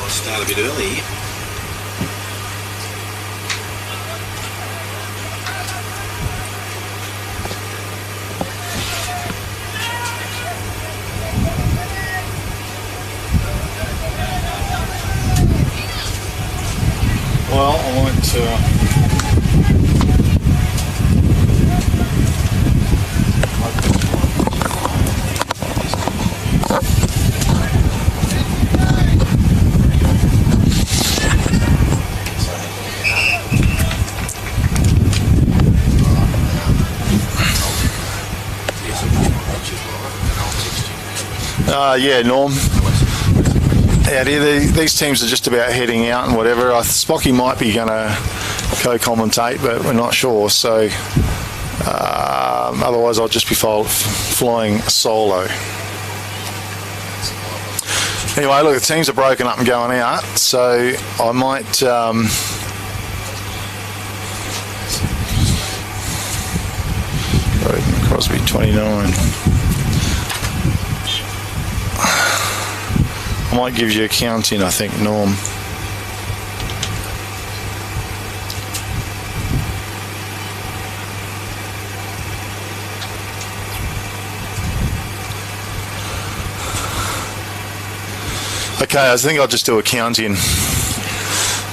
Start a bit early. Well, I won't. Yeah, Norm. Yeah, these teams are just about heading out and whatever. Spocky might be going to co-commentate, but we're not sure. So otherwise, I'll just be flying solo. Anyway, look, the teams are broken up and going out, so I might. Crosby 29. I might give you a count in, I think, Norm. Okay, I think I'll just do a count in.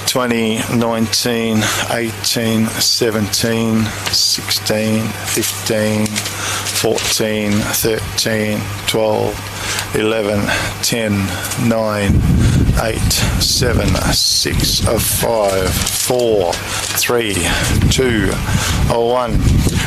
20, 19, 18, 17, 16, 15, 14, 13, 12, 11, 10, 9, 8, 7, 6, 5, 4, 3, 2, 1.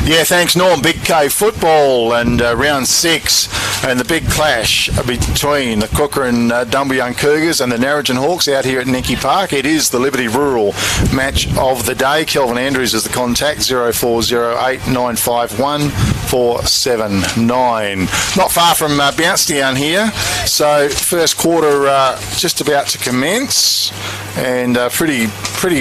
Yeah, thanks, Norm. Big K football and round 6 and the big clash between the Kukerin Dumbleyung Cougars and the Narrogin Hawks out here at Nicky Park. It is the Liberty Rural match of the day. Kelvin Andrews is the contact, 0408 951 479. Not far from Bouncedown here. So first quarter just about to commence, and pretty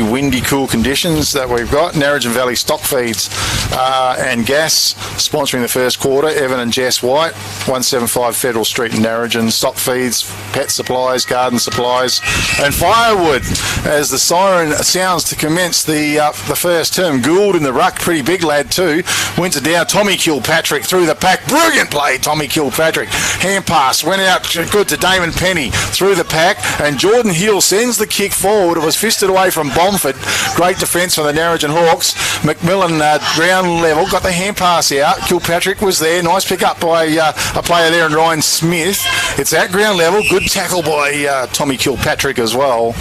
windy, cool conditions that we've got. Narrogin Valley Stock Feeds and Gas sponsoring the first quarter. Evan and Jess White, 175 Federal Street in Narrogin. Stock Feeds, pet supplies, garden supplies, and firewood. As the siren sounds to commence the first term. Gould in the ruck, pretty big lad too. Winter down. Tommy Kilpatrick through the pack. Brilliant play, Tommy Kilpatrick. Hand pass went out good to Damon Penny through the pack, and Jordan Hill sends the kick forward. It was fisted away from Bomford. Great defence from the Narrogin Hawks. McMillan ground level, got the hand pass out. Kilpatrick was there. Nice pick up by a player there in Ryan Smith. It's at ground level. Good tackle by Tommy Kilpatrick as well.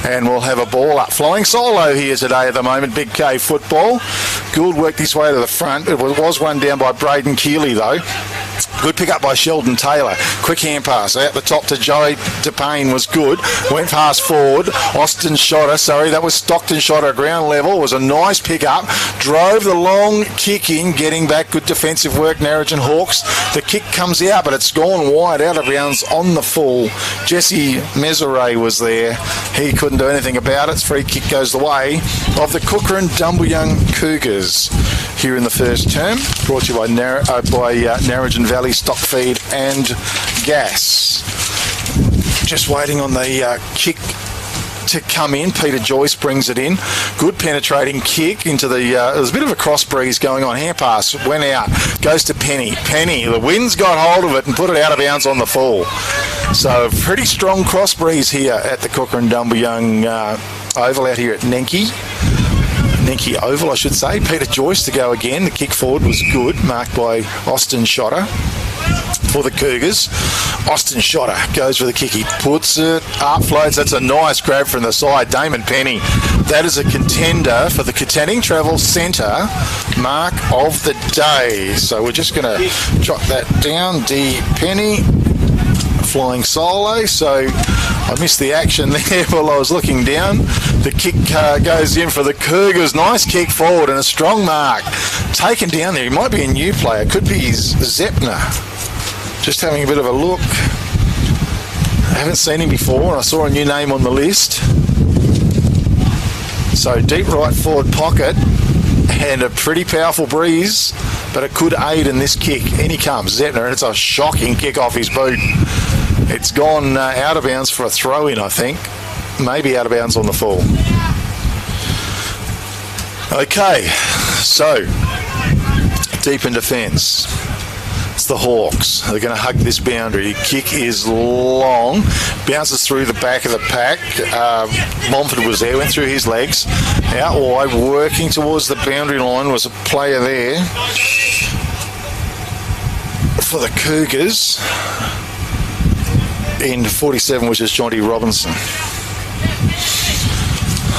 And we'll have a ball up. Flying solo here today at the moment. Big K football. Gould worked his way to the front. It was run down by Braden Keeley though. Good pick up by Sheldon Taylor. Quick hand pass out the top to Joey DePayne was good. Went past forward. Austin Shotter, that was Stockton Shotter. Ground level was a nice pick up. Drove the long kick in, getting back. Good defensive work, Narrogin Hawks. The kick comes out, but it's gone wide out of bounds on the full. Jesse Mezeray was there. He couldn't do anything about it. Free kick goes the way of the Kukerin Dumbleyung Cougars here in the first term. Brought to you by Narrogin Valley Stock Feed and Gas. Just waiting on the kick to come in. Peter Joyce brings it in. Good penetrating kick into the... there's a bit of a cross breeze going on. Hand pass went out. Goes to Penny. Penny, the wind's got hold of it and put it out of bounds on the full. So pretty strong cross breeze here at the Kukerin Dumbleyung Oval out here at Nicky Oval, I should say. Peter Joyce to go again. The kick forward was good, marked by Austin Shotter for the Cougars. Austin Shotter goes for the kick. He puts it up, floats. That's a nice grab from the side. Damon Penny. That is a contender for the Katanning Travel Centre mark of the day. So we're just going to jot that down. D. Penny flying solo. So I missed the action there while I was looking down. The kick goes in for the Cougars. Nice kick forward and a strong mark. Taken down there. He might be a new player. Could be Zeppner. Just having a bit of a look. haven't seen him before, and I saw a new name on the list. So deep right forward pocket and a pretty powerful breeze, but it could aid in this kick. In he comes, Zettner, and it's a shocking kick off his boot. It's gone out of bounds for a throw-in, I think. Maybe out of bounds on the fall. Okay, so deep in defence. It's the Hawks. They're going to hug this boundary. Kick is long, bounces through the back of the pack. Montford was there, went through his legs. Out wide, working towards the boundary line was a player there for the Cougars in 47, which is Jonty Robinson.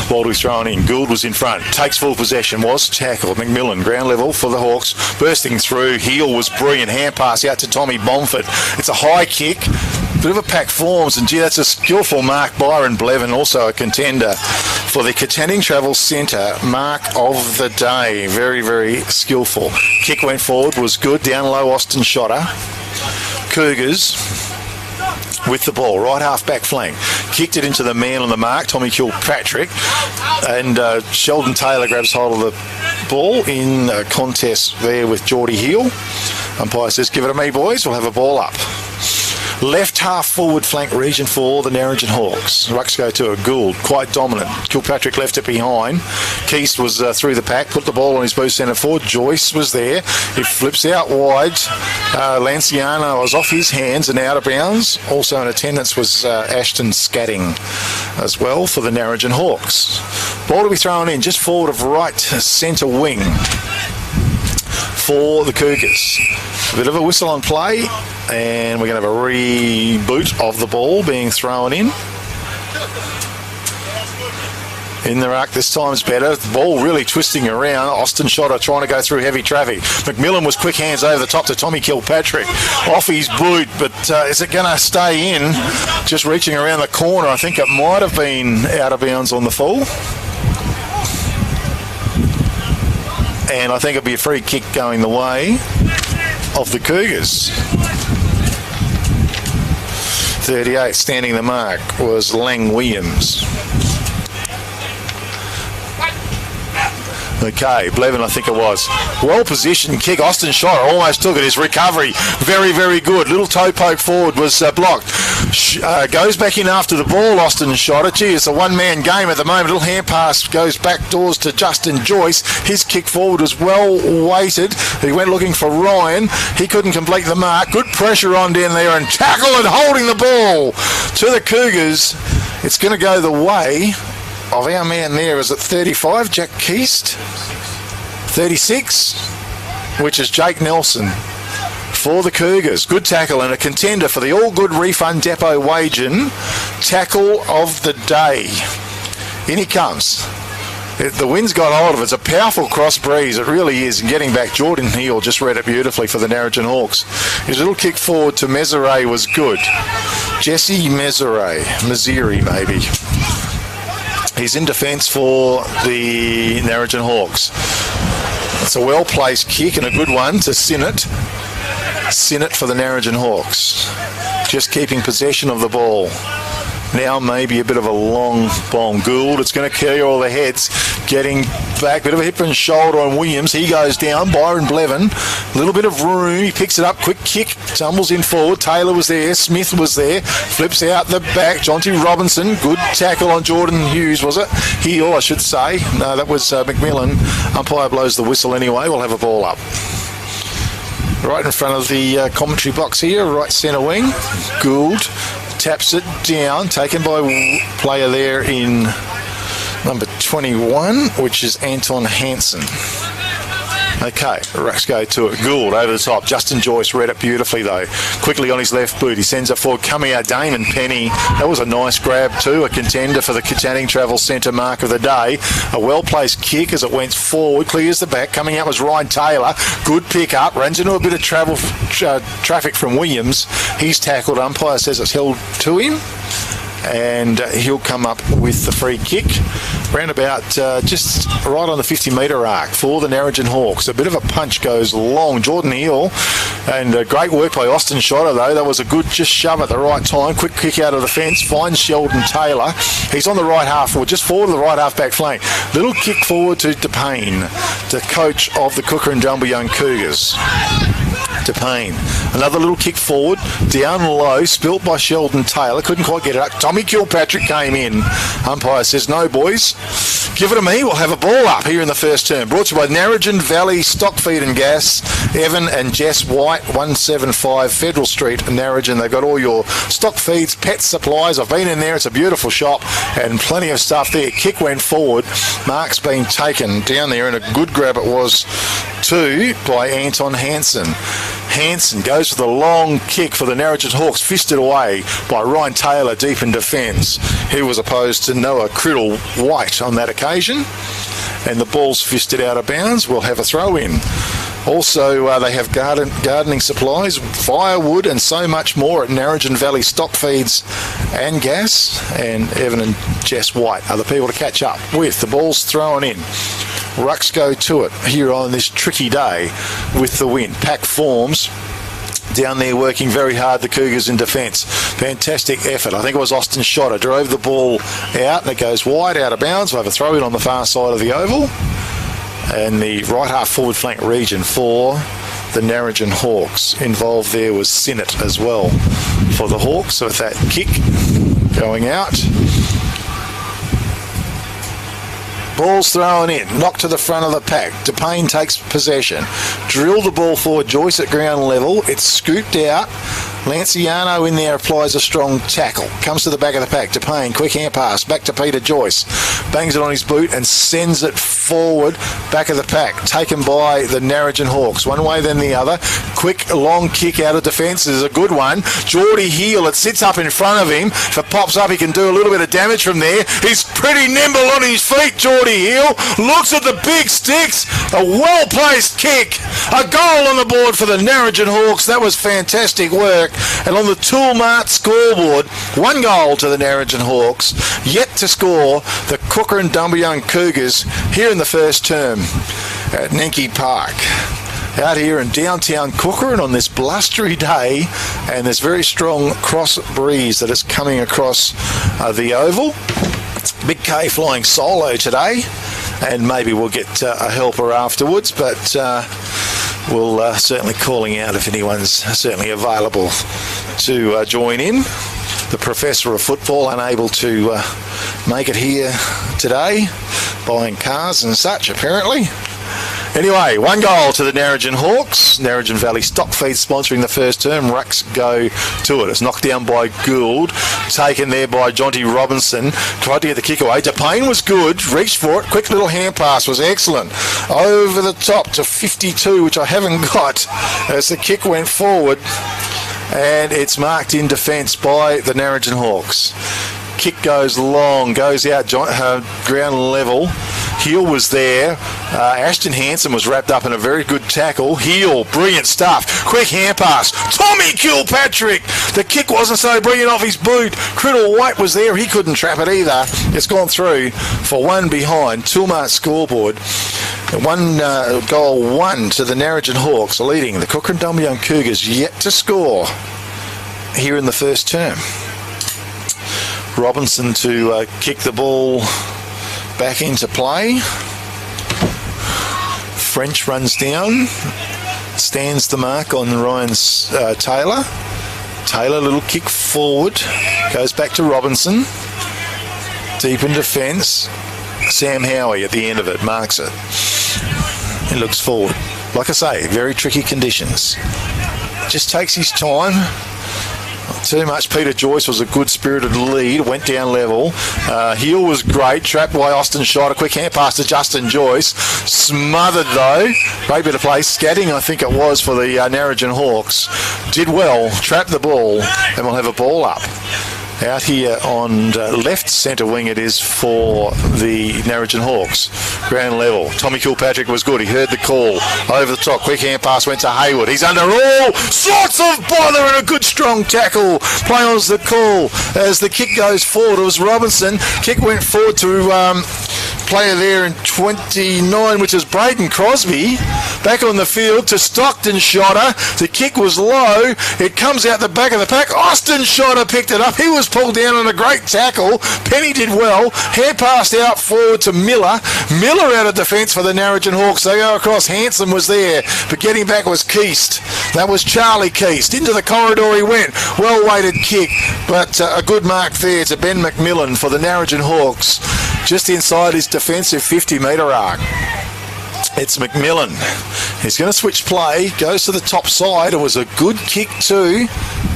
Ball to be thrown in. Gould was in front. Takes full possession. Was tackled. McMillan, ground level for the Hawks. Bursting through. Heel was brilliant. Hand pass out to Tommy Bomford. It's a high kick. Bit of a pack forms. And gee, that's a skillful mark. Byron Blevin, also a contender for the Katanning Travel Centre mark of the day. Very, very skillful. Kick went forward. Was good. Down low, Austin Shotter. Cougars with the ball, right half back flank. Kicked it into the man on the mark, Tommy Kilpatrick, and Sheldon Taylor grabs hold of the ball in a contest there with Geordie Heel. Umpire says, give it to me, boys, we'll have a ball up. Left half forward flank region for the Narrogin Hawks. Rucks go to a Gould, quite dominant. Kilpatrick left it behind. Keast was through the pack, put the ball on his boost centre forward. Joyce was there. He flips out wide. Lanciano was off his hands and out of bounds. Also in attendance was Ashton Scatting as well for the Narrogin Hawks. Ball to be thrown in just forward of right centre wing for the Cougars. A bit of a whistle on play, and we're going to have a reboot of the ball being thrown in. In the ruck, this time's better. The ball really twisting around. Austin Shotter trying to go through heavy traffic. McMillan was quick hands over the top to Tommy Kilpatrick. Off his boot, but is it going to stay in? Just reaching around the corner. I think it might have been out of bounds on the fall. And I think it'll be a free kick going the way of the Cougars. 38 standing the mark was Lang Williams. Okay, Blevin, I think it was. Well-positioned kick. Austin Shotter almost took it. His recovery, very, very good. Little toe poke forward was blocked. Goes back in after the ball, Austin Shotter. Gee, it's a one-man game at the moment. Little hand pass goes back doors to Justin Joyce. His kick forward was well-weighted. He went looking for Ryan. He couldn't complete the mark. Good pressure on down there and tackle and holding the ball to the Cougars. It's going to go the way of our man there. Is it 35, Jack Keast? 36, which is Jake Nelson for the Cougars. Good tackle and a contender for the All Good Refund Depot Wagen tackle of the day. In he comes. The wind's got hold of it. It's a powerful cross breeze. It really is. And getting back, Jordan Heel just read it beautifully for the Narrogin Hawks. His little kick forward to Mesere was good. Jesse Mesere maybe. He's in defence for the Narrogin Hawks. It's a well-placed kick and a good one to Sinnott. Sinnott for the Narrogin Hawks. Just keeping possession of the ball. Now maybe a bit of a long bomb. Gould, it's going to carry all the heads. Getting back, bit of a hip and shoulder on Williams. He goes down. Byron Blevin, a little bit of room. He picks it up. Quick kick, tumbles in forward. Taylor was there. Smith was there. Flips out the back. Jonty Robinson, good tackle on Jordan Hughes, was it? Heel, I should say. No, that was McMillan. Umpire blows the whistle anyway. We'll have a ball up. Right in front of the commentary box here, right centre wing. Gould taps it down, taken by player there in number 21, which is Anton Hansen. Okay, Rucks go to it. Gould over the top. Justin Joyce read it beautifully though. Quickly on his left boot. He sends it forward. Coming out, Damon Penny. That was a nice grab too. A contender for the Katanning Travel Centre mark of the day. A well-placed kick as it went forward. Clears the back. Coming out was Ryan Taylor. Good pick up. Runs into a bit of traffic from Williams. He's tackled. Umpire says it's held to him. and he'll come up with the free kick. Round about just right on the 50-metre arc for the Narrogin Hawks. A bit of a punch goes long. Jordan Hill, and great work by Austin Schotter, though. That was a good just shove at the right time. Quick kick out of the fence. Finds Sheldon Taylor. He's on the right half, or just forward of the right half-back flank. Little kick forward to DePayne, the coach of the Kukerin Dumbleyung Cougars. DePayne. Another little kick forward, down low, spilt by Sheldon Taylor. Couldn't quite get it up. Tommy Kilpatrick came in. Umpire says, no, boys. Give it to me. We'll have a ball up here in the first term. Brought to you by Narrogin Valley Stock Feed and Gas. Evan and Jess White, 175 Federal Street, Narrogin. They've got all your stock feeds, pet supplies. I've been in there. It's a beautiful shop and plenty of stuff there. Kick went forward. Mark's been taken down there, and a good grab it was too by Anton Hansen. Hansen goes for the long kick for the Narrogin Hawks, fisted away by Ryan Taylor deep in defence. He was opposed to Noah Criddle White on that occasion, and the ball's fisted out of bounds. We'll have a throw in. Also, they have gardening supplies, firewood, and so much more at Narrogin Valley Stock Feeds and Gas. And Evan and Jess White are the people to catch up with. The ball's thrown in. Rucks go to it here on this tricky day with the wind. Pack forms down there working very hard, the Cougars in defence. Fantastic effort. I think it was Austin Schotter drove the ball out, and it goes wide out of bounds. We'll have a throw in on the far side of the oval. And the right half forward flank region for the Narrogin Hawks. Involved there was Sinnott as well for the Hawks. So with that kick going out. Ball's thrown in, knocked to the front of the pack. DePayne takes possession. Drill the ball forward, Joyce at ground level. It's scooped out. Lanciano in there applies a strong tackle. Comes to the back of the pack. DePayne, quick hand pass. Back to Peter Joyce. Bangs it on his boot and sends it forward. Back of the pack. Taken by the Narrogin Hawks. One way then the other. Quick long kick out of defence is a good one. Geordie Heel, it sits up in front of him. If it pops up, he can do a little bit of damage from there. He's pretty nimble on his feet, Geordie Heel. Looks at the big sticks. A well-placed kick. A goal on the board for the Narrogin Hawks. That was fantastic work. And on the Toolmart scoreboard, 1 goal to the Narrogin Hawks. Yet to score the Kukerin Dumbleyung Cougars here in the first term at Nenke Park. Out here in downtown Kukerin on this blustery day, and this very strong cross breeze that is coming across the oval. Big K flying solo today, and maybe we'll get a helper afterwards, but we'll certainly calling out if anyone's certainly available to join in. The Professor of Football unable to make it here today, buying cars and such apparently. Anyway, 1 goal to the Narrogin Hawks. Narrogin Valley Stock Feed sponsoring the first term. Rucks go to it. It's knocked down by Gould. Taken there by Jonty Robinson. Tried to get the kick away. DePayne was good. Reached for it. Quick little hand pass was excellent. Over the top to 52, which I haven't got, as the kick went forward. And it's marked in defence by the Narrogin Hawks. Kick goes long, goes out ground level. Heel was there. Ashton Hansen was wrapped up in a very good tackle. Heel, brilliant stuff. Quick hand pass. Tommy Kilpatrick. The kick wasn't so brilliant off his boot. Criddle White was there. He couldn't trap it either. It's gone through for 1 behind. Toolmart scoreboard. 1 goal, 1 to the Narrogin Hawks, leading the Kukerin Dumbleyung Cougars yet to score here in the first term. Robinson to kick the ball back into play. French runs down, stands the mark on Ryan's Taylor. Taylor, little kick forward, goes back to Robinson. Deep in defence. Sam Howie at the end of it marks it. He looks forward. Like I say, very tricky conditions. Just takes his time. Not too much. Peter Joyce was a good spirited lead. Went down level. Heel was great. Trapped by Austin Schotter. Quick hand pass to Justin Joyce. Smothered though. Great bit of play. Scatting, I think it was, for the Narrogin Hawks. Did well. Trapped the ball. And we'll have a ball up. Out here on left centre wing it is for the Narrogin Hawks. Ground level. Tommy Kilpatrick was good. He heard the call. Over the top. Quick hand pass went to Hayward. He's under all sorts of bother and a good strong tackle. Play on's the call. As the kick goes forward, it was Robinson. Kick went forward to player there in 29, which is Braden Crosby. Back on the field to Stockton Shotter. The kick was low. It comes out the back of the pack. Austin Shotter picked it up. He was pulled down on a great tackle. Penny did well. Hand passed out forward to Miller. Miller out of defence for the Narrogin Hawks. They go across. Hanson was there, but getting back was Keast. That was Charlie Keast. Into the corridor he went. Well-weighted kick, but a good mark there to Ben McMillan for the Narrogin Hawks. Just inside his defensive 50-metre arc. It's McMillan. He's going to switch play. Goes to the top side. It was a good kick too.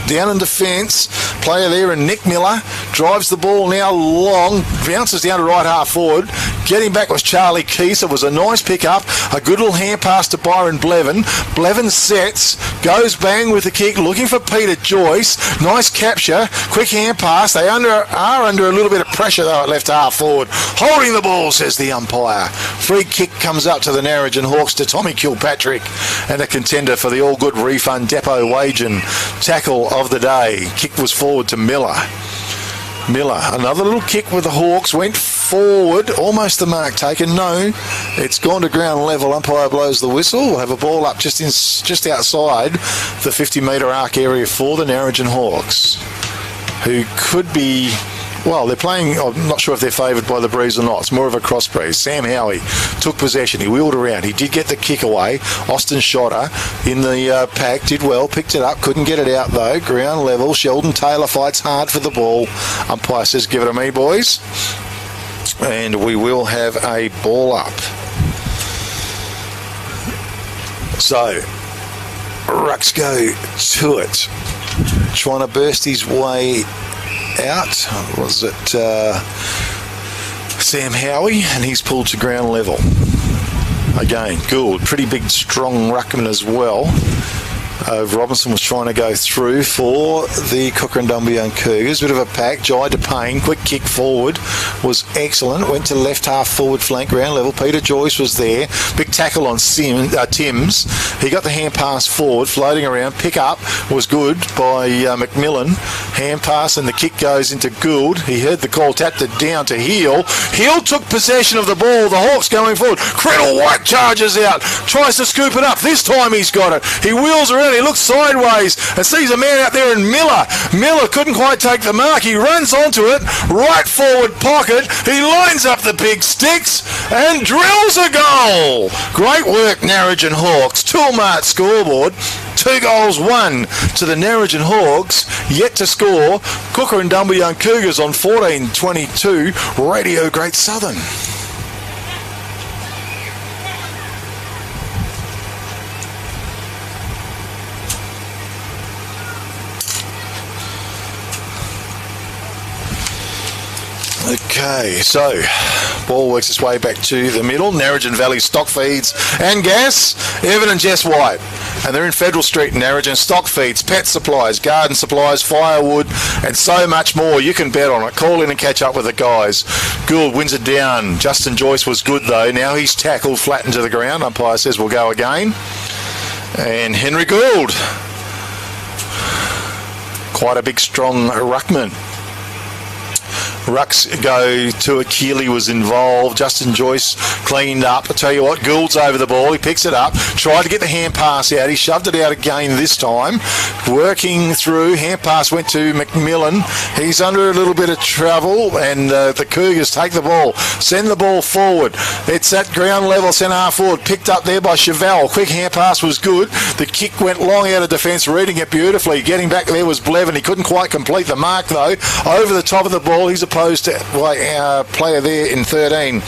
Down in defence. Player there and Nick Miller. Drives the ball now long. Bounces down to right half forward. Getting back was Charlie Keese. It was a nice pick up. A good little hand pass to Byron Blevin. Blevin sets. Goes bang with the kick. Looking for Peter Joyce. Nice capture. Quick hand pass. They are under a little bit of pressure though at left half forward. Holding the ball, says the umpire. Free kick comes up to the Narrogin Hawks to Tommy Kilpatrick. And a contender for the all good refund Depot Wagen tackle of the day. Kick was forward to Miller. Miller, another little kick with the Hawks, went forward, almost the mark taken. No, it's gone to ground level. Umpire blows the whistle. We'll have a ball up just outside the 50-metre arc area for the Narrogin Hawks, who could be... Well, they're playing, I'm not sure if they're favoured by the breeze or not. It's more of a cross breeze. Sam Howie took possession. He wheeled around. He did get the kick away. Austin Shotter in the pack. Did well. Picked it up. Couldn't get it out, though. Ground level. Sheldon Taylor fights hard for the ball. Umpire says, give it to me, boys. And we will have a ball up. So, Rucks go to it. Trying to burst his way out. Was it Sam Howie? And he's pulled to ground level. Again, Gould, pretty big, strong ruckman as well. Robinson was trying to go through for the Kukerin Dumbleyung Cougars. Bit of a pack. Jai DePayne, quick kick forward, was excellent. Went to left half forward flank, ground level. Peter Joyce was there. Big tackle on Timms. He got the hand pass forward, floating around. Pick up was good by McMillan. Hand pass and the kick goes into Gould. He heard the call, tapped it down to Heel. Heel took possession of the ball. The Hawks going forward. Creddle White charges out. Tries to scoop it up. This time he's got it. He wheels around. He looks sideways and sees a man out there in Miller. Miller couldn't quite take the mark. He runs onto it. Right forward pocket. He lines up the big sticks and drills a goal. Great work, Narrogin Hawks. Toolmart scoreboard. 2 goals, 1 to the Narrogin Hawks. Yet to score. Kukerin Dumbleyung Cougars on 14-22. Radio Great Southern. Okay, so ball works its way back to the middle. Narrogin Valley stock feeds and gas. Evan and Jess White. And they're in Federal Street in Narrogin. Stock feeds, pet supplies, garden supplies, firewood, and so much more. You can bet on it. Call in and catch up with the guys. Gould wins it down. Justin Joyce was good though. Now he's tackled flat into the ground. Umpire says we'll go again. And Henry Gould. Quite a big, strong ruckman. Rucks go to Akili was involved. Justin Joyce cleaned up. I tell you what, Gould's over the ball. He picks it up. Tried to get the hand pass out. He shoved it out again this time. Working through. Hand pass went to McMillan. He's under a little bit of trouble and the Cougars take the ball. Send the ball forward. It's at ground level, centre half forward. Picked up there by Chevelle. Quick hand pass was good. The kick went long out of defence. Reading it beautifully. Getting back there was Blevin. He couldn't quite complete the mark though. Over the top of the ball. He's opposed to our player there in 13,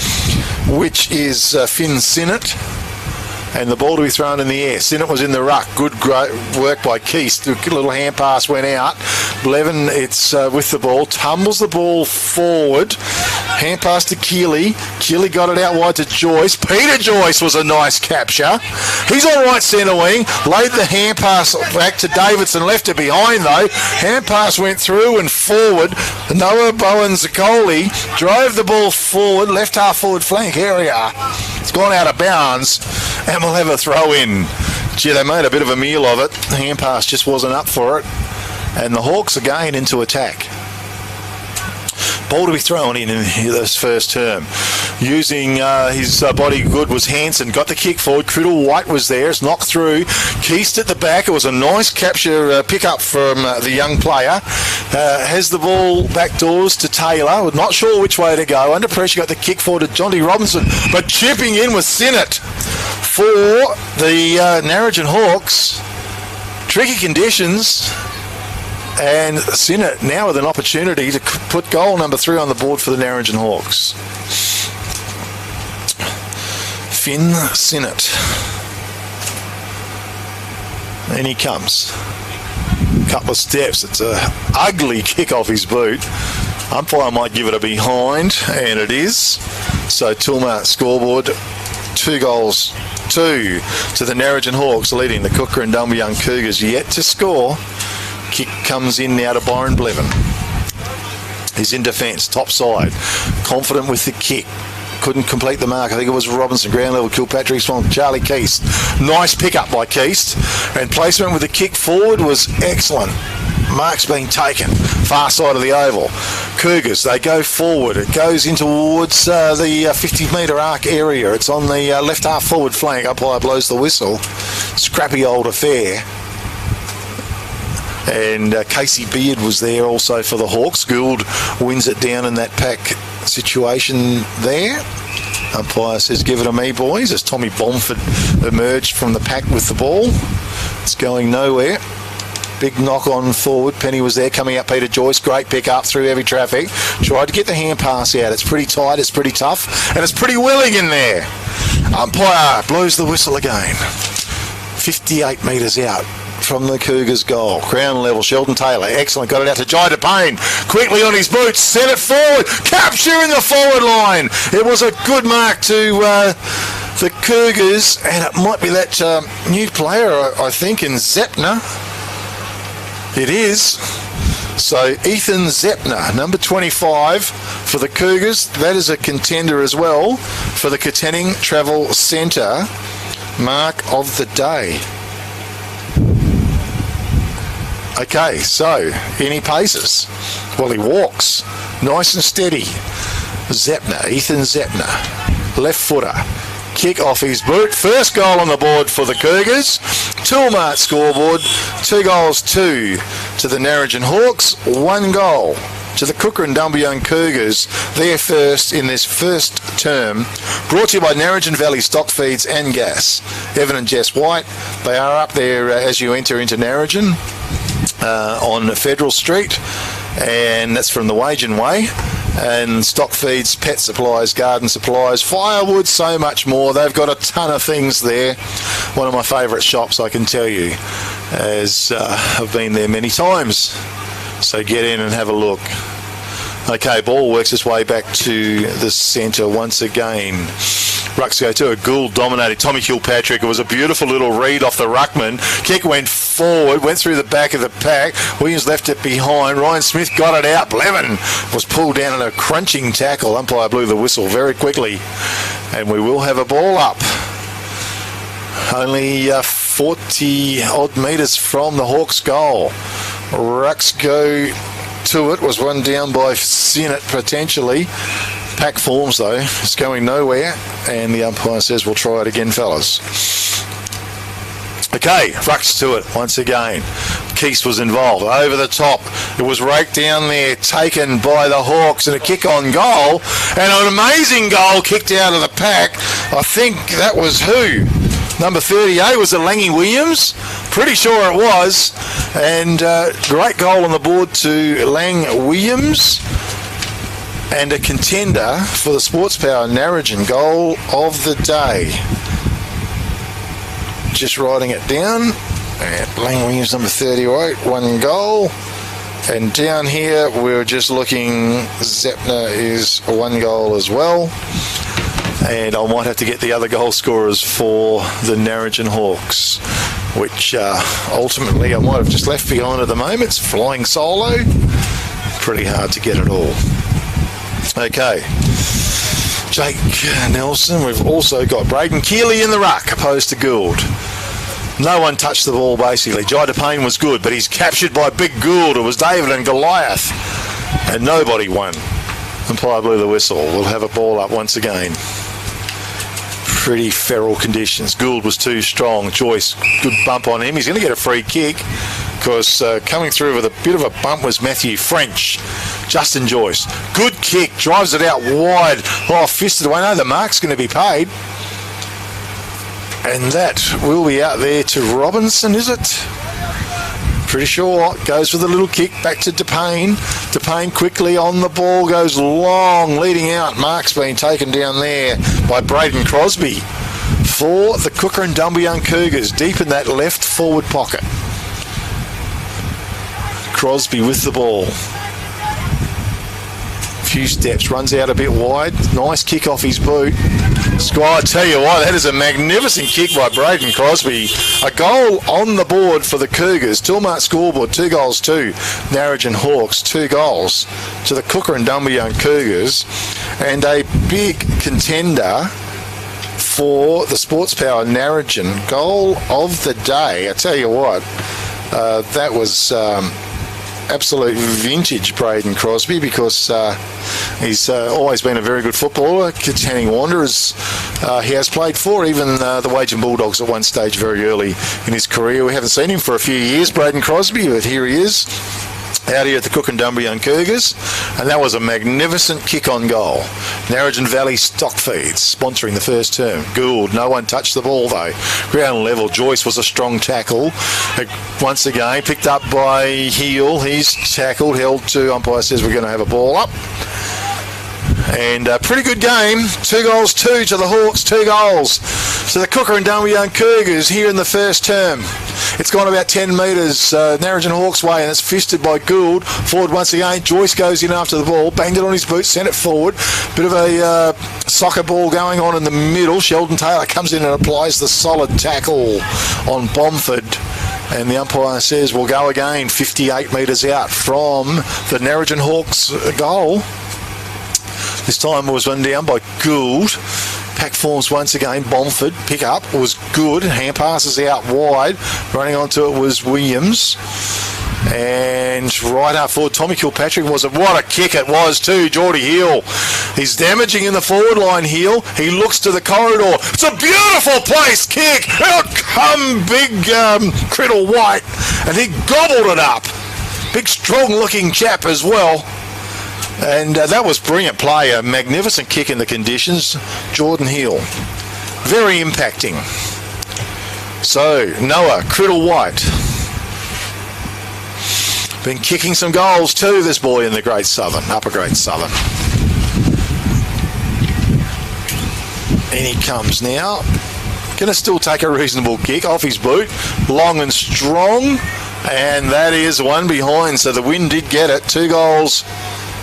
which is Finn Sinnott, and the ball to be thrown in the air. Sinnott was in the ruck. Good work by Keast. A little hand pass went out. Blevin, it's with the ball, tumbles the ball forward. Hand pass to Keeley. Keeley got it out wide to Joyce. Peter Joyce was a nice capture. He's all right centre wing. Laid the hand pass back to Davidson. Left it behind though. Hand pass went through and forward. Noah Bowen-Zakoli drove the ball forward. Left half forward flank area. It's gone out of bounds. And we'll have a throw in. Gee, they made a bit of a meal of it. The hand pass just wasn't up for it. And the Hawks again into attack. Ball to be thrown in this first term. Using his body good was Hansen. Got the kick forward. Criddle White was there. It's knocked through. Keast at the back. It was a nice capture pick up from the young player. Has the ball back doors to Taylor. Not sure which way to go. Under pressure. Got the kick forward to Jonty Robinson. But chipping in with Sinnott for the Narrogin Hawks. Tricky conditions. And Sinnott now with an opportunity to put goal number 3 on the board for the Narrogin Hawks. Finn Sinnott. And he comes. Couple of steps. It's a ugly kick off his boot. Umpire might give it a behind, and it is. So Tulma scoreboard. 2 goals. 2 to the Narrogin Hawks, leading the Kukerin Dumbleyung Cougars yet to score. Kick comes in now to Byron Blevin. He's in defence, top side. Confident with the kick. Couldn't complete the mark. I think it was Robinson. Ground level Kilpatrick's from Charlie Keast. Nice pick up by Keast. And placement with the kick forward was excellent. Mark's being taken. Far side of the oval. Cougars, they go forward. It goes in towards the 50-metre arc area. It's on the left half forward flank. Umpire blows the whistle. Scrappy old affair. And Casey Beard was there also for the Hawks. Gould wins it down in that pack situation there. Umpire says, give it to me, boys, as Tommy Bomford emerged from the pack with the ball. It's going nowhere. Big knock on forward. Penny was there coming up. Peter Joyce, great pick up through heavy traffic. Tried to get the hand pass out. It's pretty tight, it's pretty tough, and it's pretty willing in there. Umpire blows the whistle again. 58 metres out from the Cougars' goal. Crown level, Sheldon Taylor, excellent. Got it out to Jai DePayne. Quickly on his boots, sent it forward. Capture in the forward line. It was a good mark to the Cougars, and it might be that new player, I think, in Zepner. It is. So Ethan Zepner, number 25 for the Cougars. That is a contender as well for the Katanning Travel Centre mark of the day. Okay, so any paces? Well, he walks nice and steady. Zepner, Ethan Zepner, left footer. Kick off his boot. First goal on the board for the Cougars. Tulma scoreboard. 2 goals, 2 to the Narrogin Hawks. 1 goal to the Kukerin Dumbleyung Cougars. Their first in this first term. Brought to you by Narrogin Valley Stock Feeds and Gas. Evan and Jess White. They are up there as you enter into Narrogin on Federal Street. And that's from the Wagen Way. And stock feeds, pet supplies, garden supplies, firewood, so much more. They've got a ton of things there. One of my favourite shops, I can tell you, as I've been there many times. So get in and have a look. Okay, ball works its way back to the centre once again. Rucks go to a Gould dominated Tommy Kilpatrick. It was a beautiful little read off the ruckman. Kick went forward, went through the back of the pack. Williams left it behind. Ryan Smith got it out. Blevin was pulled down in a crunching tackle. Umpire blew the whistle very quickly. And we will have a ball up. Only 40 odd metres from the Hawks' goal. Rucks go to it. Was one down by Sinnott potentially. Pack forms though, it's going nowhere, and the umpire says we'll try it again, fellas. Okay, Rucks to it once again. Keast was involved. Over the top. It was raked down there, taken by the Hawks, and a kick on goal. And an amazing goal kicked out of the pack. I think that was who? Number 38, was it Langy Williams? Pretty sure it was. And great goal on the board to Lang Williams. And a contender for the Sports Power Narrogin goal of the day. Just writing it down. And Lang Williams, number 38, 1 goal. And down here, we're just looking, Zepner is 1 goal as well. And I might have to get the other goal scorers for the Narrogin Hawks, which ultimately I might have just left behind at the moment. It's flying solo. Pretty hard to get it all. Okay. Jake Nelson. We've also got Braden Keeley in the ruck, opposed to Gould. No one touched the ball, basically. Jai DePayne was good, but he's captured by Big Gould. It was David and Goliath, and nobody won. Umpire blew the whistle. We'll have a ball up once again. Pretty feral conditions. Gould was too strong. Joyce, good bump on him. He's going to get a free kick, because coming through with a bit of a bump was Matthew French. Justin Joyce, good kick, drives it out wide. Oh, fisted away. No, the mark's going to be paid. And that will be out there to Robinson, is it? Pretty sure. Goes with a little kick back to DePayne. DePayne quickly on the ball, goes long, leading out. Mark's been taken down there by Braden Crosby for the Kukerin Dumbleyung Cougars, deep in that left forward pocket. Crosby with the ball. Few steps, runs out a bit wide. Nice kick off his boot. Squire, I tell you what, that is a magnificent kick by Braden Crosby. A goal on the board for the Cougars. Toolmart scoreboard, 2 goals to Narrogin Hawks, 2 goals to the Kukerin Dumbleyung Cougars, and a big contender for the Sports Power Narrogin goal of the day. I tell you what, that was absolute vintage Braden Crosby, because he's always been a very good footballer. Kittanning Wanderers he has played for, even the Wagen Bulldogs at one stage very early in his career. We haven't seen him for a few years, Braden Crosby, but here he is out here at the Kukerin Dumbleyung Cougars, and that was a magnificent kick on goal. Narrogin Valley Stock Feeds sponsoring the first term. Gould, no one touched the ball though. Ground level. Joyce was a strong tackle. Once again, picked up by Heel. He's tackled, held to. Umpire says we're going to have a ball up. And a pretty good game. 2 goals, 2 to the Hawks, 2 goals to the Kukerin Dumbleyung Cougars here in the first term. It's gone about 10 metres Narrogin Hawks way, and it's fisted by Gould. Forward once again. Joyce goes in after the ball, banged it on his boot, sent it forward. Bit of a soccer ball going on in the middle. Sheldon Taylor comes in and applies the solid tackle on Bomford. And the umpire says we'll go again, 58 metres out from the Narrogin Hawks goal. This time it was run down by Gould. Pack forms once again. Bomford pick up was good. Hand passes out wide. Running onto it was Williams. And right up forward, Tommy Kilpatrick was it. What a kick it was too. Geordie Hill. He's damaging in the forward line. Hill. He looks to the corridor. It's a beautiful place kick. Out come big Criddle White, and he gobbled it up. Big strong looking chap as well. And that was brilliant play, a magnificent kick in the conditions. Jordan Hill, very impacting. So, Noah Criddle White, been kicking some goals too, this boy in the Great Southern, Upper Great Southern. In he comes now. Going to still take a reasonable kick off his boot, long and strong, and that is one behind, so the wind did get it. 2 goals,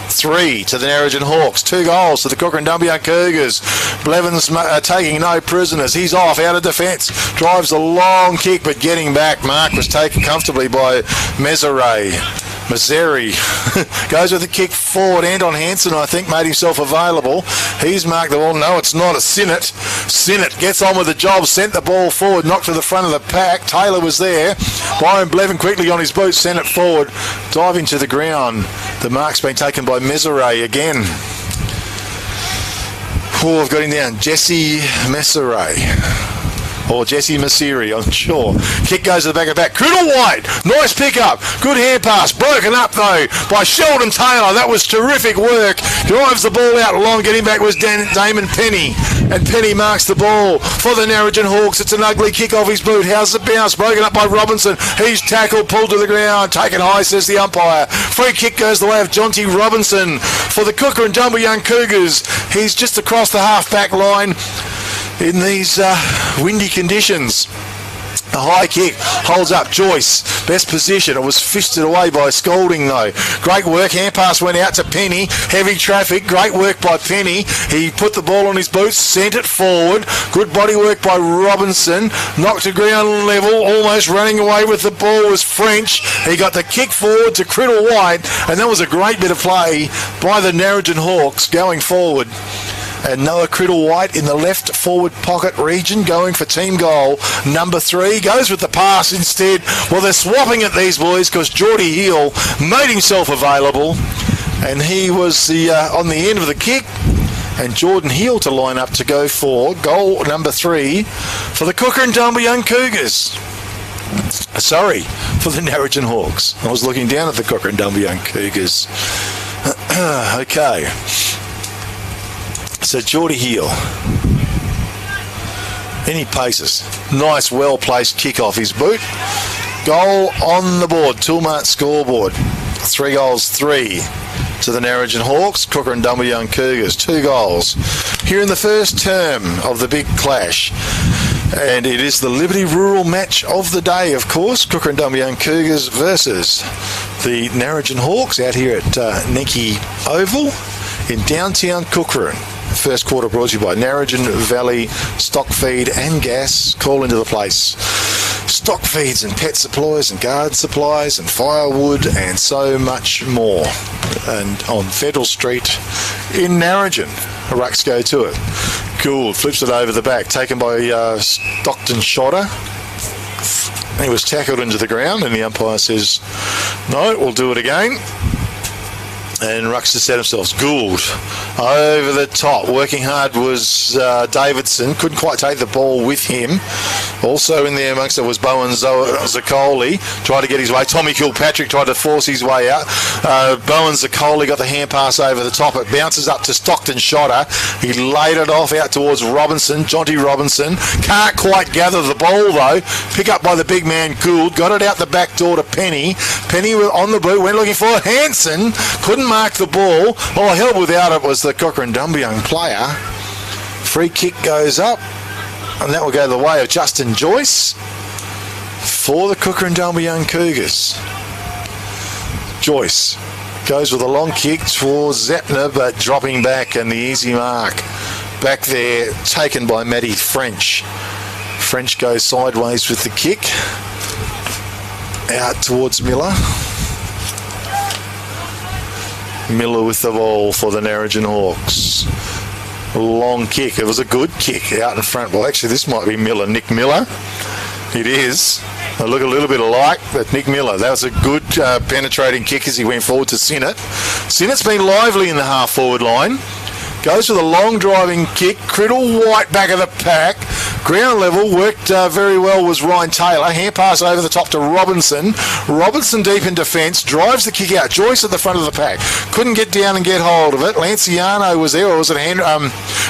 3 to the Narrogin Hawks, 2 goals to the Kukerin Dumbleyung Cougars. Blevins taking no prisoners. He's off out of defence. Drives a long kick, but getting back. Mark was taken comfortably by Mazzeri goes with the kick forward. Anton Hansen, I think, made himself available. He's marked the ball. No, it's not. A Sinnott. Sinnott gets on with the job, sent the ball forward, knocked to the front of the pack. Taylor was there. Byron Blevin quickly on his boot, sent it forward, diving to the ground. The mark's been taken by Mazzeri again. Oh, I've got him down. Jesse Mazzeri. Or Jesse Masiri, I'm sure. Kick goes to the back of the back. Criddle White, nice pick-up. Good hand pass. Broken up, though, by Sheldon Taylor. That was terrific work. Drives the ball out long. Getting back was Damon Penny. And Penny marks the ball for the Narrogin Hawks. It's an ugly kick off his boot. How's the bounce? Broken up by Robinson. He's tackled, pulled to the ground. Taken high, says the umpire. Free kick goes the way of Jonty Robinson for the Kukerin Dumbleyung Cougars. He's just across the half-back line in these windy conditions. The high kick holds up Joyce. Best position. It was fisted away by Scolding though. Great work. Hand pass went out to Penny. Heavy traffic. Great work by Penny. He put the ball on his boots, sent it forward. Good body work by Robinson. Knocked to ground level. Almost running away with the ball was French. He got the kick forward to Criddle White, and that was a great bit of play by the Narrogin Hawks going forward. And Noah Criddle White in the left forward pocket region going for team goal number 3. Goes with the pass instead. Well, they're swapping at these boys because Geordie Hill made himself available. And he was on the end of the kick. And Jordan Hill to line up to go for goal number 3 for the Kukerin Dumbleyung Cougars. Sorry, for the Narrogin Hawks. I was looking down at the Kukerin Dumbleyung Cougars. Okay. So Geordie Hill, any paces, nice well-placed kick off his boot. Goal on the board, Toolmart scoreboard. 3 goals, 3 to the Narrogin Hawks, Kukerin Dumbleyung Cougars, 2 goals. Here in the first term of the big clash. And it is the Liberty Rural match of the day, of course. Kukerin Dumbleyung Cougars versus the Narrogin Hawks out here at Nenki Oval in downtown Kukerin. First quarter brought to you by Narrogin Valley Stock Feed and Gas. Call into the place. Stock feeds and pet supplies and garden supplies and firewood and so much more. And on Federal Street in Narrogin. Rucks go to it. Cool. Flips it over the back. Taken by Stockton Shotter. He was tackled into the ground and the umpire says, no, we'll do it again. And Rucks to set himself. Gould over the top. Working hard was Davidson. Couldn't quite take the ball with him. Also in there amongst it was Bowen Zaccoli. Tried to get his way. Tommy Kilpatrick tried to force his way out. Bowen Zaccoli got the hand pass over the top. It bounces up to Stockton Shotter. He laid it off out towards Robinson. Jonty Robinson. Can't quite gather the ball though. Pick up by the big man Gould. Got it out the back door to Penny. Penny on the boot. Went looking for it. Hanson. Couldn't mark the ball. All hell without it was the Kukerin Dumbleyung player. Free kick goes up, and that will go the way of Justin Joyce for the Kukerin Dumbleyung Cougars. Joyce goes with a long kick towards Zeppner, but dropping back, and the easy mark back there taken by Matty French. French goes sideways with the kick out towards Miller. Miller with the ball for the Narrogin Hawks. Long kick. It was a good kick out in front. Well, actually, this might be Miller. Nick Miller. It is. They look a little bit alike, but Nick Miller. That was a good penetrating kick as he went forward to Sinnott. Sinnott's been lively in the half-forward line. Goes with a long driving kick. Criddle White back of the pack. Ground level worked very well was Ryan Taylor. Hand pass over the top to Robinson. Robinson deep in defence. Drives the kick out. Joyce at the front of the pack. Couldn't get down and get hold of it. Lanciano was there. Or was it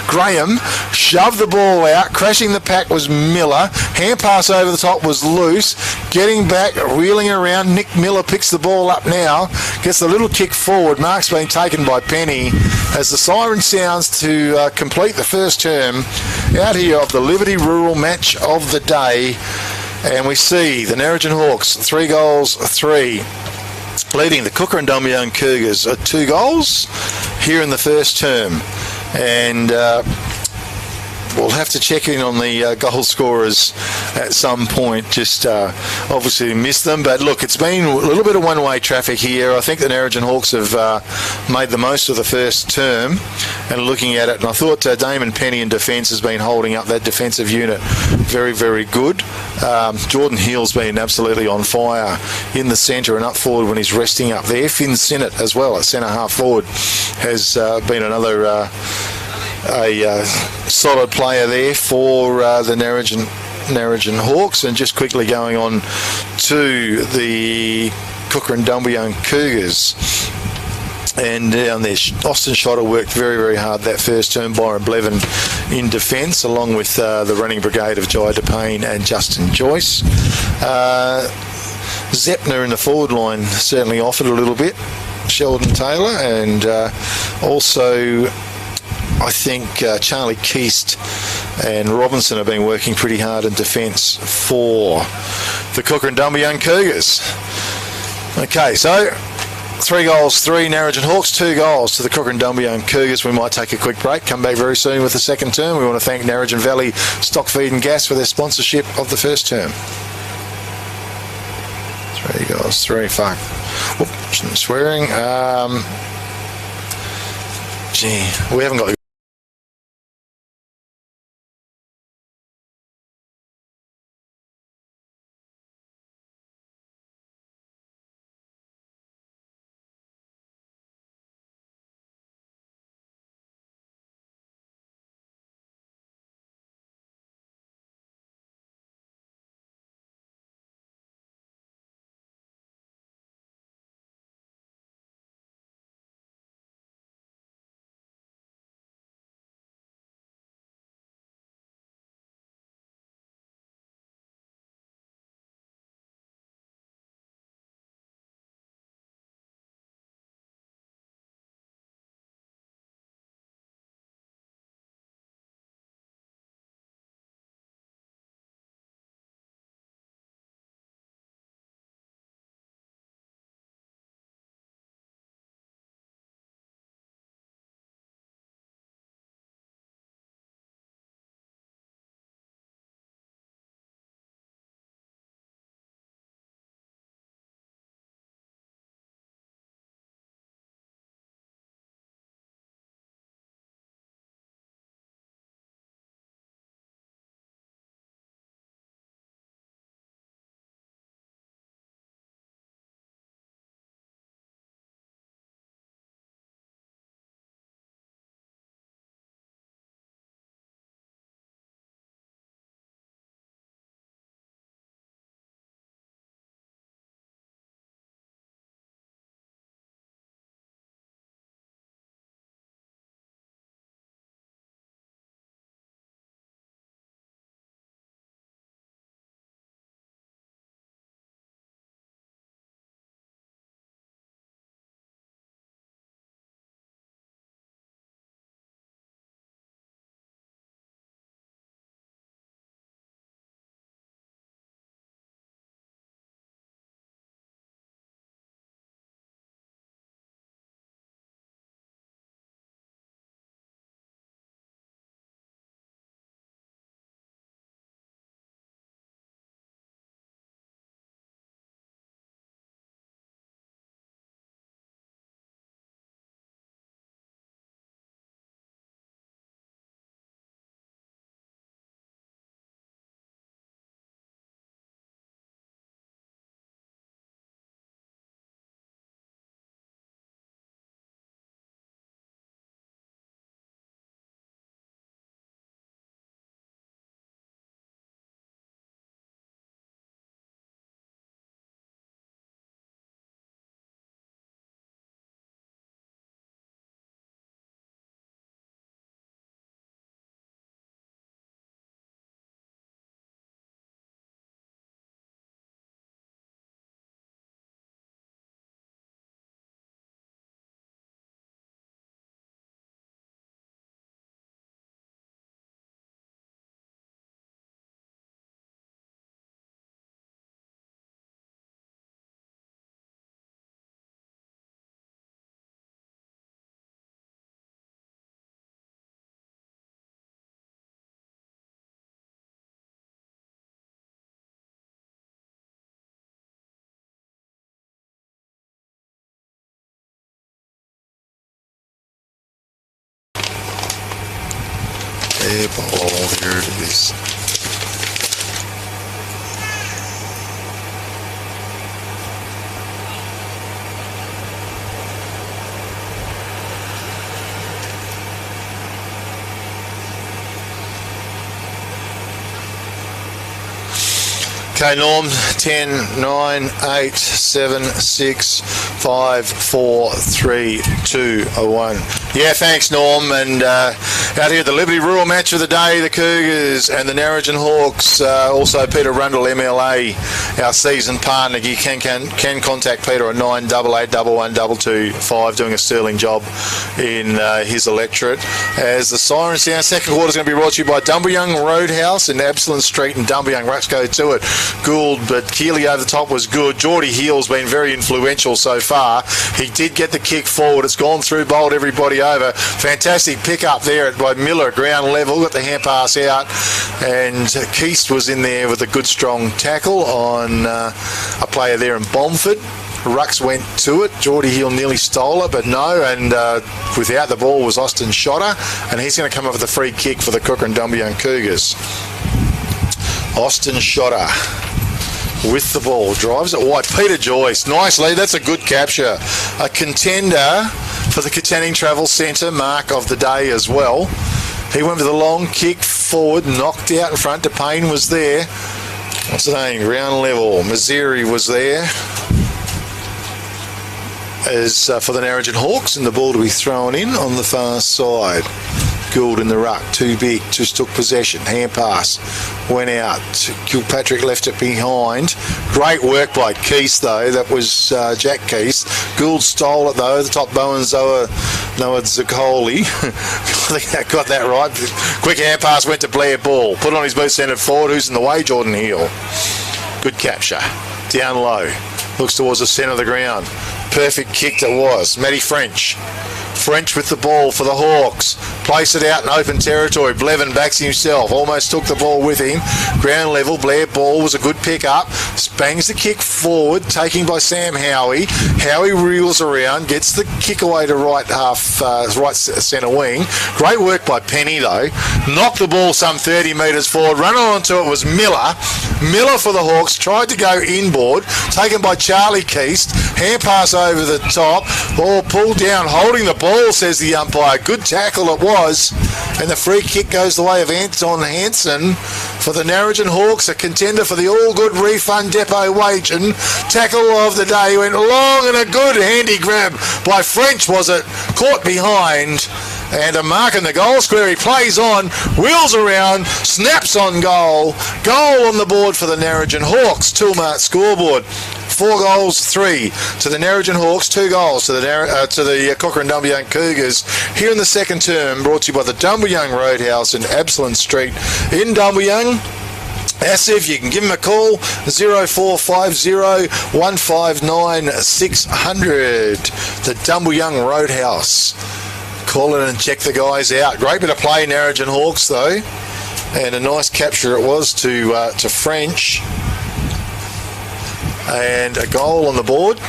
Graham? Shoved the ball out. Crashing the pack was Miller. Hand pass over the top was loose. Getting back. Wheeling around. Nick Miller picks the ball up now. Gets the little kick forward. Mark's been taken by Penny. As the siren sounds to complete the first term out here of the Liberty Rural match of the day, and we see the Narrogin Hawks 3 goals, 3 leading the Kukerin Dumbleyung Cougars 2 goals here in the first term, and we'll have to check in on the goal scorers at some point. Just obviously missed them, but look, it's been a little bit of one-way traffic here. I think the Narrogin Hawks have made the most of the first term and looking at it, and I thought Damon Penny in defence has been holding up that defensive unit very, very good. Jordan Hill's been absolutely on fire in the centre and up forward when he's resting up there. Finn Sinnott as well at centre half forward has been another a solid player there for the Narrogin Hawks. And just quickly going on to the Kukerin Dumbleyung Cougars. And down there, Austin Shotter worked very, very hard that first term. Byron Blevin in defence, along with the running brigade of Jai DePayne and Justin Joyce. Zeppner in the forward line certainly offered a little bit. Sheldon Taylor, and also I think Charlie Keast and Robinson have been working pretty hard in defence for the Kukerin Dumbleyung Cougars. Okay, so 3 goals, 3 Narrogin Hawks, 2 goals to the Kukerin Dumbleyung Cougars. We might take a quick break, come back very soon with the second term. We want to thank Narrogin Valley Stock Feed and Gas for their sponsorship of the first term. 3 goals, 3, fuck. Whoop, shouldn't be swearing. We haven't got the ball, there it is. Okay, Norm, 10, 9, 8, 7, 6, 5, 4, 3, 2, 1. Yeah, thanks, Norm. And out here, the Liberty Rural match of the day, the Cougars and the Narrogin Hawks. Also, Peter Rundle, MLA, our season partner. You can contact Peter on 988111225, doing a sterling job in his electorate. As the siren sound, second quarter is going to be brought to you by Dumbleyung Roadhouse in Absalom Street in Dumbleyung. Rucks go to it. Gould, but Keeley over the top was good. Geordie Heal's been very influential so far. He did get the kick forward. It's gone through, bowled everybody over. Fantastic pick up there by Miller, ground level. Got the hand pass out, and Keast was in there with a good strong tackle on a player there in Bomford. Rucks went to it. Geordie Heel nearly stole it, but no. And without the ball was Austin Shotter, and he's going to come up with a free kick for the Kukerin Dumbleyung Cougars. Austin Shotter with the ball, drives it wide. Peter Joyce, nicely. That's a good capture. A contender for the Katanning Travel Centre mark of the day as well. He went with a long kick forward, knocked out in front. DePayne was there. What's the name? Ground level. Missouri was there. As for the Narrogin Hawks, and the ball to be thrown in on the far side. Gould in the ruck, too big, just took possession, hand pass, went out, Kilpatrick left it behind. Great work by Keast though, that was Jack Keast. Gould stole it though, the top Bowen Noah Zaccoli. I think I got that right. Quick hand pass went to Blair Ball, put on his boot centred forward, who's in the way, Jordan Hill. Good capture, down low, looks towards the centre of the ground. Perfect kick that was, Matty French with the ball for the Hawks. Place it out in open territory. Blevin backs himself. Almost took the ball with him. Ground level. Blair Ball was a good pick up. Bangs the kick forward. Taking by Sam Howie. Howie reels around. Gets the kick away to right centre wing. Great work by Penny though. Knocked the ball some 30 metres forward. Running onto it was Miller. Miller for the Hawks. Tried to go inboard. Taken by Charlie Keast. Hand pass over the top. Ball pulled down. Holding the ball, says the umpire. Good tackle it was. And the free kick goes the way of Anton Hansen for the Narrogin Hawks, a contender for the All Good Refund Depot waging. Tackle of the day went long and a good handy grab by French, was it? Caught behind. And a mark in the goal square. He plays on, wheels around, snaps on goal. Goal on the board for the Narrogin Hawks. Toolmart scoreboard. 4 goals, 3 to the Narrogin Hawks, 2 goals to the Kukerin Dumbleyung Cougars. Here in the second term, brought to you by the Dumbleyung Roadhouse in Absalom Street in Dumbleyung. Asif, you can give him a call, 0450 159 600. The Dumbleyung Roadhouse. Call in and check the guys out. Great bit of play, Narrogin Hawks, though. And a nice capture it was to French. And a goal on the board.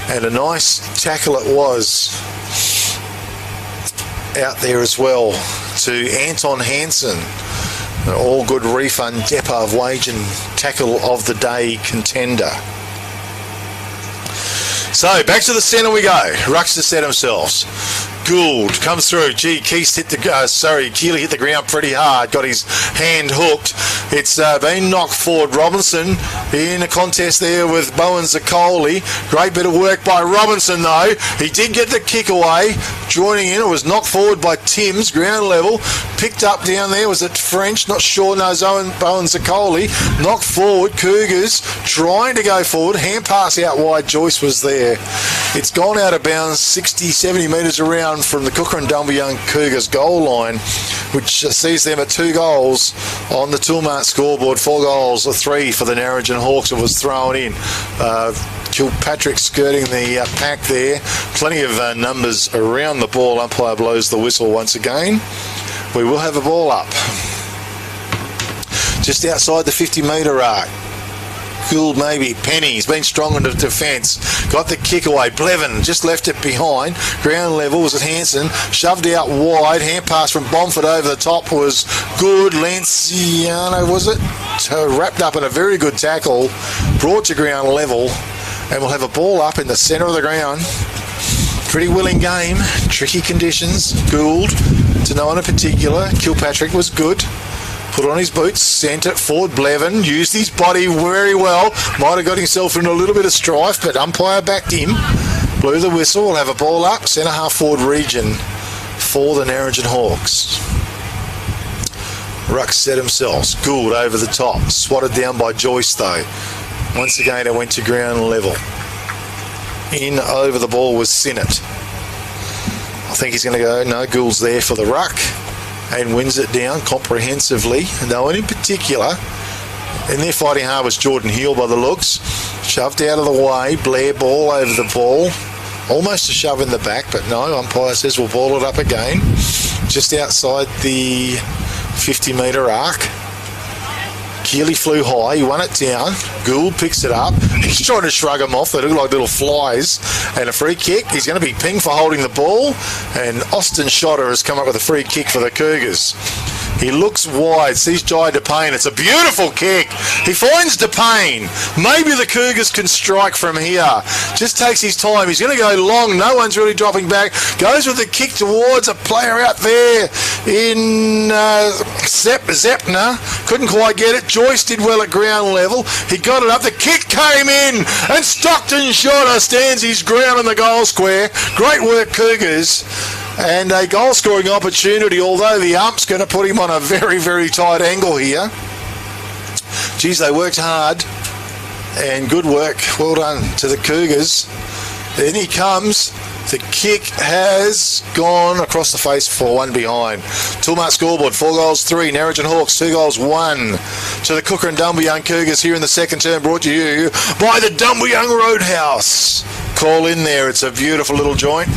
And a nice tackle it was out there as well to Anton Hansen. An All Good Refund Depot of wage and tackle of the day contender. So back to the centre we go. Rucks to set themselves. Gould comes through. Gee, Keast hit the Keeley hit the ground pretty hard. Got his hand hooked. It's been knocked forward. Robinson in a contest there with Bowen Zaccoli. Great bit of work by Robinson though. He did get the kick away. Joining in, it was knocked forward by Timms, ground level. Picked up down there. Was it French? Not sure. No, Bowen Zaccoli. Knocked forward. Cougars trying to go forward. Hand pass out wide. Joyce was there. It's gone out of bounds 60, 70 metres around from the Kukerin Dumbleyung Cougars goal line, which sees them at 2 goals on the Toolmart scoreboard. 4 goals, 3 for the Narrogin Hawks. It was thrown in. Kilpatrick skirting the pack there. Plenty of numbers around the ball. Umpire blows the whistle once again. We will have a ball up just outside the 50-metre arc. Gould maybe. Penny's been strong in the defence. Got the kick away. Blevin just left it behind. Ground level was at Hansen. Shoved out wide. Hand pass from Bomford over the top was good. Lanciano, was it? Wrapped up in a very good tackle. Brought to ground level. And we'll have a ball up in the centre of the ground. Pretty willing game. Tricky conditions. Gould to no one in particular. Kilpatrick was good. Put on his boots, sent it forward. Blevin used his body very well. Might have got himself in a little bit of strife, but umpire backed him. Blew the whistle. We'll have a ball up. Centre half forward region for the Narrogin Hawks. Ruck set themselves. Gould over the top. Swatted down by Joyce though. Once again it went to ground level. In over the ball was Sinnott. I think he's going to go. No, Gould's there for the ruck. And wins it down comprehensively. No one in particular. And they're fighting hard was Jordan Hill by the looks. Shoved out of the way. Blair ball over the ball. Almost a shove in the back, but no. Umpire says we'll ball it up again. Just outside the 50-metre arc. Keeley flew high, he won it down. Gould picks it up. He's trying to shrug them off. They look like little flies. And a free kick. He's going to be pinged for holding the ball. And Austin Shotter has come up with a free kick for the Cougars. He looks wide, sees Jai DePayne. It's a beautiful kick. He finds DePayne. Maybe the Cougars can strike from here. Just takes his time. He's going to go long. No one's really dropping back. Goes with the kick towards a player out there in Zepner. Couldn't quite get it. Joyce did well at ground level. He got it up. The kick came in. And Stockton Shotter stands his ground in the goal square. Great work, Cougars. And a goal scoring opportunity, although the ump's going to put him on a very, very tight angle here. Geez, they worked hard. And good work. Well done to the Cougars. Then he comes. The kick has gone across the face for one behind. Toolmart scoreboard, 4 goals, 3. Narrogin Hawks, 2 goals, 1. To the Kukerin Dumbleyung Cougars here in the second term, brought to you by the Dumbleyung Roadhouse. Call in there. It's a beautiful little joint.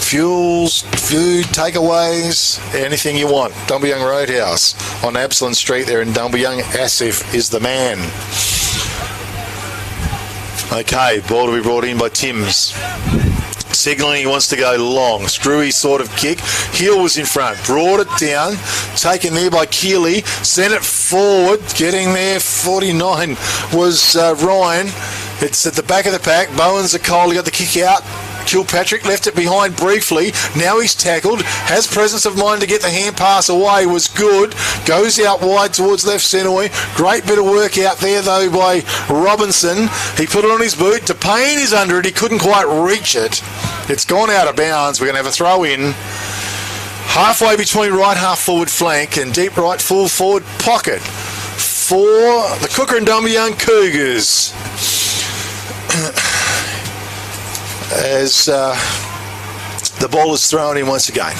Fuels, food, takeaways, anything you want. Dumbleyung Roadhouse on Absalon Street there in Dumbleyung. Asif is the man. Okay, ball to be brought in by Timms. Signalling he wants to go long. Screwy sort of kick. Heel was in front. Brought it down. Taken there by Keeley. Sent it forward. Getting there. 49 was Ryan. It's at the back of the pack. Bowen's a Cole. He got the kick out. Kilpatrick left it behind briefly. Now he's tackled. Has presence of mind to get the hand pass away. Was good. Goes out wide towards left centre. Great bit of work out there though by Robinson. He put it on his boot. DePayne is under it. He couldn't quite reach it. It's gone out of bounds. We're going to have a throw in. Halfway between right half forward flank and deep right full forward pocket for the Kukerin Dumbleyung Cougars. As the ball is thrown in once again.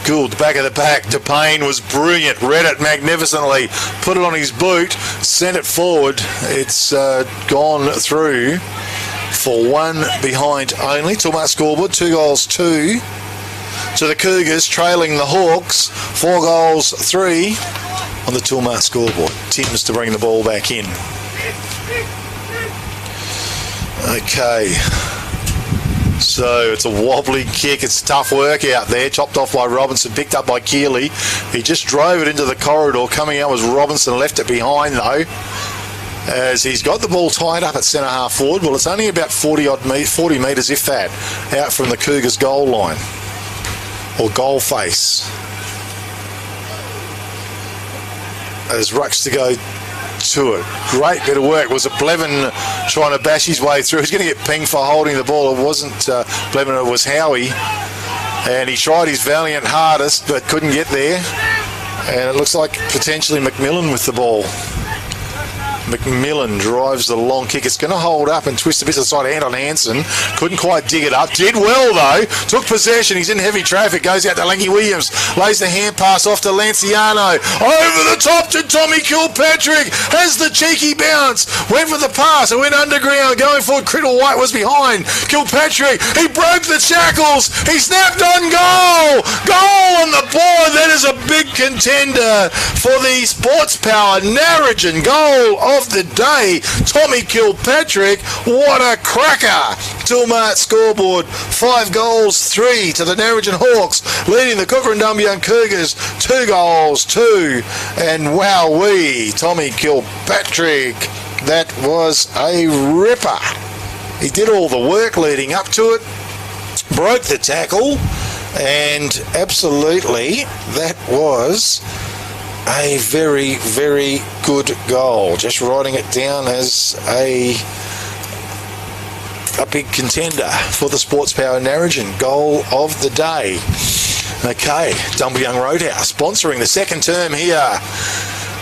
Gould, back of the pack. DePayne was brilliant. Read it magnificently. Put it on his boot. Sent it forward. It's gone through for one behind only. Toolmart scoreboard, 2 goals, 2. To the Cougars, trailing the Hawks, 4 goals, 3 on the Toolmart scoreboard. Timms to bring the ball back in. Okay. So it's a wobbly kick. It's tough work out there. Chopped off by Robinson, picked up by Keeley. He just drove it into the corridor. Coming out was Robinson, left it behind though, as he's got the ball tied up at centre half forward. Well, it's only about 40 metres, if that, out from the Cougars goal line or goal face. As Rucks to go to it. Great bit of work. Was it Blevin trying to bash his way through? He's going to get pinged for holding the ball. It wasn't Blevin, it was Howie. And he tried his valiant hardest but couldn't get there. And it looks like potentially McMillan with the ball. McMillan drives the long kick. It's going to hold up and twist a bit to the side hand on Hanson. Couldn't quite dig it up. Did well though. Took possession. He's in heavy traffic. Goes out to Lanky Williams. Lays the hand pass off to Lanciano. Over the top to Tommy Kilpatrick. Has the cheeky bounce. Went for the pass. It went underground. Going forward. Criddle White was behind. Kilpatrick. He broke the shackles. He snapped on goal. Goal on the board. That is a big contender for the Sports Power Narrogin goal of the day. Tommy Kilpatrick, what a cracker. Toolmart scoreboard, 5 goals, 3 to the Narrogin Hawks, leading the Kukerin Dumbleyung Cougars 2 goals, 2. And wowee, Tommy Kilpatrick, that was a ripper. He did all the work leading up to it, broke the tackle, and absolutely that was a very, very good goal. Just writing it down as a big contender for the Sports Power Narrogin goal of the day. Okay, Dumbleyung Roadhouse sponsoring the second term here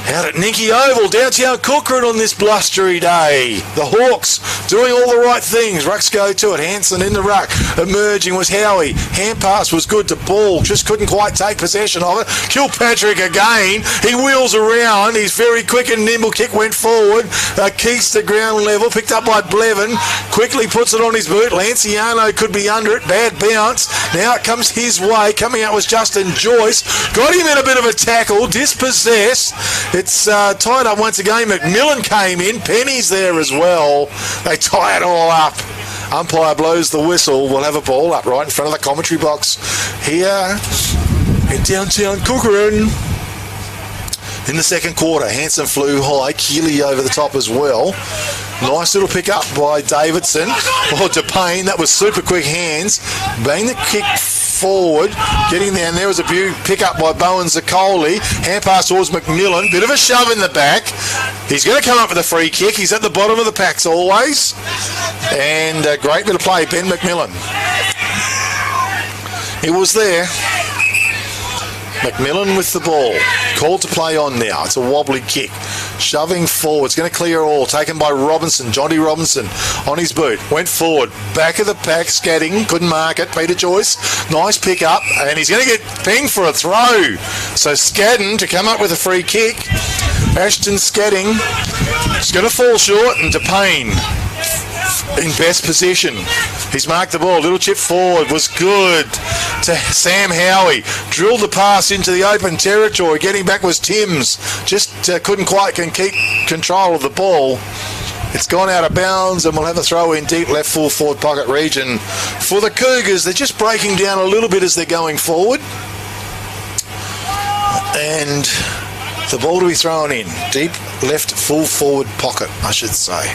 out at Ninky Oval, downtown Kukerin on this blustery day. The Hawks doing all the right things. Rucks go to it. Hanson in the ruck. Emerging was Howie. Hand pass was good to Ball. Just couldn't quite take possession of it. Kilpatrick again. He wheels around. He's very quick and nimble. Kick went forward. Keats to ground level. Picked up by Blevin. Quickly puts it on his boot. Lanciano could be under it. Bad bounce. Now it comes his way. Coming out was Justin Joyce. Got him in a bit of a tackle. Dispossessed. It's tied up once again. McMillan came in. Penny's there as well. They tie it all up. Umpire blows the whistle. We'll have a ball up right in front of the commentary box here in downtown Kukerin. In the second quarter, Hanson flew high. Keeley over the top as well. Nice little pick up by Davidson. Oh, DePayne. That was super quick hands. Bang the kick forward, getting there, and there was a pick up by Bowen Zaccoli. Hand pass towards McMillan. Bit of a shove in the back. He's going to come up with a free kick. He's at the bottom of the packs always. And a great bit of play, Ben McMillan. He was there. McMillan with the ball. Called to play on now. It's a wobbly kick. Shoving forward. It's going to clear all. Taken by Robinson. Johnny Robinson on his boot. Went forward. Back of the pack. Scatting. Couldn't mark it. Peter Joyce. Nice pick up. And he's going to get pinged for a throw. So Scadden to come up with a free kick. Ashton Scading. He's going to fall short. And DePayne in best position. He's marked the ball. Little chip forward was good to Sam Howie. Drilled the pass into the open territory. Getting back was Timms. Just couldn't quite keep control of the ball. It's gone out of bounds, and we'll have a throw in deep left full forward pocket region for the Cougars. They're just breaking down a little bit as they're going forward. And the ball to be thrown in. Deep left full forward pocket, I should say.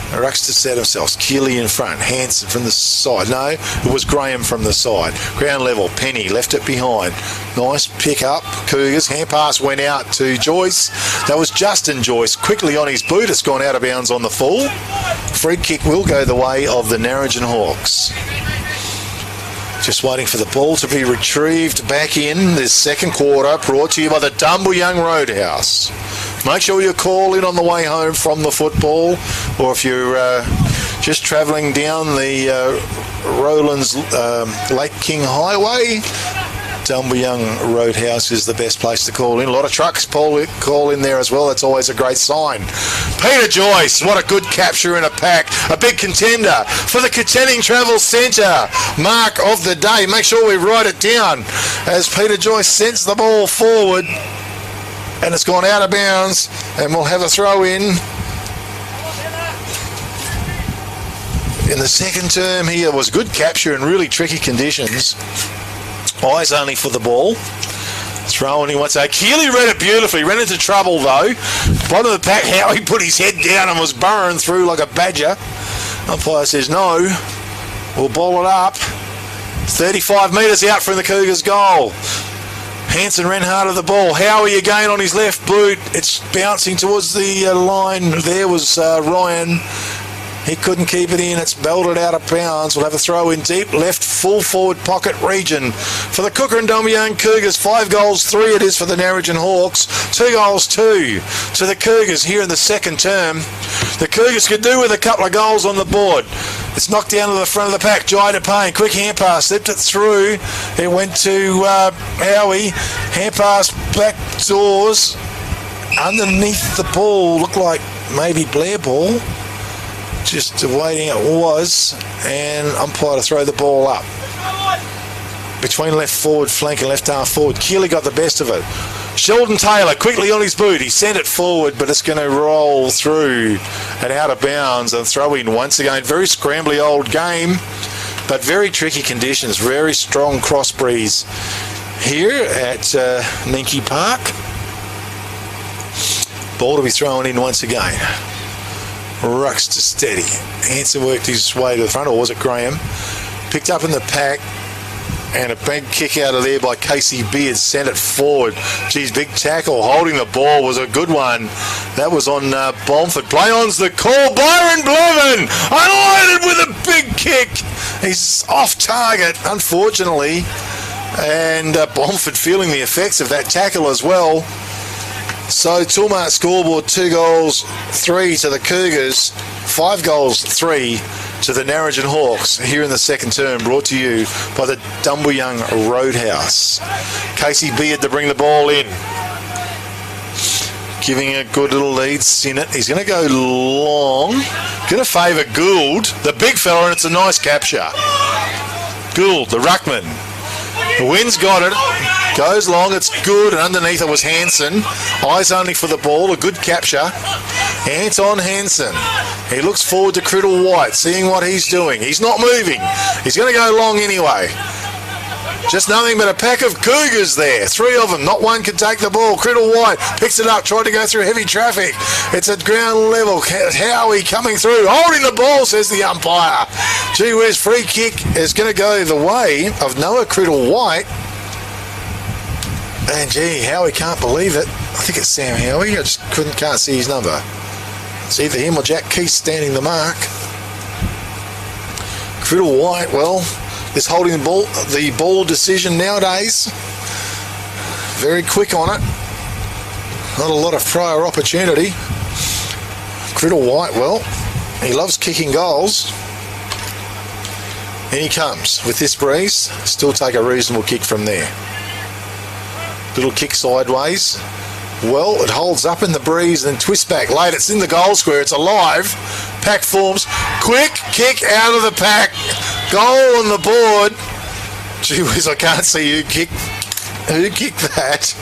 Rucks to set themselves. Keeley in front. Hanson from the side. No, it was Graham from the side. Ground level. Penny left it behind. Nice pick up. Cougars. Hand pass went out to Joyce. That was Justin Joyce. Quickly on his boot. It's gone out of bounds on the full. Free kick will go the way of the Narrogin Hawks. Just waiting for the ball to be retrieved back in this second quarter, brought to you by the Dumbleyung Roadhouse. Make sure you call in on the way home from the football, or if you're just travelling down the Rowlands Lake King Highway, Dumbleyung Roadhouse is the best place to call in. A lot of trucks call in there as well. That's always a great sign. Peter Joyce, what a good capture in a pack. A big contender for the Katanning Travel Centre. Mark of the day. Make sure we write it down as Peter Joyce sends the ball forward. And it's gone out of bounds. And we'll have a throw in the second term here. Was good capture in really tricky conditions. Eyes only for the ball. Throwing he wants. Keeley read it beautifully. Ran into trouble though. Bottom of the pack. How he put his head down and was burrowing through like a badger. Umpire says no. We'll ball it up. 35 metres out from the Cougars' goal. Hanson ran hard of the ball. Howie again on his left boot. It's bouncing towards the line. There was Ryan. He couldn't keep it in. It's belted out of bounds. We'll have a throw in deep left full forward pocket region for the Kukerin Dumbleyung Cougars. 5 goals, 3 it is for the Narrogin Hawks. 2 goals, 2 to the Cougars here in the second term. The Cougars could do with a couple of goals on the board. It's knocked down to the front of the pack. Jai DePayne, quick hand pass, slipped it through. It went to Howie. Hand pass back doors. Underneath the ball, looked like maybe Blair ball. Just waiting it was, and umpire to throw the ball up. Between left forward flank and left half forward. Keeley got the best of it. Sheldon Taylor quickly on his boot. He sent it forward, but it's going to roll through and out of bounds and throw in once again. Very scrambly old game, but very tricky conditions. Very strong cross breeze here at Ninky Park. Ball to be thrown in once again. Rucks to steady. Hanson worked his way to the front, or was it Graham? Picked up in the pack. And a big kick out of there by Casey Beard, sent it forward. Geez, big tackle, holding the ball was a good one. That was on Bomford. Play on's the call. Byron Blevin unloaded with a big kick. He's off target, unfortunately. And Bomford feeling the effects of that tackle as well. So Toolmart scoreboard, 2 goals, 3 to the Cougars, 5 goals, 3 to the Narrogin Hawks here in the second term, brought to you by the Dumbleyung Roadhouse. Casey Beard to bring the ball in. Giving a good little lead, Sinnott. He's going to go long. Going to favour Gould, the big fella, and it's a nice capture. Gould, the ruckman. The wind's got it. Goes long, it's good, and underneath it was Hansen. Eyes only for the ball, a good capture. Anton Hansen. He looks forward to Criddle White, seeing what he's doing. He's not moving. He's going to go long anyway. Just nothing but a pack of Cougars there. 3 of them. Not one can take the ball. Criddle White picks it up, tried to go through heavy traffic. It's at ground level. Howie coming through. Holding the ball, says the umpire. Gee whiz, free kick is going to go the way of Noah Criddle White. And gee, Howie can't believe it. I think it's Sam Howie. I just can't see his number. It's either him or Jack Keith standing the mark. Criddle White, well, is holding the ball decision nowadays. Very quick on it. Not a lot of prior opportunity. Criddle White, well, he loves kicking goals. In he comes with this breeze. Still take a reasonable kick from there. Little kick sideways. Well, it holds up in the breeze and then twists back late. It's in the goal square. It's alive. Pack forms. Quick kick out of the pack. Goal on the board. Gee whiz, I can't see who kicked that.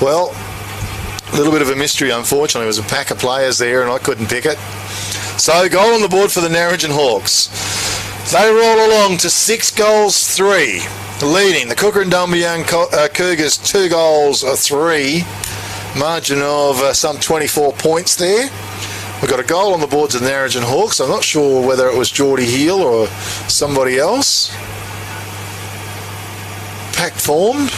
Well, a little bit of a mystery, unfortunately. There was a pack of players there and I couldn't pick it. So, goal on the board for the Narrogin Hawks. They roll along to 6 goals, 3. Leading the Kukerin Dumbleyung Cougars 2 goals, 3. Margin of some 24 points there. We've got a goal on the board to the Narrogin Hawks. I'm not sure whether it was Geordie Heel or somebody else. Pack formed.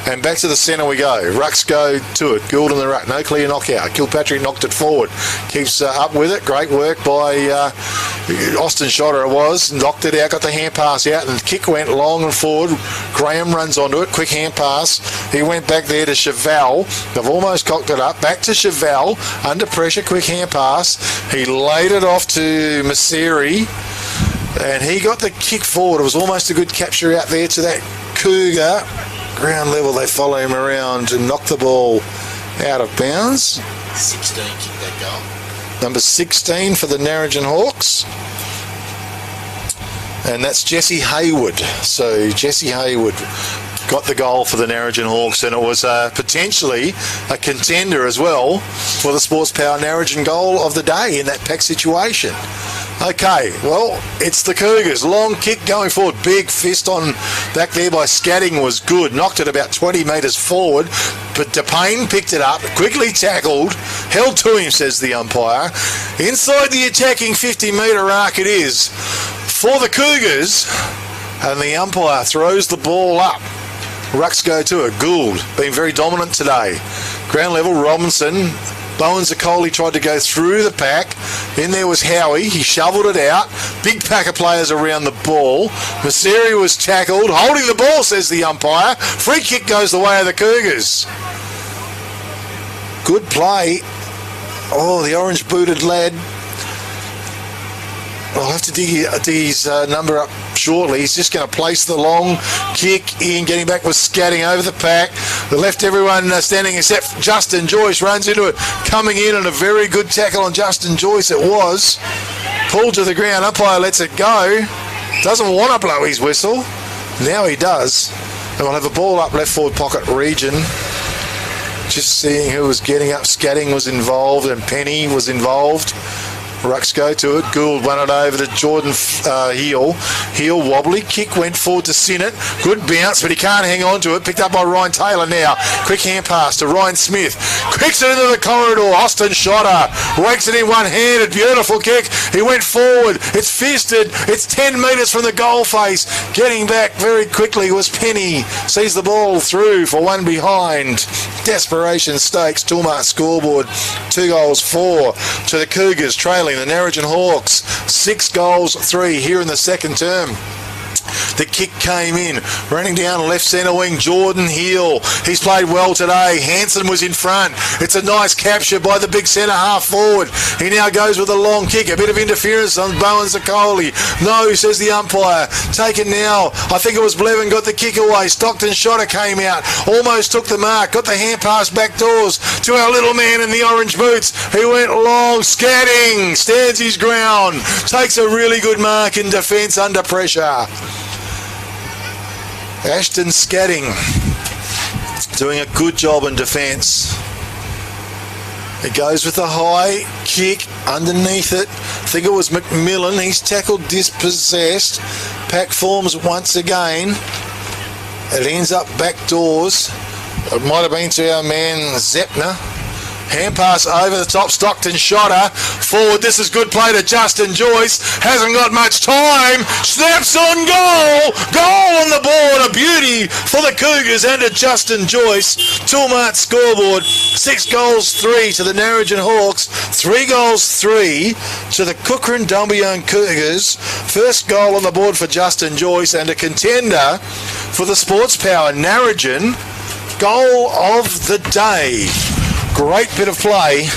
And back to the centre we go. Rucks go to it. Gould in the ruck. No clear knockout. Kilpatrick knocked it forward. Keeps up with it. Great work by Austin Shotter it was. Knocked it out. Got the hand pass out. And the kick went long and forward. Graham runs onto it. Quick hand pass. He went back there to Chevelle. They've almost cocked it up. Back to Chevelle. Under pressure. Quick hand pass. He laid it off to Maseri. And he got the kick forward. It was almost a good capture out there to that Cougar. Ground level, they follow him around and knock the ball out of bounds. 16 kicked that goal. Number 16 for the Narrogin Hawks. And that's Jesse Hayward. So Jesse Hayward got the goal for the Narrogin Hawks, and it was potentially a contender as well for the Sports Power Narrogin goal of the day in that pack situation. Okay, well, it's the Cougars. Long kick going forward. Big fist on back there by Scatting was good. Knocked it about 20 metres forward. But DePayne picked it up, quickly tackled, held to him, says the umpire. Inside the attacking 50-metre arc it is for the Cougars. And the umpire throws the ball up. Rucks go to it. Gould, being very dominant today. Ground level, Robinson. Bowen Zaccoli tried to go through the pack. Then there was Howie. He shoveled it out. Big pack of players around the ball. Maseri was tackled. Holding the ball, says the umpire. Free kick goes the way of the Cougars. Good play. Oh, the orange-booted lad. I'll have to dig his number up shortly. He's just going to place the long kick in, getting back with Scatting over the pack. They left everyone standing except Justin Joyce. Runs into it, coming in, and a very good tackle on Justin Joyce it was. Pulled to the ground. Umpire lets it go. Doesn't want to blow his whistle. Now he does. And we'll have a ball up left forward pocket region. Just seeing who was getting up. Scatting was involved and Penny was involved. Rucks go to it. Gould won it over to Jordan Heel. Heel wobbly. Kick went forward to Sinnott. Good bounce, but he can't hang on to it. Picked up by Ryan Taylor now. Quick hand pass to Ryan Smith. Quicks it into the corridor. Austin Shotter wakes it in one-handed. Beautiful kick. He went forward. It's fisted. It's 10 metres from the goal face. Getting back very quickly was Penny. Sees the ball through for one behind. Desperation Stakes. Toolmart scoreboard. 2 goals, 4 to the Cougars, trailing the Narrogin Hawks. 6 goals, 3 here in the second term. The kick came in, running down left centre wing, Jordan Heel. He's played well today. Hanson was in front. It's a nice capture by the big centre half forward. He now goes with a long kick. A bit of interference on Bowen Zakoli. No, says the umpire. Taken now. I think it was Blevin got the kick away. Stockton Shotter came out. Almost took the mark. Got the hand pass back doors to our little man in the orange boots. He went long. Scatting. Stands his ground. Takes a really good mark in defence under pressure. Ashton Scatting doing a good job in defence. It goes with a high kick underneath it. I think it was McMillan. He's tackled dispossessed. Pack forms once again. It ends up back doors. It might have been to our man Zepner. Hand pass over the top. Stockton Shotter forward. This is good play to Justin Joyce. Hasn't got much time. Snaps on goal. Goal on the board. A beauty for the Cougars and to Justin Joyce. Toolmart scoreboard. 6 goals, 3 to the Narrogin Hawks. 3 goals, 3 to the Kukerin Dumbleyung Cougars. First goal on the board for Justin Joyce and a contender for the Sports Power Narrogin goal of the day. Great bit of play.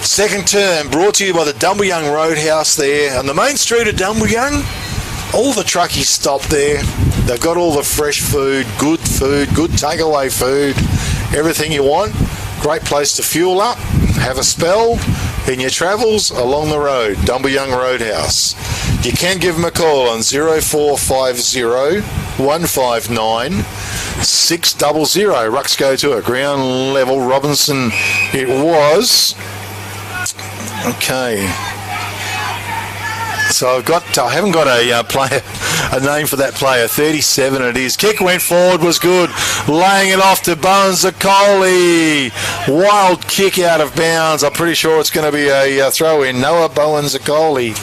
Second term brought to you by the Dumbleyung Roadhouse there on the main street of Dumbleyung. All the truckies stop there. They've got all the fresh food, good takeaway food, everything you want. Great place to fuel up, have a spell in your travels along the road, Dumbleyung Roadhouse. You can give them a call on 0450 159 600. Rucks go to it. Ground level. Robinson it was. Okay. So I haven't got a name for that player. 37 it is. Kick went forward, was good. Laying it off to Bowen Zakoli. Wild kick out of bounds. I'm pretty sure it's going to be a throw in. Noah Bowen Zakoli.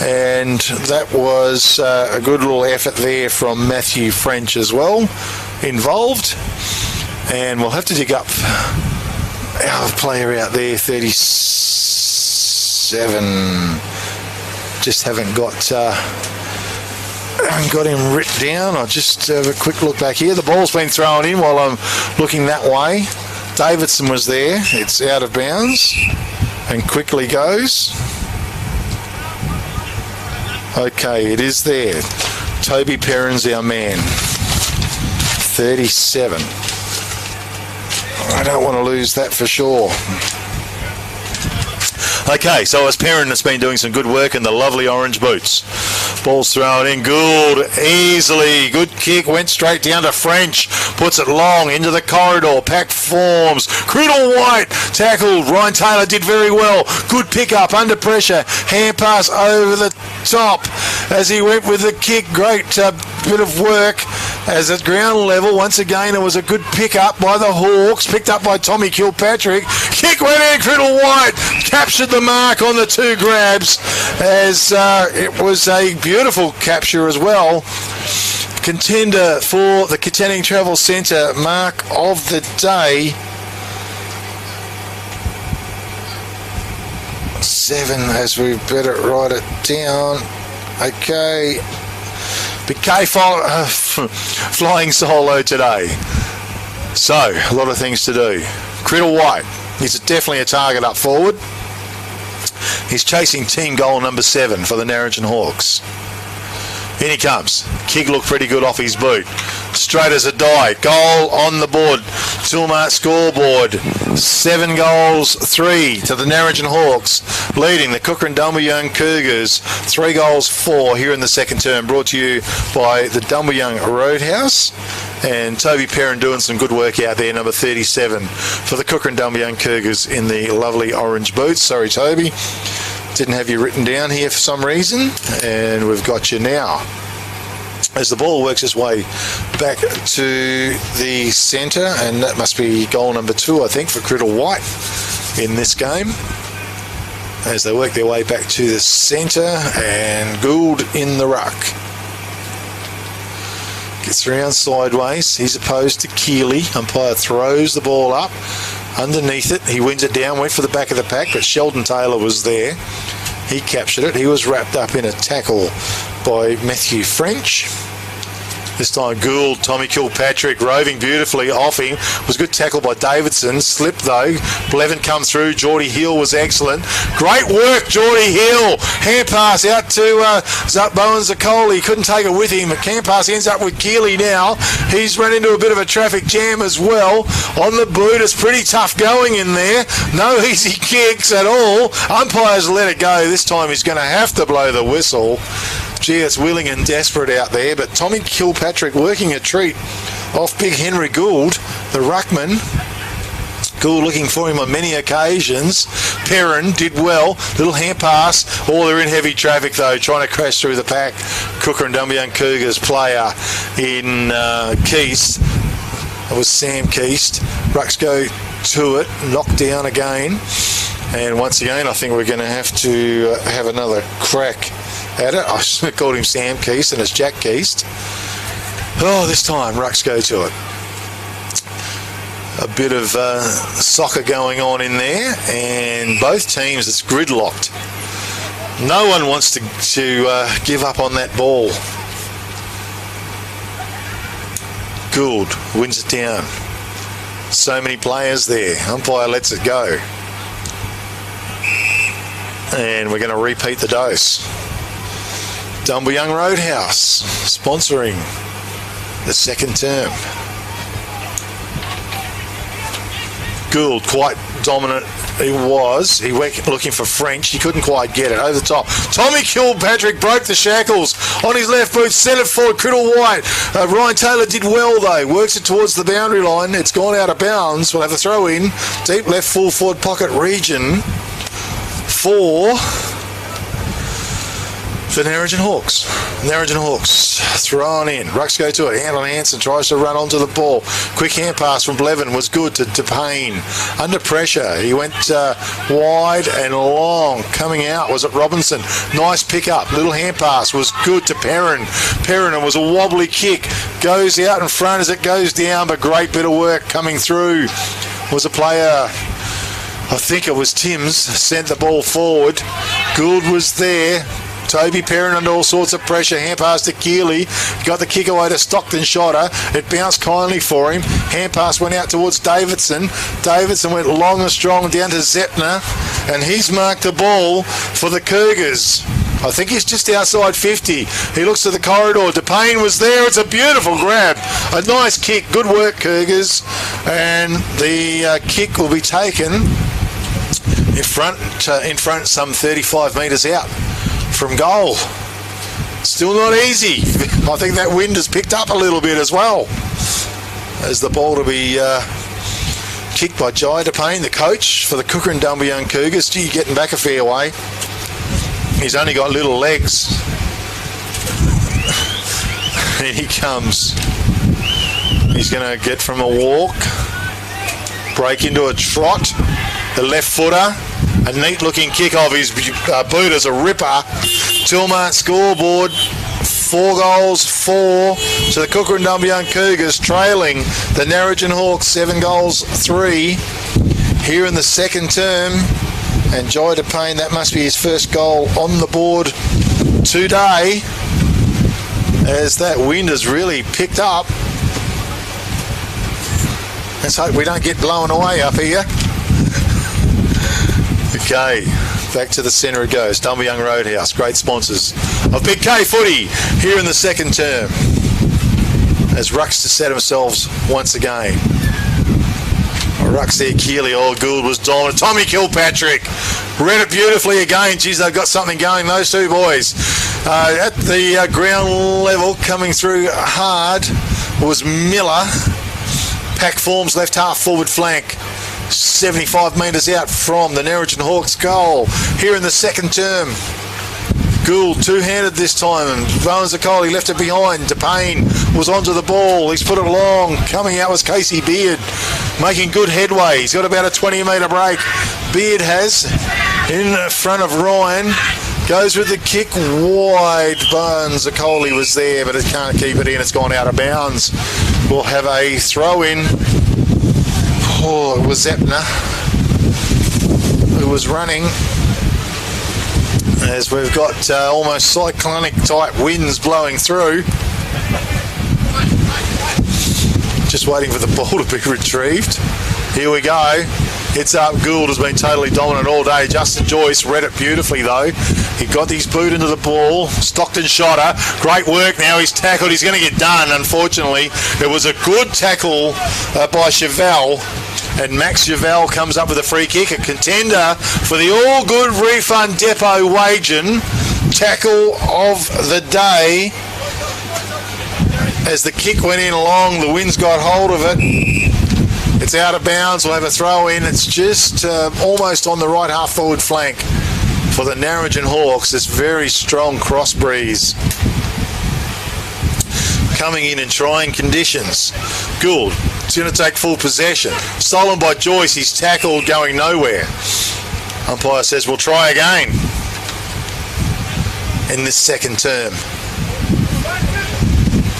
And that was a good little effort there from Matthew French as well, involved. And we'll have to dig up our player out there, 37. Just haven't got him written down. I'll just have a quick look back here. The ball's been thrown in while I'm looking that way. Davidson was there. It's out of bounds and quickly goes. Okay, it is there. Toby Perrin's our man. 37. I don't want to lose that for sure. Okay, so as Perrin has been doing some good work in the lovely orange boots. Ball's thrown in. Gould easily. Good kick. Went straight down to French. Puts it long into the corridor. Pack forms. Criddle White tackled. Ryan Taylor did very well. Good pick up under pressure. Hand pass over the top as he went with the kick. Great bit of work as at ground level. Once again, it was a good pick up by the Hawks. Picked up by Tommy Kilpatrick. Kick went in. Criddle White captured the mark on the 2 grabs as it was a beautiful capture as well. Contender for the Katanning Travel Centre mark of the day. 7 as we better write it down. Okay. BK flying solo today. So, a lot of things to do. Criddle White, he's definitely a target up forward. He's chasing team goal number 7 for the Narrogin Hawks. In he comes. Kick looked pretty good off his boot. Straight as a die. Goal on the board. Toolmart scoreboard. 7 goals, 3 to the Narrogin Hawks, leading the Kukerin Dumbleyung Cougars. 3 goals, 4 here in the second term. Brought to you by the Dumbleyung Roadhouse. And Toby Perrin doing some good work out there, number 37 for the Kukerin Dumbleyung Cougars in the lovely orange boots. Sorry, Toby. Didn't have you written down here for some reason, and we've got you now. As the ball works its way back to the centre, and that must be goal number 2, I think, for Criddle White in this game. As they work their way back to the centre, and Gould in the ruck. Gets around sideways. He's opposed to Keeley. Umpire throws the ball up. Underneath it, he wins it down, went for the back of the pack, but Sheldon Taylor was there. He captured it. He was wrapped up in a tackle by Matthew French. This time Gould, Tommy Kilpatrick roving beautifully off him. Was a good tackle by Davidson. Slipped though. Blevin come through. Geordie Hill was excellent. Great work, Geordie Hill. Hand pass out to Bowen Zakoli. Couldn't take it with him. Hand pass ends up with Keeley now. He's run into a bit of a traffic jam as well. On the boot, it's pretty tough going in there. No easy kicks at all. Umpires let it go. This time he's going to have to blow the whistle. Gee, it's willing and desperate out there, but Tommy Kilpatrick working a treat off big Henry Gould, the ruckman. Gould looking for him on many occasions. Perrin did well. Little hand pass. Oh, they're in heavy traffic though, trying to crash through the pack. Kukerin Dumbleyung Cougars player in Keast. That was Sam Keast. Rucks go to it, knocked down again. And once again, I think we're going to have to have another crack at it. I called him Sam Keast and it's Jack Keast. Oh, this time Rucks go to it. A bit of soccer going on in there, and both teams, it's gridlocked. No one wants to give up on that ball. Gould wins it down. So many players there. Umpire lets it go. And we're going to repeat the dose. Dumbleyung Roadhouse sponsoring the second term. Gould quite dominant. He was. He went looking for French. He couldn't quite get it. Over the top. Tommy Kilpatrick broke the shackles on his left boot. Sent it forward. Criddle White. Ryan Taylor did well though. Works it towards the boundary line. It's gone out of bounds. We'll have a throw in. Deep left full forward pocket region for the Narrogin Hawks. Narrogin Hawks thrown in. Rucks go to it. Hand on Hanson tries to run onto the ball. Quick hand pass from Blevin was good to Payne. Under pressure. He went wide and long. Coming out was it Robinson. Nice pick up. Little hand pass was good to Perrin. Perrin, it was a wobbly kick. Goes out in front as it goes down, but great bit of work coming through. Was a player, I think it was Timms, sent the ball forward. Gould was there. Toby Perrin under all sorts of pressure. Hand pass to Keeley. Got the kick away to Stockton Shotter. It bounced kindly for him. Hand pass went out towards Davidson. Davidson went long and strong down to Zepner. And he's marked the ball for the Cougars. I think he's just outside 50. He looks to the corridor. DePayne was there. It's a beautiful grab. A nice kick. Good work, Cougars. And the kick will be taken in front some 35 metres out from goal. Still not easy. I think that wind has picked up a little bit as well. As the ball to be kicked by Jai DePayne, the coach for the Kukerin Dumbleyung Cougars. Gee, getting back a fair way. He's only got little legs. And he comes. He's going to get from a walk, break into a trot. The left footer. A neat looking kick off his boot as a ripper. Tilmart scoreboard. 4 goals, 4 to the Kukerin Dumbleyung Cougars, trailing the Narrogin Hawks 7 goals, 3 here in the second term. And Jai DePayne, that must be his first goal on the board today, as that wind has really picked up. Let's hope we don't get blown away up here. Okay, back to the centre it goes. Dumbleyung Roadhouse, great sponsors of Big K Footy here in the second term. As Rucks to set themselves once again. Rucks there, Keeley, Gould was dominant. Tommy Kilpatrick read it beautifully again. Geez, they've got something going, those two boys. At the ground level, coming through hard was Miller. Pack forms left half forward flank. 75 metres out from the Narrogin Hawks goal. Here in the second term, Gould two-handed this time, and Bowen Zakoli left it behind. DePayne was onto the ball. He's put it along. Coming out was Casey Beard, making good headway. He's got about a 20-metre break. Beard has in front of Ryan. Goes with the kick wide. Bowen Zakoli was there, but it can't keep it in. It's gone out of bounds. We'll have a throw-in. Oh, it was Zepner who was running, as we've got almost cyclonic type winds blowing through. Just waiting for the ball to be retrieved. Here we go. It's up. Gould has been totally dominant all day. Justin Joyce read it beautifully though. He got his boot into the ball. Stockton shot her. Great work now. He's tackled. He's going to get done. Unfortunately, it was a good tackle by Chevelle. And Max Chevelle comes up with a free kick. A contender for the All Good Refund Depot Wagen tackle of the day. As the kick went in along, the wind's got hold of it. It's out of bounds. We'll have a throw in. It's just almost on the right half forward flank for the Narrogin Hawks. This very strong cross breeze coming in trying conditions. Gould is going to take full possession. Stolen by Joyce. He's tackled, going nowhere. Umpire says we'll try again in this second term.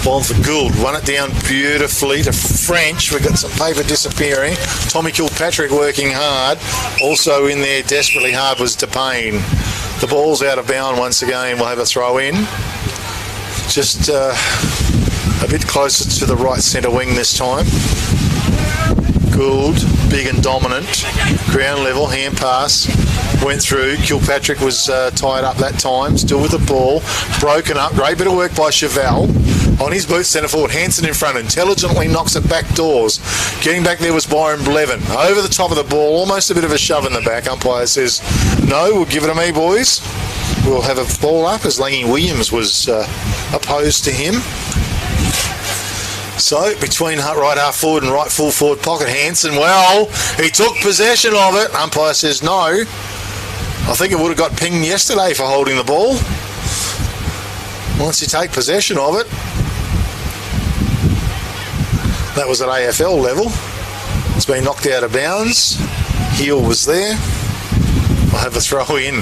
Ball for Gould, run it down beautifully to French. We've got some paper disappearing. Tommy Kilpatrick working hard. Also in there desperately hard was DePayne. The ball's out of bound once again. We'll have a throw in. Just a bit closer to the right centre wing this time. Gould, big and dominant. Ground level, hand pass. Went through. Kilpatrick was tied up that time. Still with the ball. Broken up. Great bit of work by Chevelle. On his boot, centre forward, Hanson in front, intelligently knocks it back doors. Getting back there was Byron Blevin. Over the top of the ball, almost a bit of a shove in the back. Umpire says, no, we'll give it to me, boys. We'll have a ball up, as Langy Williams was opposed to him. So, between right half forward and right full forward pocket, Hanson, well, he took possession of it. Umpire says no. I think it would have got pinged yesterday for holding the ball. Once you take possession of it, that was at AFL level. It's been knocked out of bounds. Heel was there. I'll have a throw in.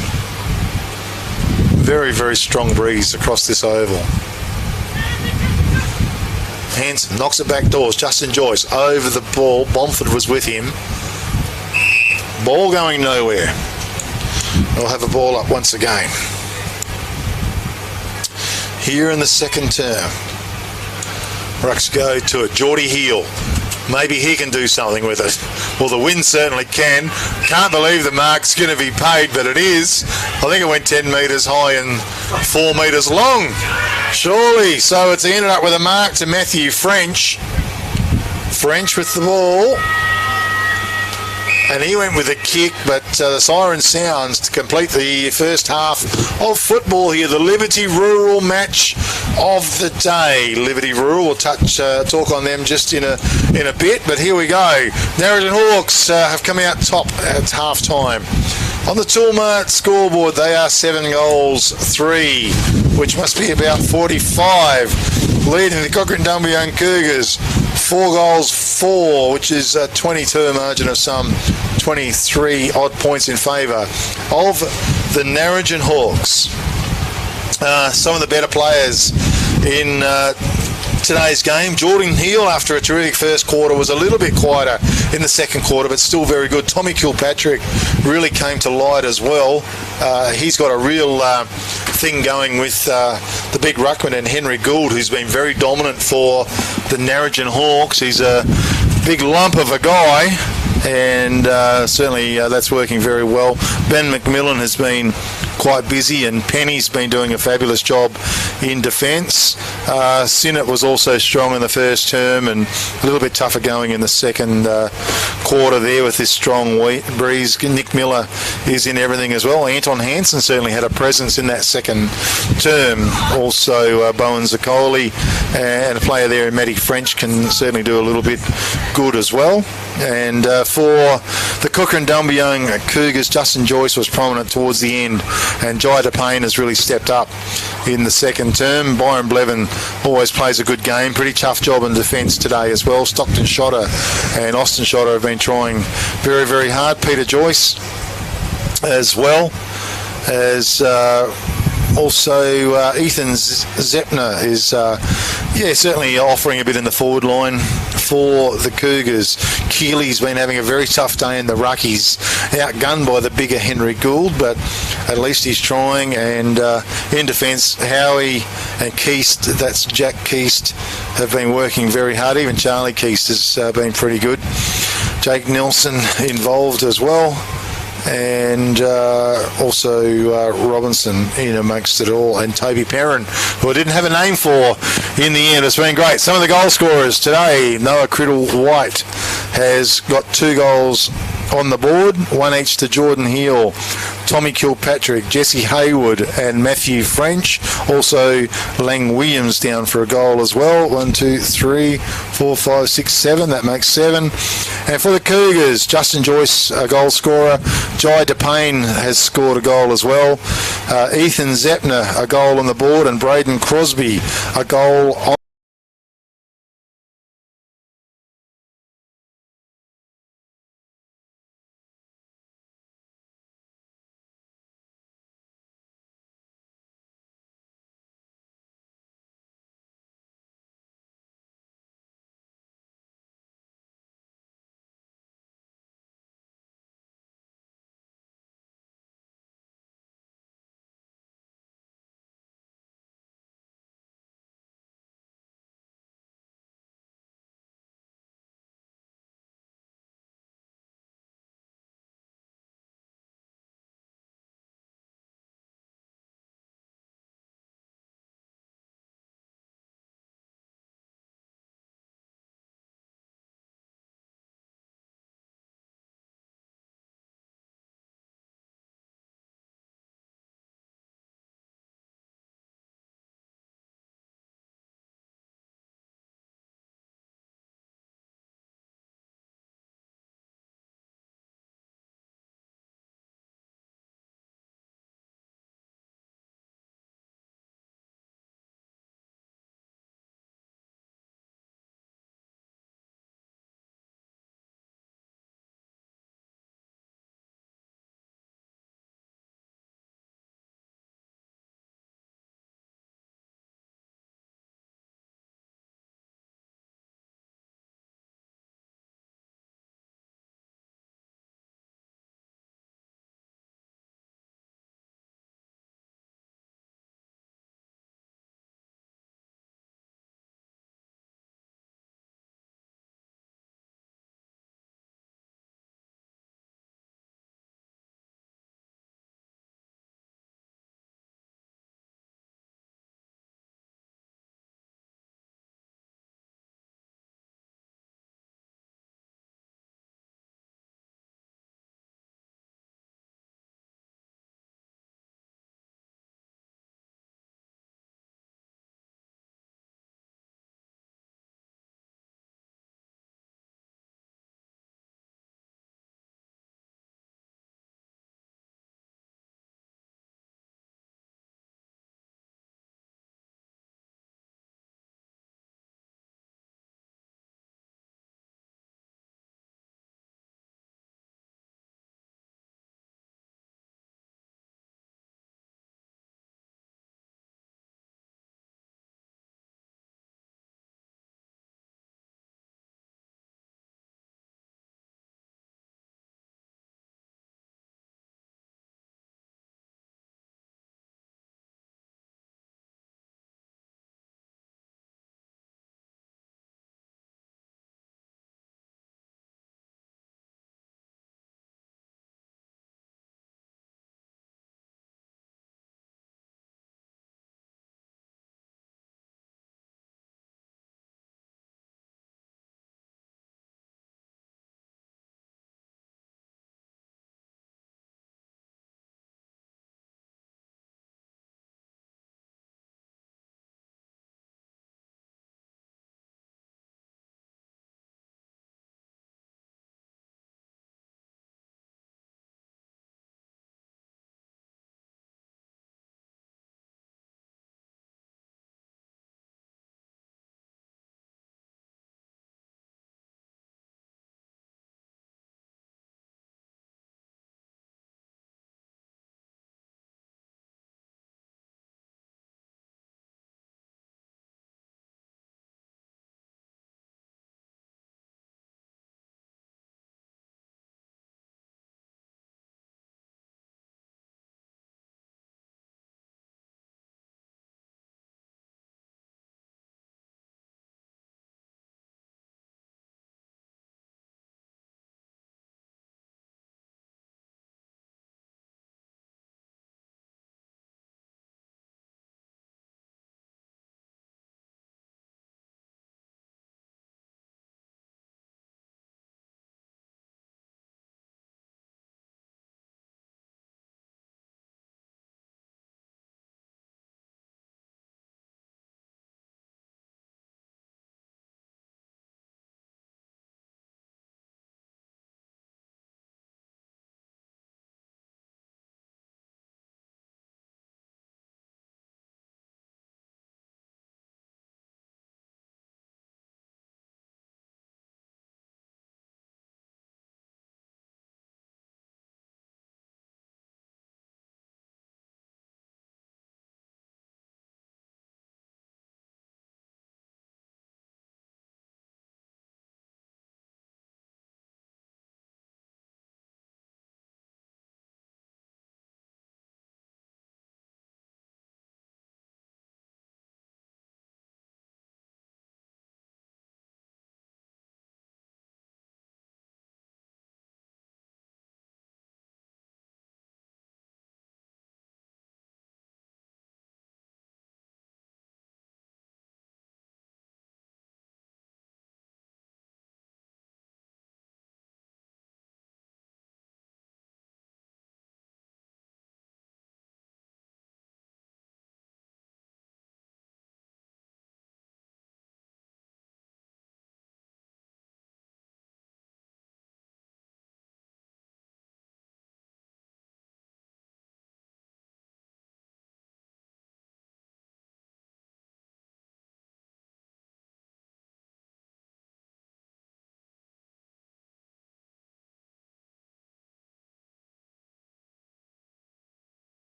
Very, very strong breeze across this oval. Hanson knocks it back doors. Justin Joyce over the ball. Bomford was with him. Ball going nowhere. We'll have a ball up once again. Here in the second term. Rucks go to it. Geordie Heel. Maybe he can do something with it. Well, the wind certainly can. Can't believe the mark's going to be paid, but it is. I think it went 10 metres high and 4 metres long. Surely. So it's ended up with a mark to Matthew French. French with the ball. And he went with a kick, but the siren sounds to complete the first half of football here. The Liberty Rural match of the day. Liberty Rural, we'll talk on them just in a bit, but here we go. Narrogin Hawks have come out top at half time. On the Toolmart scoreboard, they are 7 goals, 3, which must be about 45. Leading the Kukerin Dumbleyung Cougars, 4 goals, 4, which is a 22 margin of some 23 odd points in favour of the Narrogin Hawks. Some of the better players in today's game. Jordan Heel, after a terrific first quarter, was a little bit quieter in the second quarter, but still very good. Tommy Kilpatrick really came to light as well. He's got a real thing going with the big ruckman and Henry Gould, who's been very dominant for the Narrogin Hawks. He's a big lump of a guy, and certainly that's working very well. Ben McMillan has been quite busy, and Penny's been doing a fabulous job in defence. Sinnott was also strong in the first term and a little bit tougher going in the second quarter there with this strong breeze. Nick Miller is in everything as well. Anton Hansen certainly had a presence in that second term. Also Bowen Zakoli and a player there in Matty French can certainly do a little bit good as well. And for the Kukerin Dumbleyung Cougars, Justin Joyce was prominent towards the end, and Jai DePayne has really stepped up in the second term. Byron Blevin always plays a good game. Pretty tough job in defence today as well. Stockton Shotter and Austin Shotter have been trying very, very hard. Peter Joyce as well as also Ethan Zepner is certainly offering a bit in the forward line for the Cougars. Keely's been having a very tough day in the ruck. He's outgunned by the bigger Henry Gould, but at least he's trying. And in defence, Howie and Keast, that's Jack Keast, have been working very hard. Even Charlie Keast has been pretty good. Jake Nelson involved as well. And also Robinson in amongst it all, and Toby Perrin, who I didn't have a name for in the end. It's been great. Some of the goal scorers today: Noah Criddle-White has got 2 goals on the board, 1 each to Jordan Heal, Tommy Kilpatrick, Jesse Hayward and Matthew French. Also Lang Williams down for a goal as well. 1, 2, 3, 4, 5, 6, 7. That makes 7. And for the Cougars, Justin Joyce, a goal scorer. Jai DePayne has scored a goal as well. Ethan Zepner, a goal on the board, and Braden Crosby, a goal on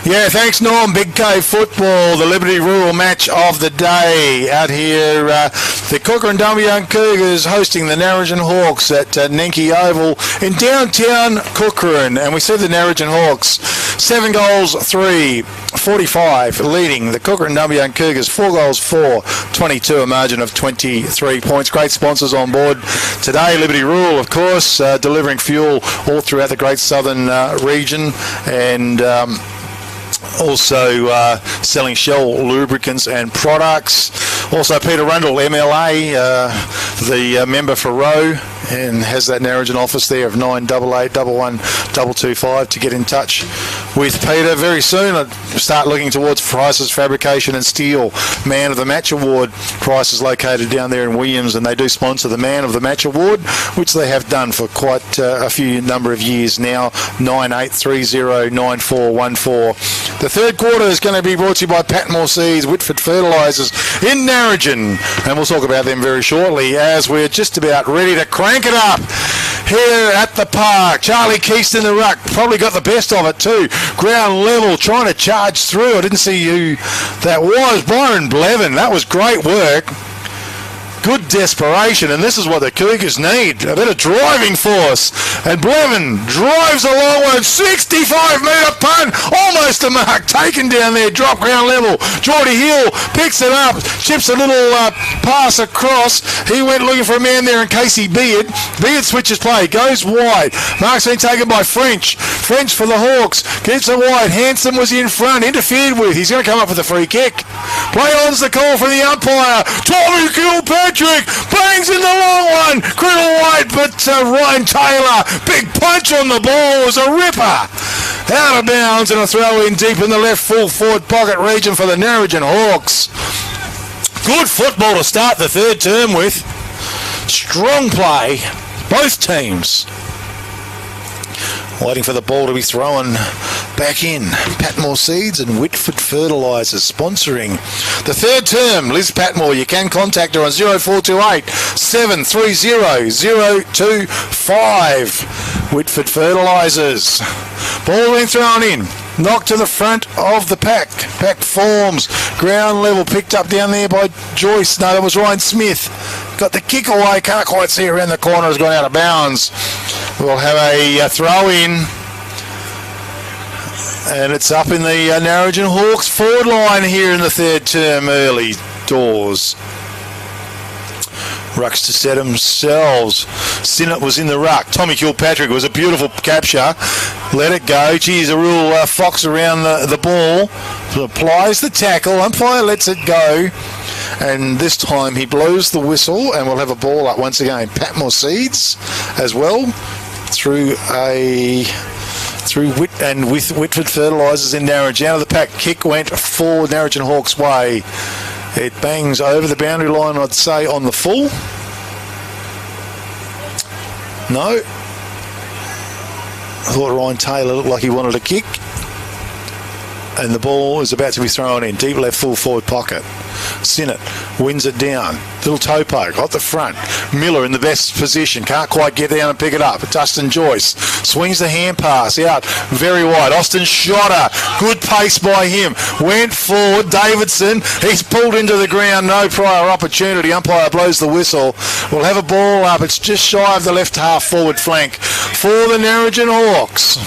Yeah, thanks, Norm. Big Cave football, the Liberty Rural match of the day out here. The Kukerin Dumbleyung Cougars hosting the Narrogin Hawks at Nenki Oval in downtown Kukerin. And we see the Narrogin Hawks 7 goals, 3, 45, leading the Kukerin Dumbleyung Cougars 4 goals, 4, 22, a margin of 23 points. Great sponsors on board today. Liberty Rural, of course, delivering fuel all throughout the Great Southern region, and also selling Shell lubricants and products. Also Peter Rundle, MLA, the member for Roe, and has that Narrogin office there of 988 11 225 to get in touch with Peter. Very soon I'll start looking towards Price's Fabrication and Steel Man of the Match Award. Price is located down there in Williams, and they do sponsor the Man of the Match Award, which they have done for quite a few number of years now. 98309414. The third quarter is going to be brought to you by Patmore Seeds, Whitford Fertilisers in Narrogin, and we'll talk about them very shortly as we're just about ready to crank it up here at the park. Charlie Keast in the ruck, probably got the best of it too. Ground level, trying to charge through. I didn't see who that was. Byron Blevin, that was great work. Good desperation, and this is what the Cougars need, a bit of driving force. And Blevin drives a long one, 65-metre punt, almost a mark, taken down there, drop ground level. Geordie Hill picks it up, chips a little pass across. He went looking for a man there in Casey Beard. Beard switches play, goes wide. Mark's been taken by French. French for the Hawks, gets it wide. Hanson was in front, interfered with. He's going to come up with a free kick. Play on's the call for the umpire. Tommy Kilpatrick bangs in the long one. Criddle White, but Ryan Taylor, big punch on the ball, was a ripper. Out of bounds and a throw in deep in the left full forward pocket region for the Narrogin Hawks. Good football to start the third term with. Strong play, both teams. Waiting for the ball to be thrown back in. Patmore Seeds and Whitford Fertilisers sponsoring the third term. Liz Patmore, you can contact her on 0428 730 025. Whitford Fertilisers. Ball being thrown in. Knocked to the front of the pack. Pack forms. Ground level picked up down there by Joyce. No, that was Ryan Smith. Got the kick away. Can't quite see around the corner. Has gone out of bounds. We'll have a throw in. And it's up in the Narrogin Hawks forward line here in the third term early doors. Rucks to set themselves. Sinnott was in the ruck. Tommy Kilpatrick was a beautiful capture. Let it go. Geez, a real fox around the ball. Applies the tackle. Umpire lets it go. And this time he blows the whistle, and we'll have a ball up once again. Patmore Seeds as well through with Whitford Fertilisers in Narrogin. Out of the pack, kick went for Narrogin Hawks' way. It bangs over the boundary line, I'd say, on the full. No. I thought Ryan Taylor looked like he wanted a kick. And the ball is about to be thrown in. Deep left full forward pocket. Sinnott wins it down. Little toe poke at the front. Miller in the best position. Can't quite get down and pick it up. Dustin Joyce swings the hand pass out very wide. Austin Schotter. Good pace by him. Went forward. Davidson. He's pulled into the ground. No prior opportunity. Umpire blows the whistle. We'll have a ball up. It's just shy of the left half forward flank for the Narrogin Hawks.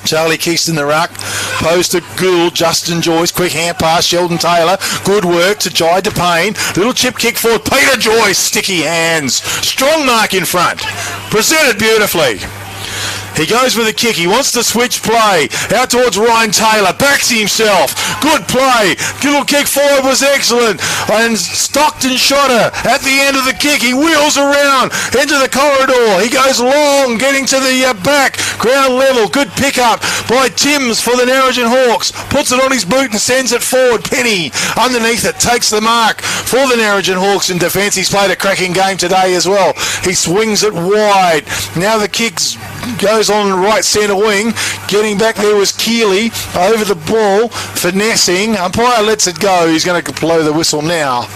Charlie Keast in the ruck. Post to Gould. Justin Joyce. Quick hand pass. Sheldon Taylor. Good work to Jai DePayne. Little chip kick forward. Peter Joyce. Sticky hands. Strong mark in front. Presented beautifully. He goes with a kick. He wants to switch play. Out towards Ryan Taylor. Backs himself. Good play. Little kick forward was excellent. And Stockton Schotter at the end of the kick. He wheels around into the corridor. He goes long, getting to the back. Ground level. Good pickup by Timms for the Narrogin Hawks. Puts it on his boot and sends it forward. Penny underneath it. Takes the mark for the Narrogin Hawks in defence. He's played a cracking game today as well. He swings it wide. Now the kick's goes on right centre wing. Getting back there was Keeley over the ball, finessing. Umpire lets it go. He's going to blow the whistle now.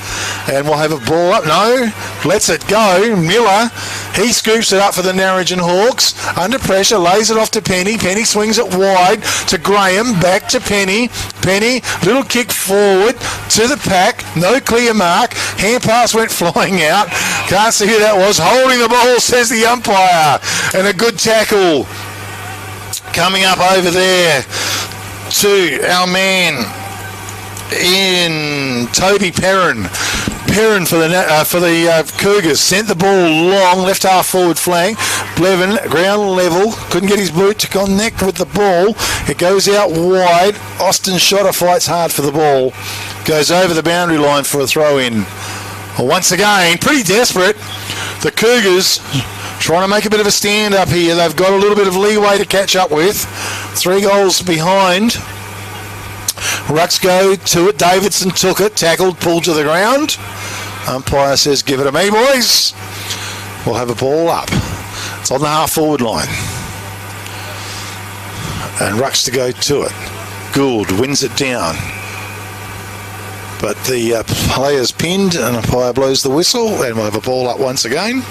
And we'll have a ball up. No, lets it go. Miller, he scoops it up for the Narrogin Hawks. Under pressure, lays it off to Penny. Penny swings it wide to Graham. Back to Penny. Penny, little kick forward to the pack. No clear mark. Hand pass went flying out. Can't see who that was. Holding the ball, says the umpire. And a good tackle coming up over there to our man in Toby Perrin. Perrin for the Cougars sent the ball long, left half forward flank. Blevin, ground level, couldn't get his boot to connect with the ball. It goes out wide. Austin Shotter fights hard for the ball. Goes over the boundary line for a throw in. Well, once again, pretty desperate. The Cougars trying to make a bit of a stand up here. They've got a little bit of leeway to catch up with. 3 goals behind. Rucks go to it. Davidson took it. Tackled, pulled to the ground. Umpire says, give it to me, boys. We'll have a ball up. It's on the half-forward line. And Rucks to go to it. Gould wins it down. But the player's pinned and umpire blows the whistle. And we'll have a ball up once again.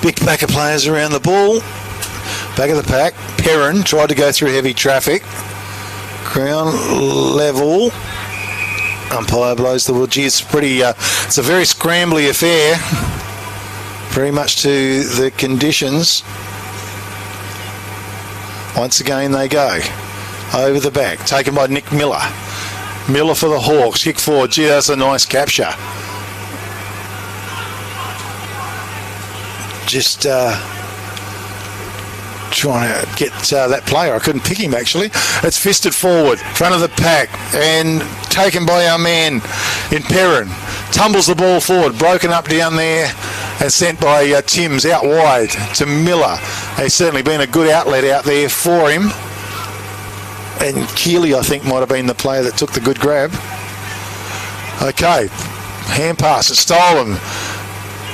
Big pack of players around the ball. Back of the pack. Perrin tried to go through heavy traffic. Ground level. Umpire blows the whistle. Gee, it's pretty. It's a very scrambly affair. Very much to the conditions. Once again they go. Over the back. Taken by Nick Miller. Miller for the Hawks. Kick forward. Gee, that's a nice capture. Just trying to get that player. I couldn't pick him, actually. It's fisted forward, front of the pack, and taken by our man in Perrin. Tumbles the ball forward, broken up down there, and sent by Timms out wide to Miller. There's certainly been a good outlet out there for him. And Keeley, I think, might have been the player that took the good grab. Okay, hand pass, it's stolen.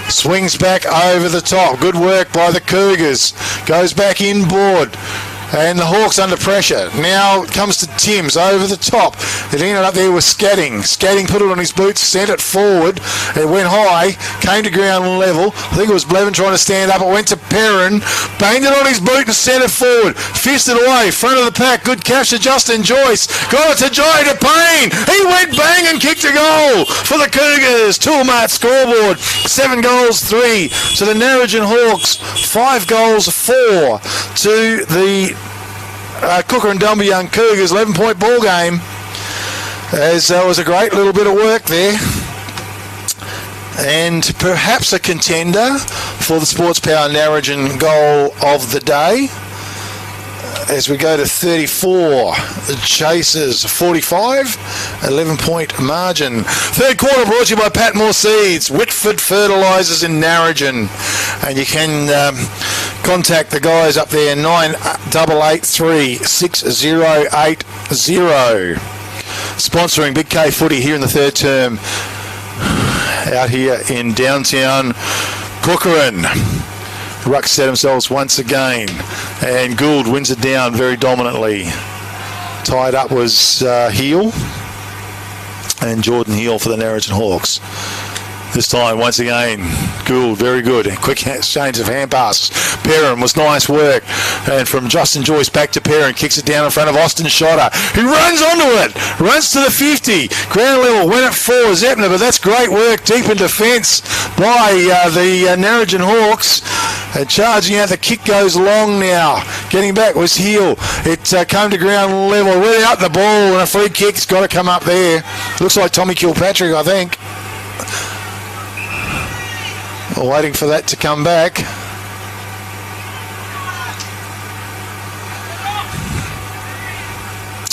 Swings back over the top. Good work by the Cougars. Goes back inboard. And the Hawks under pressure. Now it comes to Timms over the top. It ended up there with Scatting. Scatting put it on his boots, sent it forward. It went high, came to ground level. I think it was Blevin trying to stand up. It went to Perrin. Banged it on his boot and sent it forward. Fisted away, front of the pack. Good catch to Justin Joyce. Got it to Jai to Payne. He went bang and kicked a goal for the Cougars. Toolmart scoreboard. 7 goals, 3 to the Narrogin Hawks. 5 goals, 4 to the Kukerin Dumbleyung Cougars. 11-point ball game. As there was a great little bit of work there. And perhaps a contender for the Sports Power Narrogin goal of the day. As we go to 34, the Chasers 45, 11-point margin. Third quarter brought to you by Patmore Seeds, Whitford Fertilisers in Narrogin. And you can contact the guys up there, 9883 6080. Sponsoring Big K Footy here in the third term out here in downtown Kukerin. Rucks set themselves once again, and Gould wins it down very dominantly. Tied up was Heel and Jordan Heel for the Narrogin Hawks. This time, once again, Gould, very good. Quick exchange of hand passes. Perrin was nice work. And from Justin Joyce back to Perrin, kicks it down in front of Austin Shotter, who runs onto it, runs to the 50. Ground level, went it for Zepner, but that's great work deep in defence by the Narrogin Hawks. Charging out, the kick goes long now. Getting back was Heel. It came to ground level, without the ball, and a free kick's got to come up there. Looks like Tommy Kilpatrick, I think. Waiting for that to come back.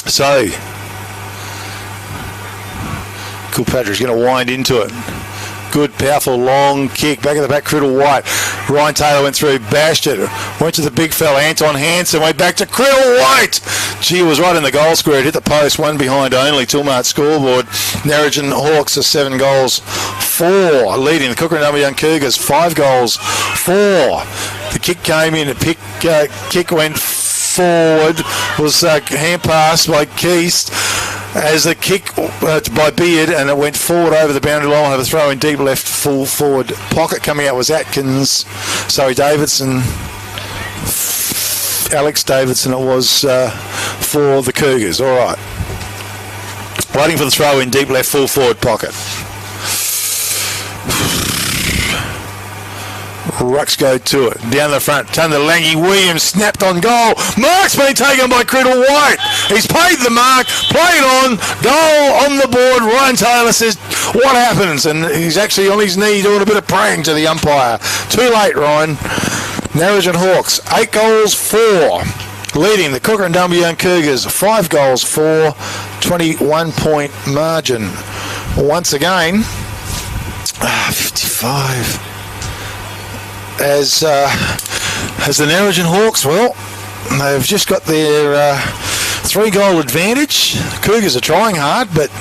So, Kilpatrick's going to wind into it. Good, powerful, long kick. Back of the back, Criddle White. Ryan Taylor went through, bashed it. Went to the big fella, Anton Hansen. Went back to Criddle White. Gee, was right in the goal square. It hit the post, one behind only. Toolmart scoreboard. Narrogin Hawks are 7 goals, 4. Leading the Kukerin Dumbleyung Cougars, 5 goals, 4. The kick came in. The kick went forward. Was hand pass by Keast as the kick by Beard, and it went forward over the boundary line. Have a throw in deep left full forward pocket. Coming out was Davidson. Alex Davidson it was for the Cougars. All right. Waiting for the throw in deep left full forward pocket. Rucks go to it. Down the front. Turn the Langy Williams. Snapped on goal. Mark's been taken by Criddle White. He's paid the mark. Played on. Goal on the board. Ryan Taylor says, what happens? And he's actually on his knee doing a bit of praying to the umpire. Too late, Ryan. Narrogin Hawks. 8 goals, 4. Leading the Kukerin Dumbleyung Cougars. 5 goals, 4. 21-point margin. Once again, 55. As the Narrogin Hawks, well, they've just got their 3-goal advantage. The Cougars are trying hard, but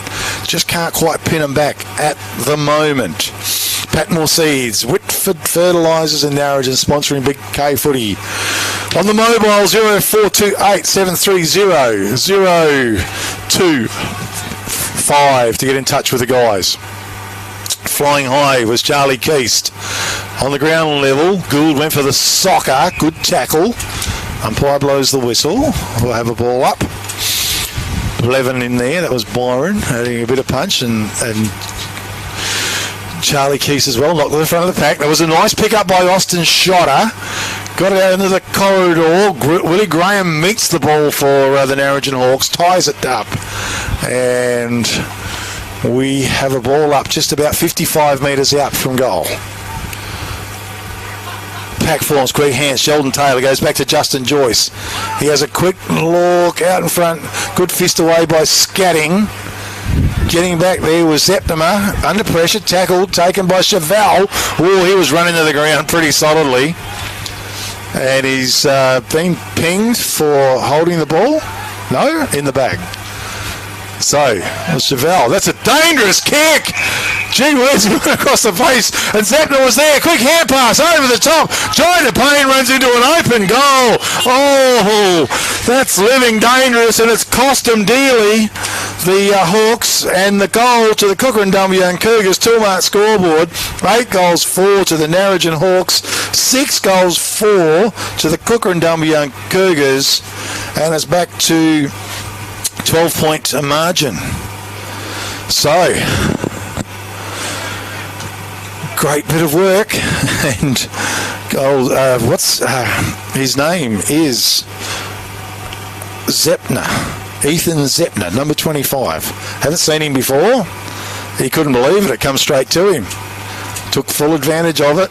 just can't quite pin them back at the moment. Patmore Seeds, Whitford Fertilisers and Narrogin sponsoring Big K Footy. On the mobile, 0428 730 025 to get in touch with the guys. Flying high was Charlie Keast. On the ground level, Gould went for the soccer. Good tackle. Umpire blows the whistle. We'll have a ball up. 11 in there. That was Byron adding a bit of punch, and Charlie Keast as well. Knocked to the front of the pack. There was a nice pick up by Austin Shotter. Got it out into the corridor. Willie Graham meets the ball for the Narrogin Hawks. Ties it up. And we have a ball up just about 55 metres out from goal. Pack forms, quick hands. Sheldon Taylor goes back to Justin Joyce. He has a quick look out in front. Good fist away by Scatting. Getting back there was Zeptimer. Under pressure, tackled, taken by Chevelle. Oh, he was running to the ground pretty solidly. And he's been pinged for holding the ball. No, in the bag. So, Chevelle, that's a dangerous kick. Gee whiz, went across the face, and Zepner was there. Quick hand pass over the top. Joy DePayne runs into an open goal. Oh, that's living dangerous, and it's cost him dearly. The Hawks, and the goal to the Kukerin Dumbleyung Cougars 2-mark scoreboard. 8 goals, 4 to the Narrogin Hawks. 6 goals, 4 to the Kukerin Dumbleyung Cougars, and it's back to 12-point margin. So, great bit of work. And goal, his name is Zepner. Ethan Zepner, number 25. Haven't seen him before. He couldn't believe it. It comes straight to him. Took full advantage of it.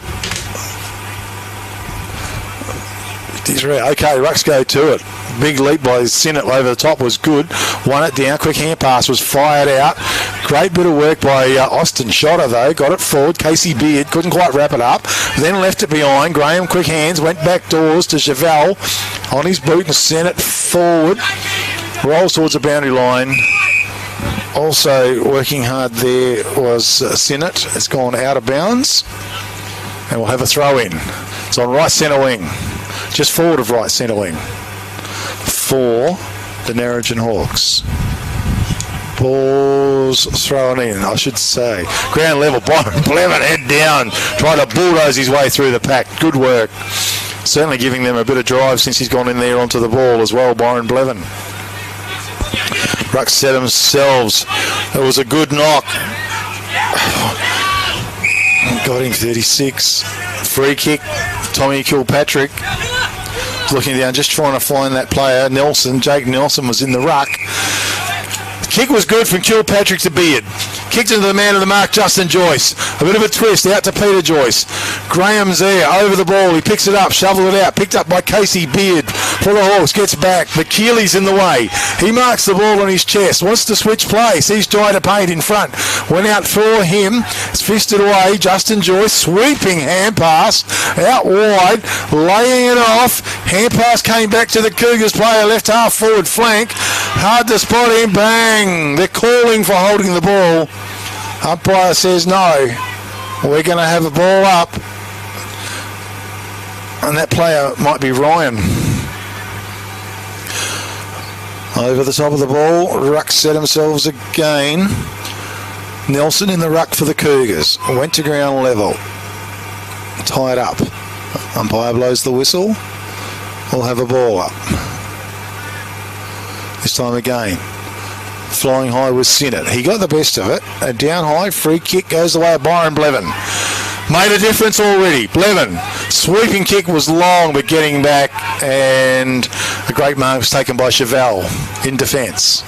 Okay, Rucks go to it. Big leap by Sinnott over the top was good. Won it down. Quick hand pass was fired out. Great bit of work by Austin Shotter, though. Got it forward. Casey Beard couldn't quite wrap it up. Then left it behind. Graham, quick hands. Went back doors to Chevelle on his boot and sent it forward. Rolls towards the boundary line. Also working hard there was Sinnott. It's gone out of bounds. And we'll have a throw in. It's on right centre wing. Just forward of right centre wing for the Narrogin Hawks. Ball's thrown in, I should say. Ground level, Byron Blevin head down, trying to bulldoze his way through the pack. Good work. Certainly giving them a bit of drive since he's gone in there onto the ball as well, Byron Blevin. Rucks set themselves. It was a good knock. Got him 36. Free kick. Tommy Kilpatrick looking down, just trying to find that player. Nelson, Jake Nelson was in the ruck. The kick was good from Kilpatrick to Beard. Kicked into the man of the mark, Justin Joyce. A bit of a twist out to Peter Joyce. Graham's there, over the ball. He picks it up, shoveled it out. Picked up by Casey Beard for the Hawks. Gets back. The Keely's in the way. He marks the ball on his chest. Wants to switch play. Sees Joy DePayne in front. Went out for him. It's fisted away. Justin Joyce, sweeping hand pass. Out wide. Laying it off. Hand pass came back to the Cougars player. Left half forward flank. Hard to spot him. Bang. They're calling for holding the ball. Umpire says no. We're going to have a ball up. And that player might be Ryan. Over the top of the ball, ruck set themselves again. Nelson in the ruck for the Cougars. Went to ground level. Tied up. Umpire blows the whistle. We'll have a ball up. This time again. Flying high was Sinnott. He got the best of it. A down high free kick goes the way of Byron Blevin. Made a difference already. Blevin. Sweeping kick was long, but getting back, and a great mark was taken by Chevelle in defence.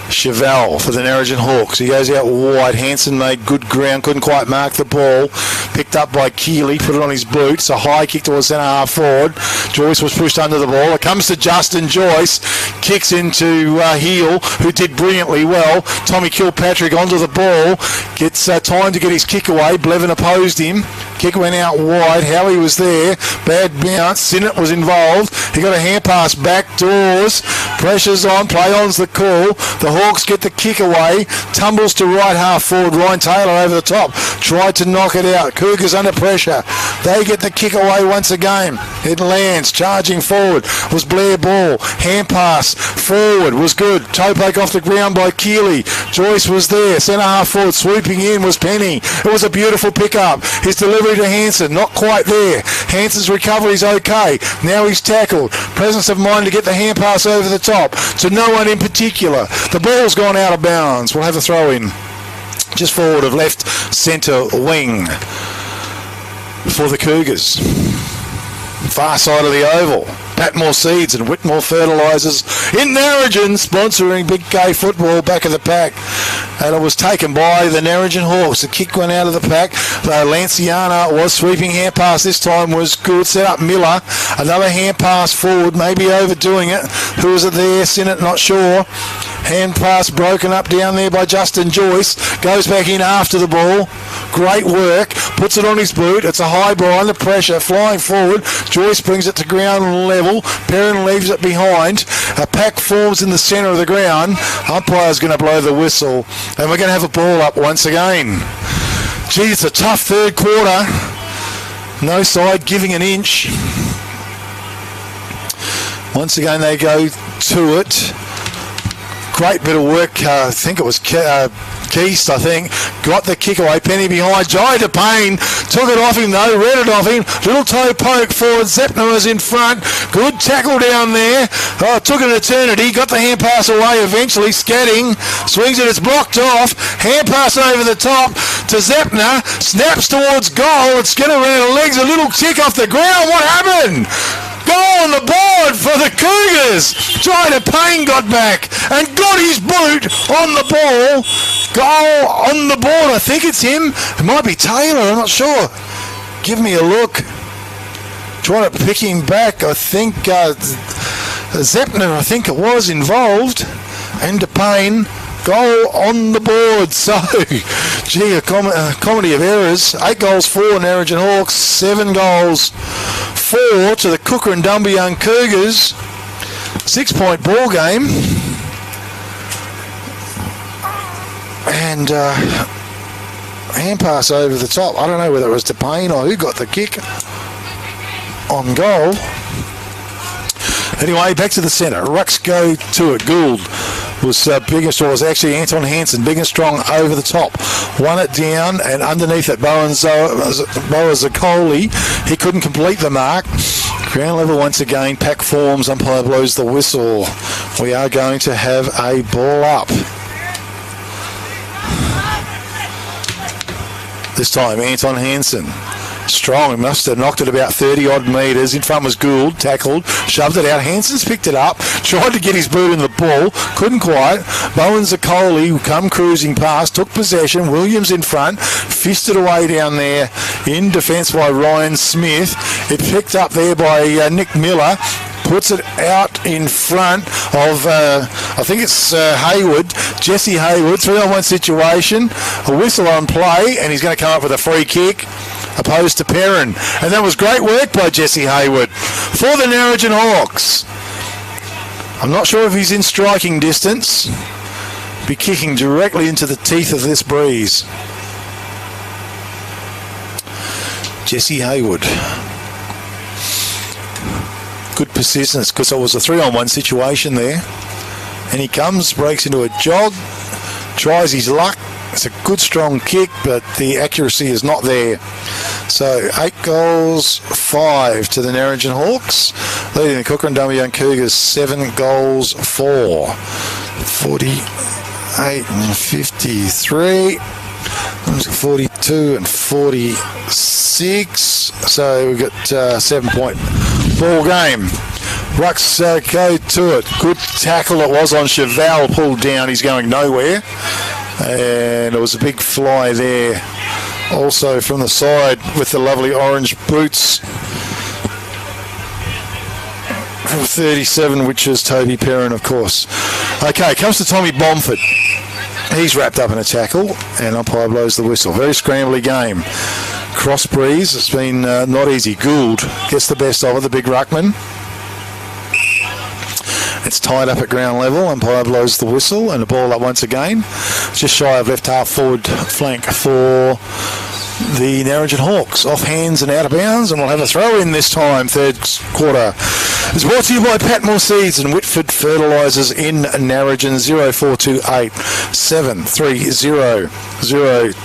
Chevelle for the Narrogin Hawks. He goes out wide. Hanson made good ground, couldn't quite mark the ball. Picked up by Keeley, put it on his boots. A high kick towards centre half forward. Joyce was pushed under the ball. It comes to Justin Joyce. Kicks into Heel, who did brilliantly well. Tommy Kilpatrick onto the ball. Gets time to get his kick away. Blevin opposed him. Kick went out wide. Howie was there. Bad bounce. Sinnott was involved. He got a hand pass back doors. Pressure's on. Play on's the call. The Hawks get the kick away. Tumbles to right half forward. Ryan Taylor over the top. Tried to knock it out. Cougars under pressure. They get the kick away once again. It lands. Charging forward was Blair Ball. Hand pass forward was good. Toe poke off the ground by Keeley. Joyce was there. Centre half forward. Swooping in was Penny. It was a beautiful pick-up. His delivery to Hanson. Not quite there. Hanson's recovery's okay. Now he's tackled. Presence of mind to get the hand pass over the top. To no one in particular. The ball's gone out of bounds. We'll have a throw in just forward of left centre wing for the Cougars. Far side of the oval. Patmore Seeds and Whitmore Fertilisers in Narrogin, sponsoring Big K football back of the pack. And it was taken by the Narrogin Hawks. The kick went out of the pack. Lanciana was sweeping hand pass. This time was good. Set up Miller. Another hand pass forward, maybe overdoing it. Who was it there? Sinnott, not sure. Hand pass broken up down there by Justin Joyce. Goes back in after the ball. Great work. Puts it on his boot. It's a high ball under pressure. Flying forward. Joyce brings it to ground level. Perrin leaves it behind. A pack forms in the centre of the ground. Umpire's going to blow the whistle. And we're going to have a ball up once again. Gee, it's a tough third quarter. No side giving an inch. Once again they go to it. Great bit of work. I think it was Keast, I think. Got the kick away. Penny behind. Jai DePayne took it off him though. Read it off him. Little toe poke forward. Zepner was in front. Good tackle down there. Oh, took an eternity. Got the hand pass away eventually. Scadding. Swings it. It's blocked off. Hand pass over the top to Zepner. Snaps towards goal. It's getting around the legs. A little tick off the ground. What happened? Goal on the board for the Cougars. Jai DePayne got back and got his boot on the ball. Goal on the board. I think it's him. It might be Taylor. I'm not sure. Give me a look. Trying to pick him back. I think Zepner, I think it was involved. And DePayne. Goal on the board. So, gee, a comedy of errors. 8 goals for Narrogin Hawks. 7 goals for to the Kukerin Dumbleyung Cougars. 6-point ball game. And hand pass over the top. I don't know whether it was DePayne or who got the kick on goal. Anyway, back to the centre. Rucks go to it. Gould was big and strong. It was actually Anton Hansen, big and strong over the top. Won it down, and underneath it, Boa Zaccoli. He couldn't complete the mark. Ground level once again. Pack forms. Umpire blows the whistle. We are going to have a ball up. This time, Anton Hansen. Strong, he must have knocked it about 30-odd metres. In front was Gould, tackled, shoved it out. Hanson's picked it up, tried to get his boot in the ball, couldn't quite. Bowen Zaccoli come cruising past, took possession. Williams in front, fisted away down there in defence by Ryan Smith. It picked up there by Nick Miller. Puts it out in front of, I think it's Hayward, Jesse Hayward. 3-on-1 situation, a whistle on play, and he's going to come up with a free kick. Opposed to Perrin. And that was great work by Jesse Hayward for the Narrogin Hawks. I'm not sure if he's in striking distance. Be kicking directly into the teeth of this breeze. Jesse Hayward. Good persistence, because it was a 3-on-1 situation there. And he comes, breaks into a jog, tries his luck. It's a good strong kick, but the accuracy is not there. So 8 goals, 5 to the Narrogin Hawks, leading the Kukerin Dumbleyung Cougars 7 goals, 4. 48 and 53. 42 and 46. So we've got 7-point ball game. Rucks go to it. Good tackle it was on Cheval, pulled down. He's going nowhere. And it was a big fly there. Also from the side with the lovely orange boots. From 37, which is Toby Perrin, of course. Okay, comes to Tommy Bomford. He's wrapped up in a tackle, and umpire blows the whistle. Very scrambly game. Cross breeze. It's been not easy. Gould gets the best of it, the big ruckman. It's tied up at ground level. Umpire blows the whistle, and the ball up once again. Just shy of left half forward flank for the Narrogin Hawks. Off hands and out of bounds, and we'll have a throw in this time. Third quarter. It's brought to you by Patmore Seeds and Whitford Fertilisers in Narrogin. 0428 730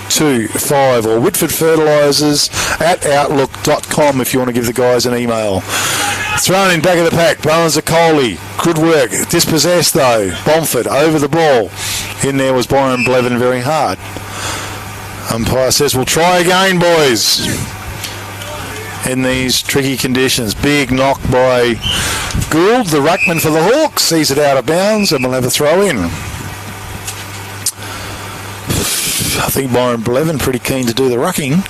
025 or Whitford Fertilisers at outlook.com if you want to give the guys an email. Thrown in back of the pack, Bowen Zakoli. Good work. Dispossessed though. Bomford over the ball. In there was Byron Blevin very hard. Umpire says, we'll try again, boys. In these tricky conditions. Big knock by Gould, the ruckman for the Hawks. Sees it out of bounds and we'll have a throw in. I think Byron Blevin pretty keen to do the rucking.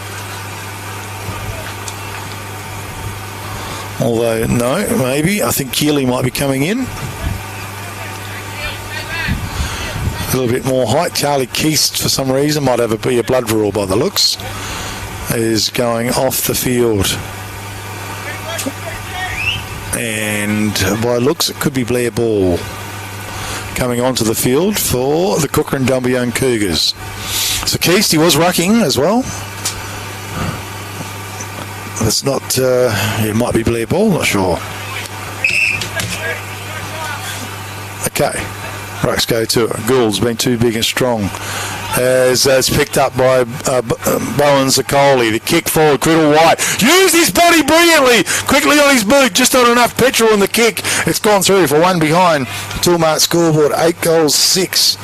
Although, no, maybe. I think Keeley might be coming in. A little bit more height. Charlie Keast, for some reason, might be a blood draw by the looks, is going off the field. And by looks, it could be Blair Ball coming onto the field for the Kukerin Dumbleyung Cougars. So Keast, he was rucking as well. It's not, it might be Blair Ball, not sure. Okay, Rucks go to it. Gould's been too big and strong. As it's picked up by Bowen Zakoli. The kick forward, Criddle White. Used his body brilliantly. Quickly on his boot. Just not enough petrol in the kick. It's gone through for one behind. Toolmart scoreboard. 8 goals, 6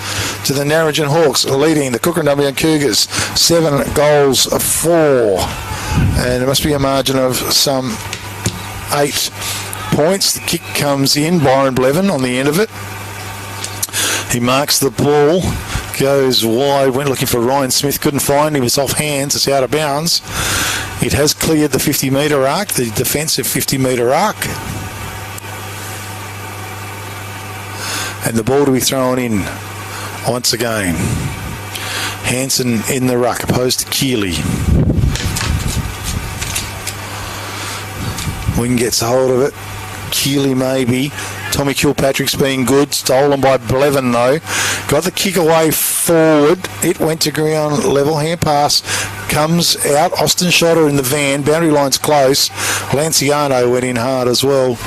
to the Narrogin Hawks, leading the Kukerin Dumbleyung Cougars. 7 goals, 4. And it must be a margin of some 8 points. The kick comes in. Byron Blevin on the end of it. He marks the ball. Goes wide, went looking for Ryan Smith, couldn't find him, it's off hands, it's out of bounds. It has cleared the 50 metre arc, the defensive 50 metre arc. And the ball to be thrown in once again. Hanson in the ruck, opposed to Keeley. Wing gets a hold of it. Keeley maybe. Tommy Kilpatrick's been good. Stolen by Blevin though. Got the kick away forward. It went to ground level. Hand pass comes out. Austin Schotter in the van. Boundary line's close. Lanciano went in hard as well.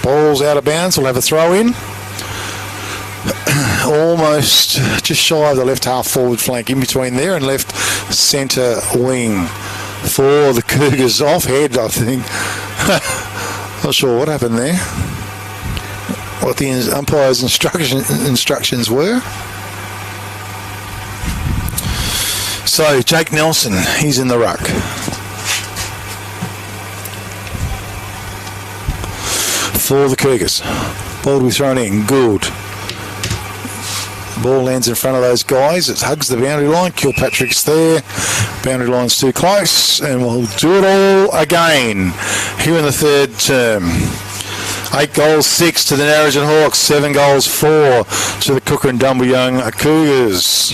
Ball's out of bounds. We'll have a throw in. Almost just shy of the left half forward flank. In between there and left centre wing for the Cougars. Off head, I think. Not sure what happened there. What the umpire's instructions were. So Jake Nelson, he's in the ruck. For the Cougars. Ball to be thrown in. Good. Ball lands in front of those guys. It hugs the boundary line. Kilpatrick's there. Boundary line's too close. And we'll do it all again here in the third term. 8 goals, 6 to the Narrogin Hawks. 7 goals, 4 to the Kukerin Dumbleyung Cougars.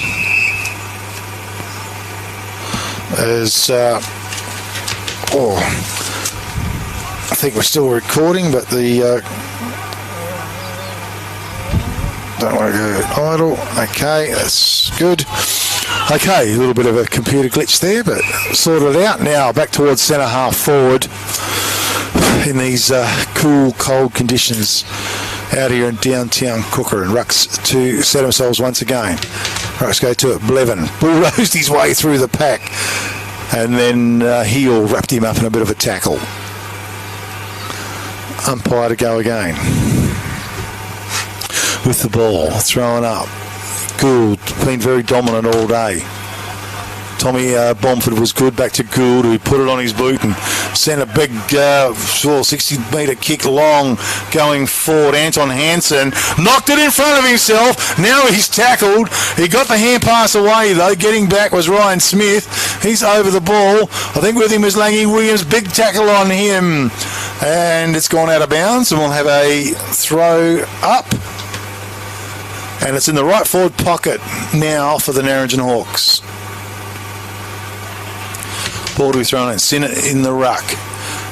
As I think we're still recording, but the don't want to go idle. Okay, that's good. Okay, a little bit of a computer glitch there, but sorted out. Now back towards centre half forward. in these cool, cold conditions out here in downtown Kukerin. Rucks to set themselves once again. Rucks go to it. Blevin bulldozed his way through the pack, and then Heel wrapped him up in a bit of a tackle. Umpire to go again with the ball, throwing up. Gould, been very dominant all day. Tommy Bomford was good, back to Gould, who put it on his boot and sent a big 60-metre kick long going forward. Anton Hansen knocked it in front of himself. Now he's tackled. He got the hand pass away, though. Getting back was Ryan Smith. He's over the ball. I think with him is Langy Williams. Big tackle on him. And it's gone out of bounds, and we'll have a throw up. And it's in the right forward pocket now for the Narrogin Hawks. Ball to be thrown in. Sinner in the ruck.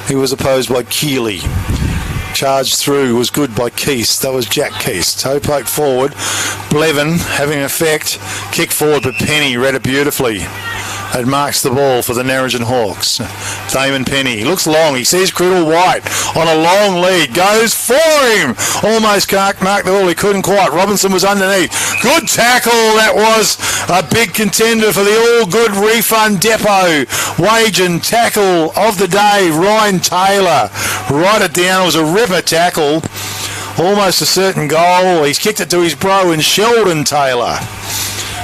He was opposed by Keeley. Charged through was good by Keast. That was Jack Keast. Toe poke forward. Blevin having an effect. Kick forward, but Penny read it beautifully. It marks the ball for the Narrogin Hawks. Damon Penny looks long. He sees Criddle White on a long lead. Goes for him. Almost marked the ball. He couldn't quite. Robinson was underneath. Good tackle. That was a big contender for the all-good refund depot. Wage and tackle of the day. Ryan Taylor. Write it down. It was a ripper tackle. Almost a certain goal. He's kicked it to his bro in Sheldon Taylor.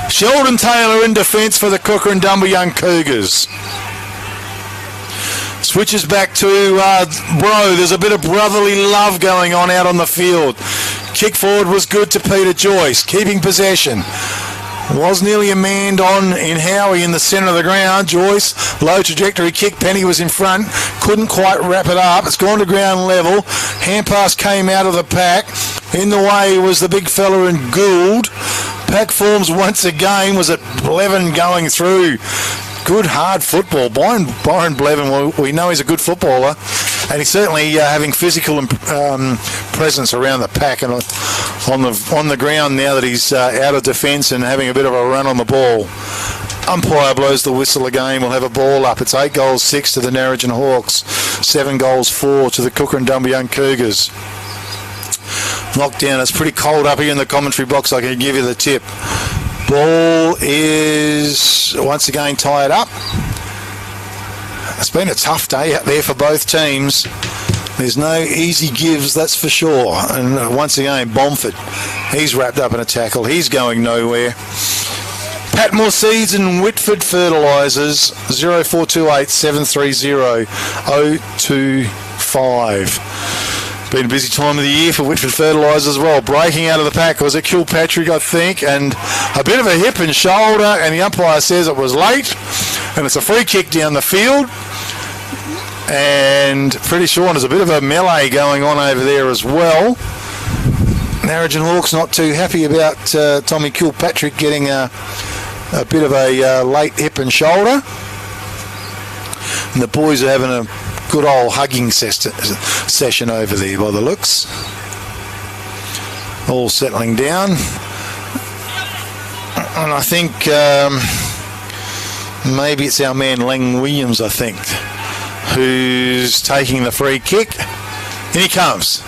Sheldon Taylor in defence for the Kukerin Dumbleyung Cougars. Switches back to Bro. There's a bit of brotherly love going on out on the field. Kick forward was good to Peter Joyce, keeping possession. Was nearly a man on in Howie in the centre of the ground. Joyce, low trajectory kick. Penny was in front. Couldn't quite wrap it up. It's gone to ground level. Hand pass came out of the pack. In the way was the big fella in Gould. Pack forms once again. Was it Blevin going through? Good hard football. Byron Blevin, we know he's a good footballer, and he's certainly having physical presence around the pack and on the ground now that he's out of defence and having a bit of a run on the ball. Umpire blows the whistle again. We'll have a ball up. It's 8 goals 6 to the Narrogin Hawks, 7 goals 4 to the Kukerin Dumbleyung Cougars. Knocked down. It's pretty cold up here in the commentary box. I can give you the tip. Ball is once again tied up. It's been a tough day out there for both teams. There's no easy gives, that's for sure. And once again, Bomford, he's wrapped up in a tackle. He's going nowhere. Patmore Seeds and Whitford Fertilisers, 0428 730 025. Been a busy time of the year for Whitford Fertilisers as well. Breaking out of the pack was it Kilpatrick, I think, and a bit of a hip and shoulder, and the umpire says it was late, and it's a free kick down the field. And pretty sure there's a bit of a melee going on over there as well. Narrogin Hawks not too happy about Tommy Kilpatrick getting a bit of a late hip and shoulder. And the boys are having a good old hugging session over there by the looks. All settling down. And I think maybe it's our man Lang Williams, I think, who's taking the free kick. In he comes.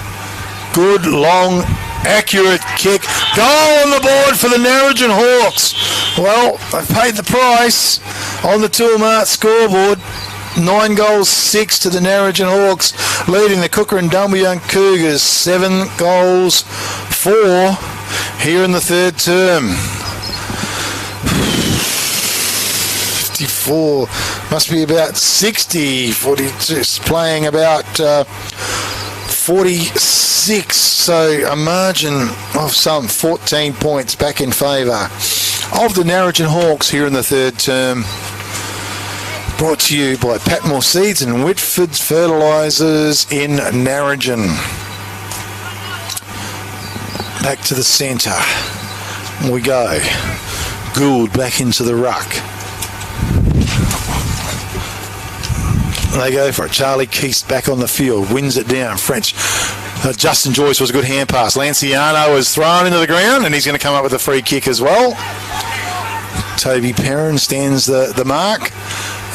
Good, long, accurate kick. Goal on the board for the Narrogin Hawks. Well, they've paid the price on the Toolmart scoreboard. 9 goals 6 to the Narrogin Hawks, leading the Kukerin Dumbleyung Cougars 7 goals 4 here in the third term. 54 must be about 60. 46 playing about 46, so a margin of some 14 points back in favour of the Narrogin Hawks here in the third term. Brought to you by Patmore Seeds and Whitford Fertilisers in Narrogin. Back to the centre we go. Gould back into the ruck. They go for it. Charlie Keast back on the field. Wins it down. French. Justin Joyce was a good hand pass. Lanciano was thrown into the ground and he's going to come up with a free kick as well. Toby Perrin stands the mark.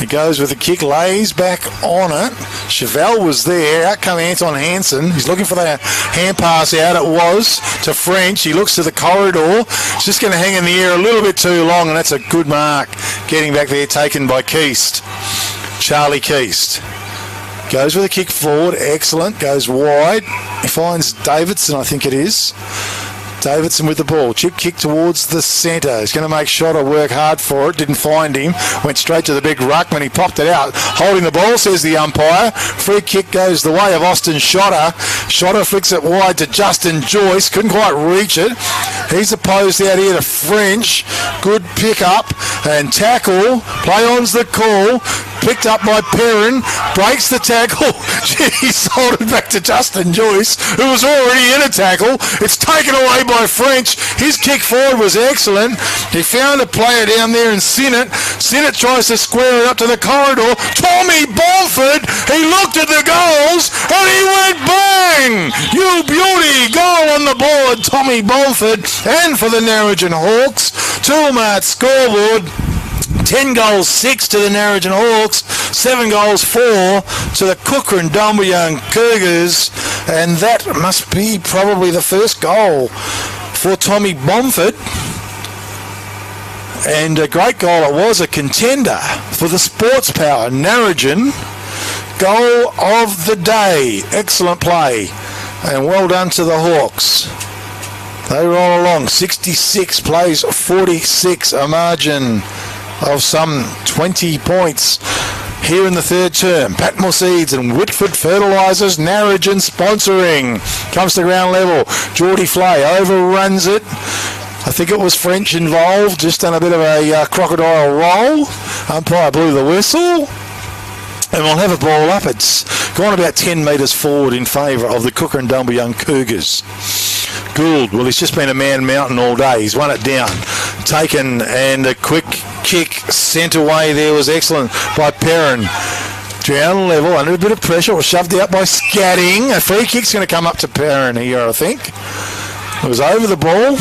He goes with the kick, lays back on it. Chevelle was there. Out come Anton Hansen. He's looking for the hand pass out. It was to French. He looks to the corridor. It's just going to hang in the air a little bit too long, and that's a good mark. Getting back there, taken by Keast. Charlie Keast. Goes with a kick forward. Excellent. Goes wide. He finds Davidson, I think it is. Davidson with the ball. Chip kick towards the centre. He's going to make Shotter work hard for it. Didn't find him. Went straight to the big ruckman. He popped it out. Holding the ball, says the umpire. Free kick goes the way of Austin Shotter. Shotter flicks it wide to Justin Joyce. Couldn't quite reach it. He's opposed out here to French. Good pick up and tackle. Play on's the call. Picked up by Perrin. Breaks the tackle. He's sold it back to Justin Joyce, who was already in a tackle. It's taken away by French. His kick forward was excellent. He found a player down there in Sinnott. Sinnott tries to square it up to the corridor. Tommy Balford, he looked at the goals and he went bang! You beauty! Goal on the board, Tommy Balford. And for the Narrogin Hawks, Toolmart scoreboard. 10 goals, 6 to the Narrogin Hawks, 7 goals, 4 to the Kukerin Dumbleyung Cougars, and that must be probably the first goal for Tommy Bomford. And a great goal. It was a contender for the Sports Power Narrogin goal of the day. Excellent play, and well done to the Hawks. They roll along. 66 plays 46, a margin of some 20 points here in the third term. Patmore Seeds and Whitford Fertilisers, Narrogin sponsoring. Comes to ground level. Geordie Flay overruns it. I think it was French involved. Just done a bit of a crocodile roll. Umpire blew the whistle. And we'll have a ball up. It's gone about 10 metres forward in favour of the Kukerin Dumbleyung Cougars. Gould, well, he's just been a man mountain all day. He's won it down. Taken, and a quick kick sent away there was excellent by Perrin. Ground level, under a bit of pressure, was shoved out by Scatting. A free kick's going to come up to Perrin here, I think. It was over the ball.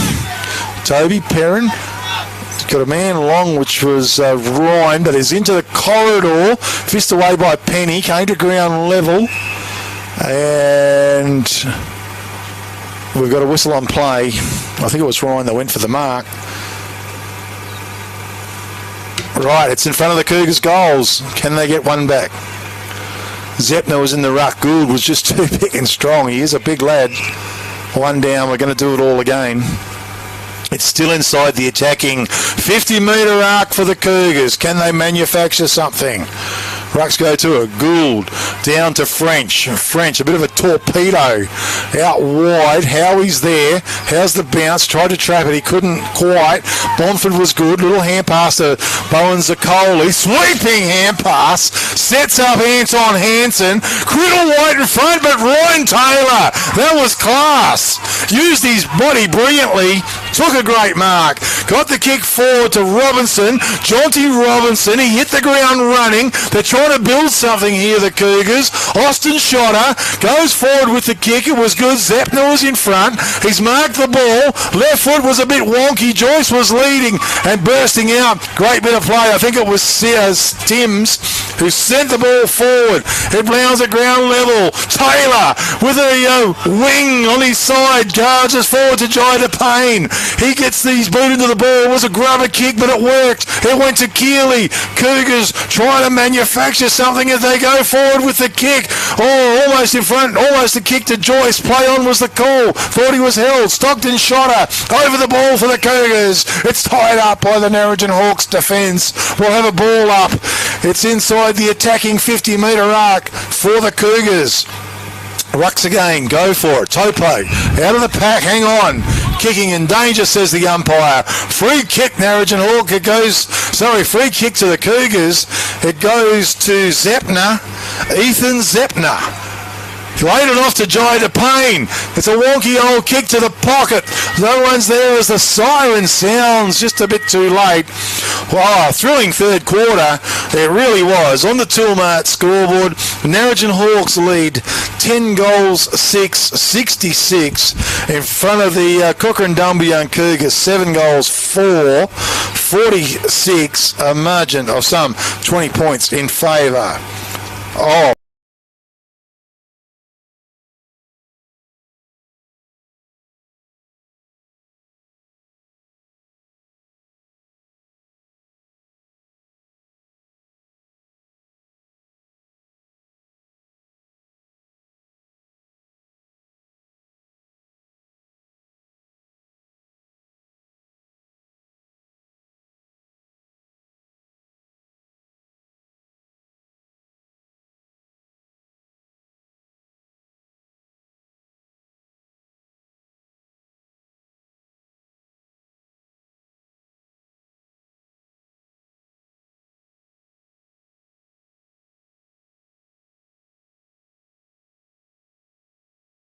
Toby Perrin. He's got a man long, which was Ryan, but is into the corridor. Fist away by Penny. Came to ground level. And we've got a whistle on play. I think it was Ryan that went for the mark. Right, it's in front of the Cougars' goals. Can they get one back? Zepner was in the ruck. Gould was just too big and strong. He is a big lad. One down. We're going to do it all again. It's still inside the attacking 50-metre arc for the Cougars. Can they manufacture something? Rucks go to a Gould, down to French. French, a bit of a torpedo. Out wide, Howie's there. How's the bounce? Tried to trap it, he couldn't quite. Bonford was good. Little hand pass to Bowen Zaccoli. Sweeping hand pass. Sets up Anton Hansen. Criddle White in front, but Ryan Taylor. That was class. Used his body brilliantly. Took a great mark. Got the kick forward to Robinson. Jonty Robinson. He hit the ground running. They're trying to build something here, the Cougars. Austin Shotter goes forward with the kick. It was good. Zepner was in front. He's marked the ball. Left foot was a bit wonky. Joyce was leading and bursting out. Great bit of play. I think it was Timms who sent the ball forward. It blows at ground level. Taylor with a wing on his side. Charges forward to Jai Payne. He gets these boot into the ball. It was a grubber kick, but it worked. It went to Keeley. Cougars trying to manufacture something as they go forward with the kick. Oh, almost in front. Almost a kick to Joyce. Play on was the call. Thought he was held. Stockton Shotter over the ball for the Cougars. It's tied up by the Narrogin Hawks defence. We'll have a ball up. It's inside the attacking 50-metre arc for the Cougars. Rucks again, go for it. Topo, out of the pack, hang on. Kicking in danger, says the umpire. Free kick, Narrogin Hawk. Free kick to the Cougars. It goes to Zepner. Ethan Zepner. Laid it off to Jai Payne. It's a wonky old kick to the pocket. No one's there as the siren sounds just a bit too late. Wow, thrilling third quarter. It really was. On the Toolmart scoreboard, Narrogin Hawks lead 10 goals, 6, 66 in front of the Kukerin Dumbleyung Cougars, 7 goals, 4. 46, a margin of some 20 points in favour of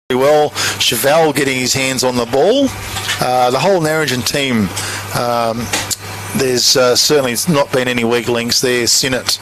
well. Chevelle getting his hands on the ball. The whole Narrogin team, there's certainly not been any weak links there. Sinnott.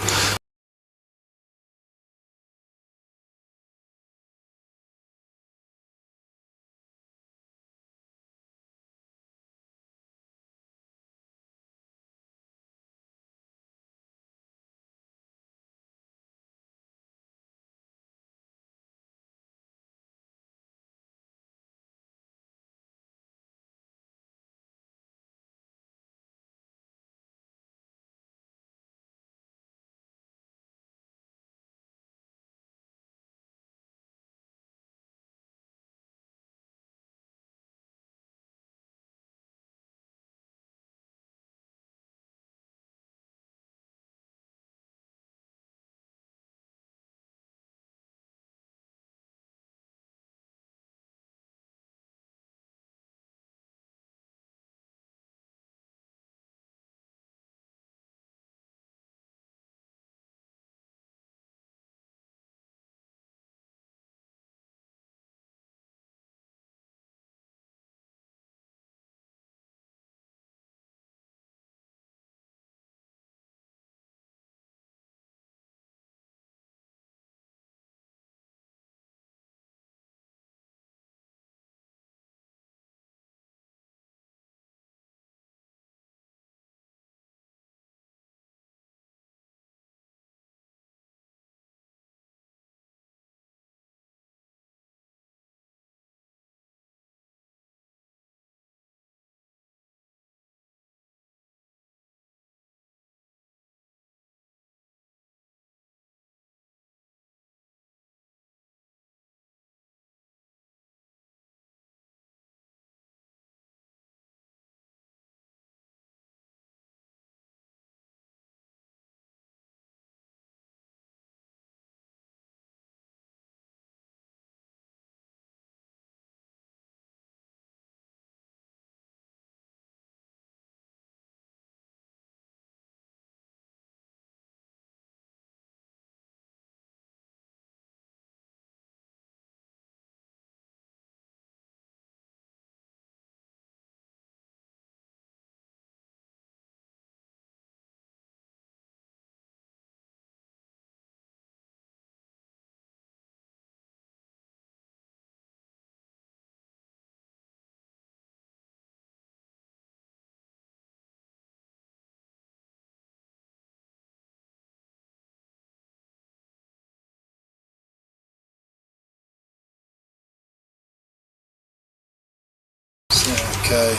Okay.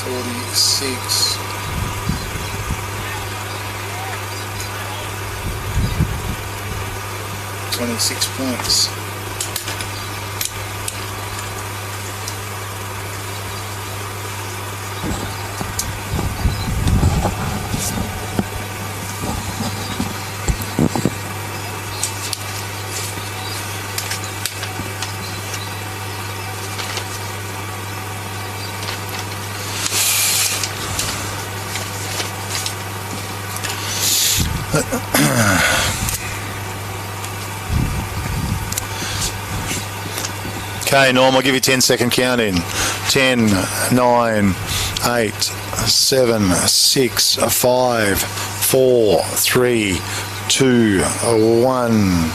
$46. 26 points. Okay, Norm, I'll give you 10-second count in. 10, 9, 8, 7, 6, 5, 4, 3, 2, 1.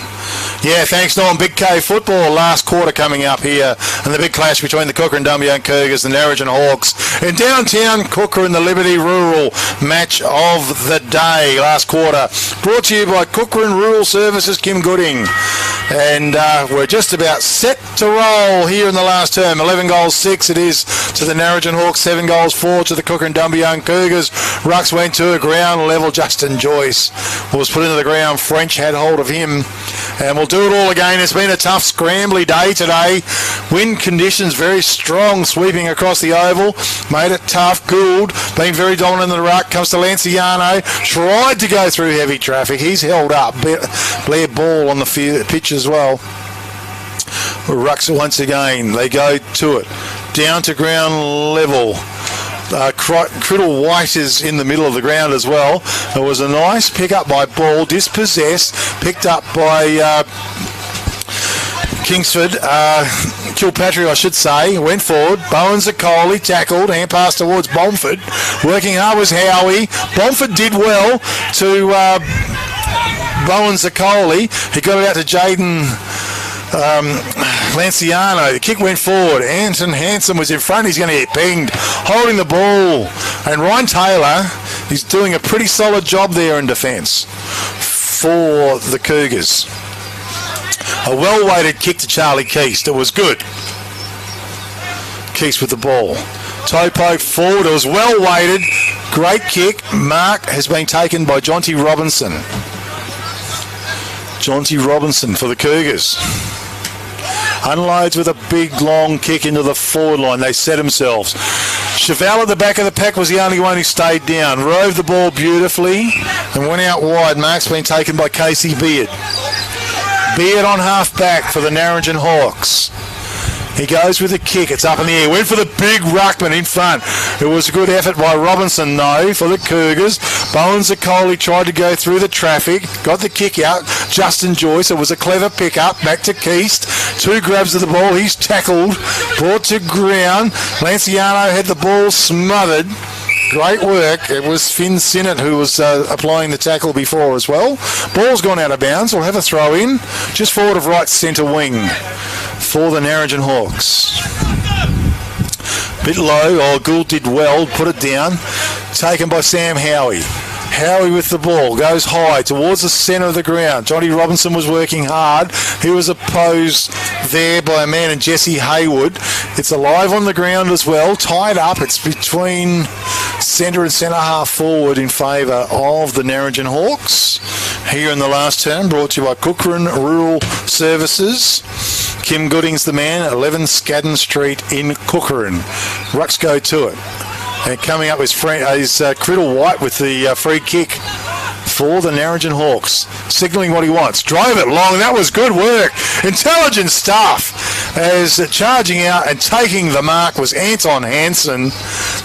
Yeah, thanks, Norm. Big K football last quarter coming up here, and the big clash between the Kukerin Dumbleyung Cougars and the Narrogin Hawks in downtown Kukerin, the Liberty Rural match of the day last quarter. Brought to you by Kukerin Rural Services, Kim Gooding. And we're just about set to roll here in the last term. 11 goals, 6 it is to the Narrogin Hawks, 7 goals, 4 to the Kukerin Dumbleyung Cougars. Rucks went to a ground level. Justin Joyce was put into the ground. French had hold of him. And we'll do it all again. It's been a tough, scrambly day today. Wind conditions very strong, sweeping across the oval. Made it tough. Gould being very dominant in the ruck. Comes to Lanciano. Tried to go through heavy traffic. He's held up. Blair Ball on the pitch as well. Rucks once again. They go to it. Down to ground level. Criddle White is in the middle of the ground as well. It was a nice pick up by Ball, dispossessed, picked up by Kingsford, Kilpatrick I should say, went forward. Bowen Zaccoli tackled, hand pass towards Bomford. Working hard was Howie. Bomford did well to Bowen Zaccoli. He got it out to Jaden Lanciano. The kick went forward. Anton Hansen was in front. He's going to get pinged. Holding the ball. And Ryan Taylor is doing a pretty solid job there in defence for the Cougars. A well-weighted kick to Charlie Keast. It was good. Keast with the ball. Toe poke forward. It was well-weighted. Great kick. Mark has been taken by Jonty Robinson. Jonty Robinson for the Cougars. Unloads with a big long kick into the forward line. They set themselves. Chevelle at the back of the pack was the only one who stayed down. Rove the ball beautifully and went out wide. Mark's been taken by Casey Beard. Beard on half back for the Narrogin Hawks. He goes with a kick. It's up in the air. Went for the big ruckman in front. It was a good effort by Robinson, though, for the Cougars. Bowen Zaccoli tried to go through the traffic. Got the kick out. Justin Joyce. It was a clever pick-up. Back to Keast. 2 grabs of the ball. He's tackled. Brought to ground. Lanciano had the ball smothered. Great work. It was Finn Sinnott who was applying the tackle before as well. Ball's gone out of bounds. We'll have a throw in. Just forward of right centre wing for the Narrogin Hawks. Bit low. Gould did well. Put it down. Taken by Sam Howie. Howie with the ball. Goes high towards the centre of the ground. Johnny Robinson was working hard. He was opposed there by a man in Jesse Haywood. It's alive on the ground as well. Tied up. It's between centre and centre half forward in favour of the Narrogin Hawks. Here in the last term, brought to you by Kukerin Rural Services. Kim Gooding's the man, 11 Scadden Street in Kukerin. Rucks go to it. And coming up is Criddle White with the free kick for the Narrogin Hawks. Signalling what he wants. Drove it long. That was good work. Intelligent stuff. As charging out and taking the mark was Anton Hansen.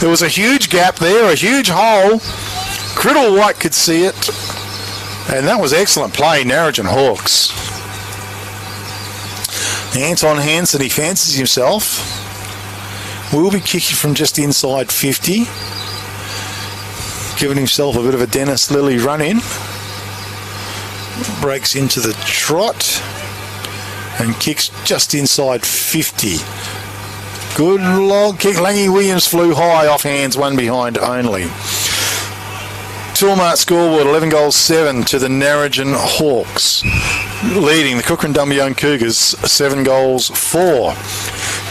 There was a huge gap there, a huge hole. Criddle White could see it. And that was excellent play, Narrogin Hawks. Anton Hansen, he fancies himself. Will be kicking from just inside 50. Giving himself a bit of a Dennis Lilly run-in. Breaks into the trot. And kicks just inside 50. Good long kick. Langy Williams flew high off hands, one behind only. Toolmart scoreboard, 11 goals, 7 to the Narrogin Hawks. Leading the Kukerin Dumbleyung Cougars, 7 goals, 4.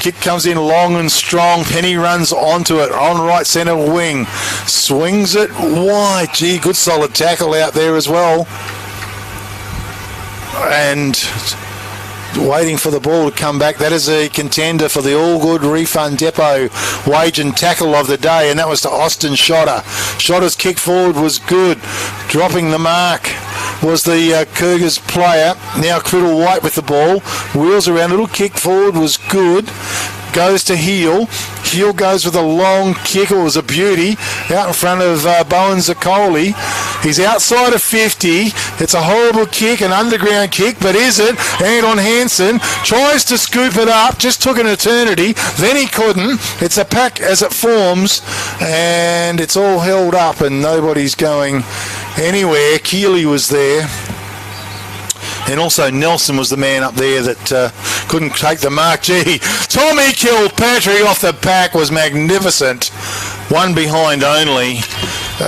Kick comes in long and strong. Penny runs onto it on right centre wing. Swings it wide. Gee, good solid tackle out there as well. And waiting for the ball to come back. That is a contender for the All Good Refund Depot wage and tackle of the day, and that was to Austin Shotter. Shotter's kick forward was good. Dropping the mark was the Cougars player. Now Criddle White with the ball. Wheels around. Little kick forward was good. Goes to Heel. Heel goes with a long kick. It was a beauty. Out in front of Bowen Zaccoli. He's outside of 50. It's a horrible kick, an underground kick, but is it? Anton Hansen tries to scoop it up. Just took an eternity. Then he couldn't. It's a pack as it forms, and it's all held up, and nobody's going anywhere. Keeley was there. And also Nelson was the man up there that couldn't take the mark. Gee, Tommy Kilpatrick off the pack was magnificent. One behind only.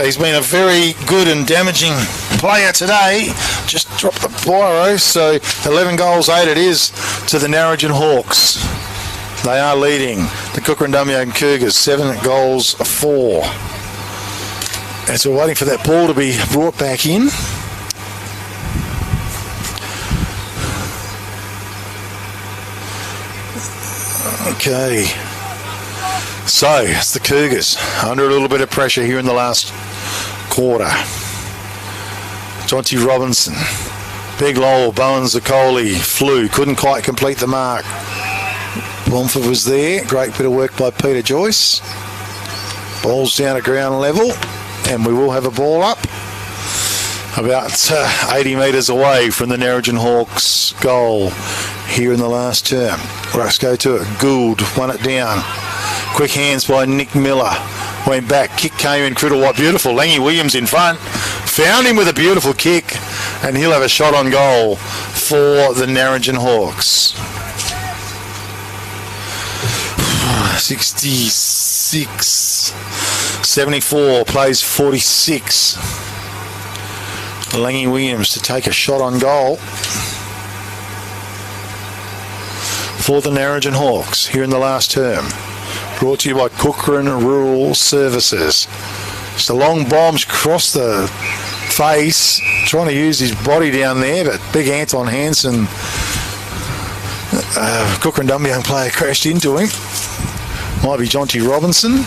He's been a very good and damaging player today. Just dropped the biro, so 11 goals 8 it is to the Narrogin Hawks. They are leading the Kukerin Dumbleyung Cougars 7 goals 4. And so we're waiting for that ball to be brought back in. Okay. So it's the Cougars under a little bit of pressure here in the last quarter. Jonty Robinson, Big Lowell, Bowen Zaccoli flew, couldn't quite complete the mark. Bomford was there, great bit of work by Peter Joyce. Ball's down at ground level, and we will have a ball up about 80 metres away from the Narrogin Hawks goal here in the last term. Let's go to it. Gould won it down. Quick hands by Nick Miller. Went back. Kick came in. Criddle White. Beautiful. Langy Williams in front. Found him with a beautiful kick. And he'll have a shot on goal for the Narrogin Hawks. 66. 74. Plays 46. Langy Williams to take a shot on goal for the Narrogin Hawks here in the last term. Brought to you by Kukerin Rural Services. Just a long bombs across the face, trying to use his body down there, but big Anton Hansen, Kukerin Dumbleyung player, crashed into him. Might be Jonty Robinson.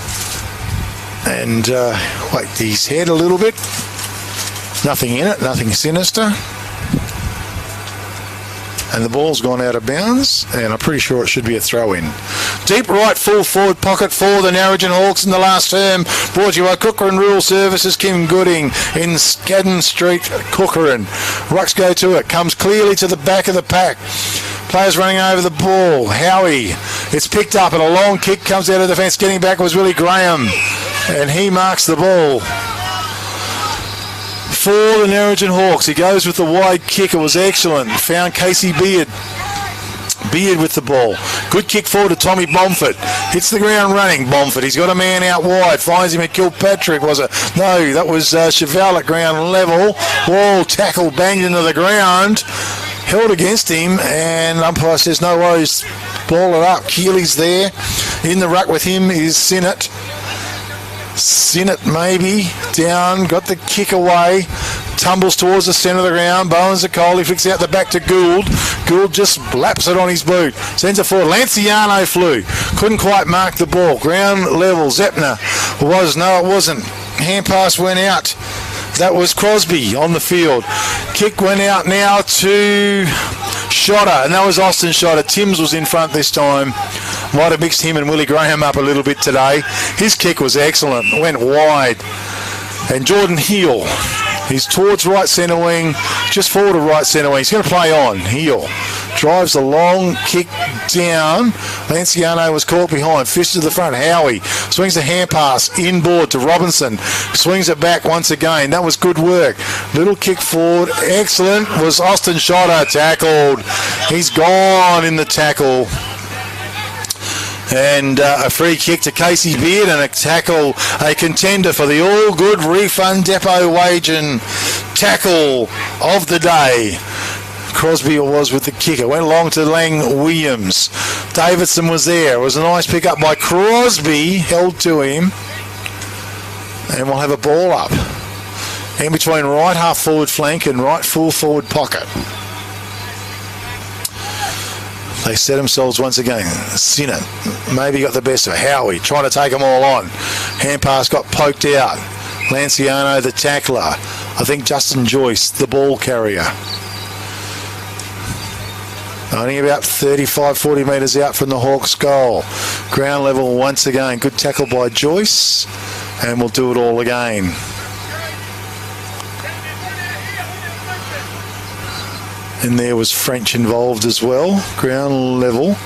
And whacked his head a little bit. Nothing in it, nothing sinister. And the ball's gone out of bounds, and I'm pretty sure it should be a throw-in. Deep right full forward pocket for the Narrogin Hawks in the last term. Brought to you by Kukerin Rural Services, Kim Gooding in Scadden Street, Kukerin. Rucks go to it, comes clearly to the back of the pack. Players running over the ball. Howie, it's picked up, and a long kick comes out of the fence. Getting back was Willie Graham, and he marks the ball for the Narrogin Hawks. He goes with the wide kick. It was excellent. Found Casey Beard. Beard with the ball. Good kick forward to Tommy Bomford. Hits the ground running. Bomford. He's got a man out wide. Finds him at Kilpatrick. Was it? No, that was Chevelle at ground level. Wall tackle banged into the ground. Held against him, and umpire says no worries. Ball it up. Keely's there. In the ruck with him is Sinnott. Sinnott maybe down, got the kick away, tumbles towards the centre of the ground. Bowen Zaccoli flicks out the back to Gould. Gould just laps it on his boot, sends it forward. Lanciano flew, couldn't quite mark the ball. Ground level. Zepner was, no it wasn't. Hand pass went out. That was Crosby on the field. Kick went out now to Shotter, and that was Austin Shotter. Timms was in front this time. Might have mixed him and Willie Graham up a little bit today. His kick was excellent. Went wide. And Jordan Heel, he's towards right centre wing, just forward to right centre wing. He's going to play on. Heel drives a long kick down. Lanciano was caught behind. Fist to the front. Howie swings the hand pass inboard to Robinson. Swings it back once again. That was good work. Little kick forward. Excellent. Was Austin Shotter tackled. He's gone in the tackle. And a free kick to Casey Beard and a tackle, a contender for the All Good Refund Depot wage and tackle of the day. Crosby was with the kicker. Went along to Lang Williams. Davidson was there. It was a nice pick up by Crosby. Held to him. And we'll have a ball up. In between right half forward flank and right full forward pocket. They set themselves once again. Sinner maybe got the best of it. Howie trying to take them all on. Hand pass got poked out. Lanciano the tackler. I think Justin Joyce the ball carrier. Only about 35-40 metres out from the Hawks goal. Ground level once again. Good tackle by Joyce. And we'll do it all again. And there was French involved as well. Ground level.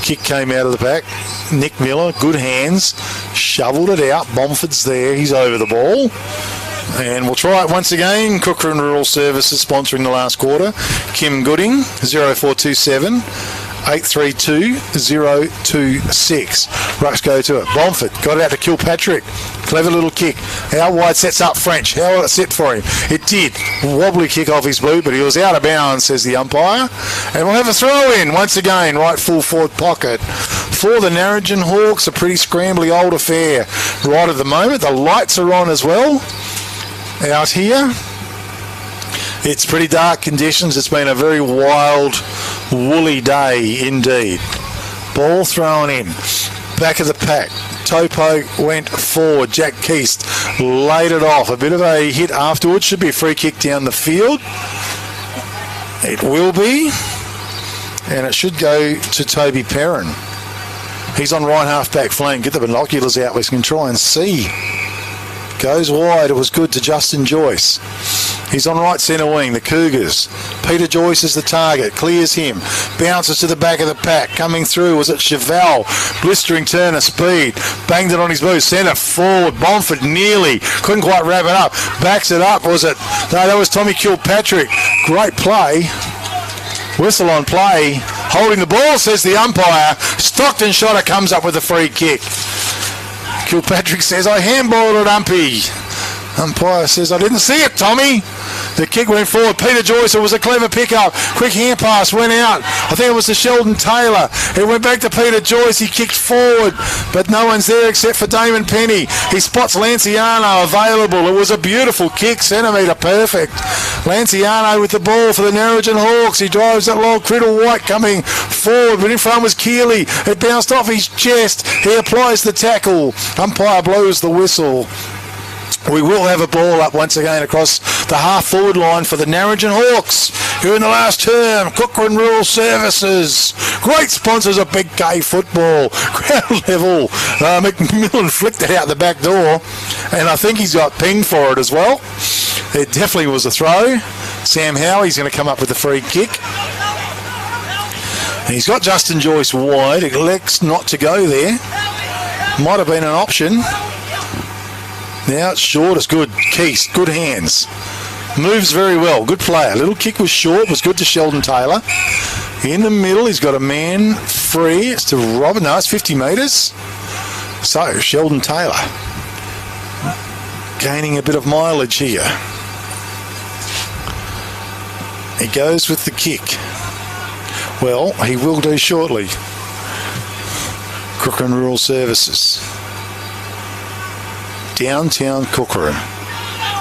Kick came out of the back. Nick Miller, good hands. Shoveled it out. Bomford's there. He's over the ball. And we'll try it once again. Kukerin Rural Services sponsoring the last quarter. Kim Gooding, 0427 832 026. Rucks go to it. Bomford got it out to Kilpatrick. Clever little kick. How wide sets up French? How will it sit for him? It did. Wobbly kick off his boot, but he was out of bounds, says the umpire. And we'll have a throw in once again, right full forward pocket. For the Narrogin Hawks, a pretty scrambly old affair right at the moment. The lights are on as well out here. It's pretty dark conditions. It's been a very wild, woolly day indeed. Ball thrown in. Back of the pack. Topo went forward. Jack Keast laid it off. A bit of a hit afterwards. Should be a free kick down the field. It will be. And it should go to Toby Perrin. He's on right half-back flank. Get the binoculars out. We can try and see. Goes wide. It was good to Justin Joyce. He's on right centre wing, the Cougars. Peter Joyce is the target, clears him, bounces to the back of the pack, coming through, was it Chevelle? Blistering turn of speed, banged it on his boot, centre forward, Bomford nearly, couldn't quite wrap it up, backs it up, was it? No, that was Tommy Kilpatrick. Great play. Whistle on play, holding the ball, says the umpire. Stockton Shotter comes up with a free kick. Kilpatrick says, I handballed it, umpy. Umpire says, I didn't see it, Tommy. The kick went forward. Peter Joyce, it was a clever pickup. Quick hand pass, went out. I think it was to Sheldon Taylor. It went back to Peter Joyce. He kicked forward, but no one's there except for Damon Penny. He spots Lanciano available. It was a beautiful kick, centimetre perfect. Lanciano with the ball for the Narrogin Hawks. He drives that long. Criddle White coming forward, but in front was Keeley. It bounced off his chest. He applies the tackle. Umpire blows the whistle. We will have a ball up once again across the half-forward line for the Narrogin Hawks, who in the last term, Kukerin Rural Services, great sponsors of Big K football, ground level. McMillan flicked it out the back door, and I think he's got pinged for it as well. It definitely was a throw. Sam Howie's going to come up with a free kick. He's got Justin Joyce wide. It elects not to go there. Might have been an option. Now it's short, it's good. Keast, good hands. Moves very well, good player. Little kick was short, was good to Sheldon Taylor. In the middle, he's got a man free. It's to Robin. No, it's 50 metres. So, Sheldon Taylor gaining a bit of mileage here. He goes with the kick. Well, he will do shortly. Kukerin Rural Services. Downtown Kukerin.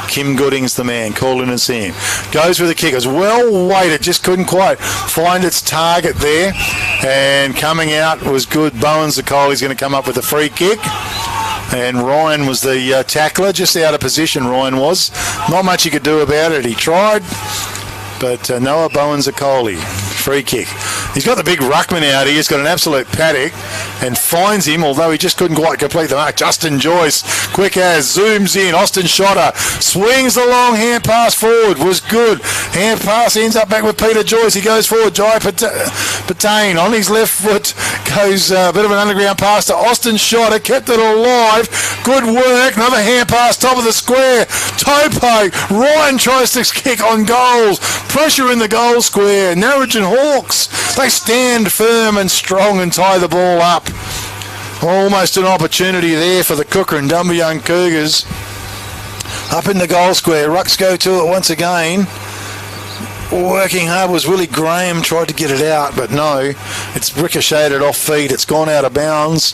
Kim Gooding's the man, calling and seeing. Goes with the kick. It was well weighted, just couldn't quite find its target there. And coming out was good. Bowen Zakole's going to come up with a free kick. And Ryan was the tackler, just out of position, Ryan was. Not much he could do about it. He tried, but Noah Bowen Zakole, free kick. He's got the big ruckman out here. He's got an absolute paddock and finds him, although he just couldn't quite complete the mark. Justin Joyce, quick as, zooms in. Austin Shotter swings the long hand pass forward. Was good. Hand pass ends up back with Peter Joyce. He goes forward. Jai Patain on his left foot goes a bit of an underground pass to Austin Shotter. Kept it alive. Good work. Another hand pass, top of the square. Topo. Ryan tries to kick on goals. Pressure in the goal square. Narrogin Hawks. They stand firm and strong and tie the ball up. Almost an opportunity there for the Kukerin Dumbleyung Cougars. Up in the goal square. Rucks go to it once again. Working hard was Willie Graham, tried to get it out, but no. It's ricocheted off feet. It's gone out of bounds.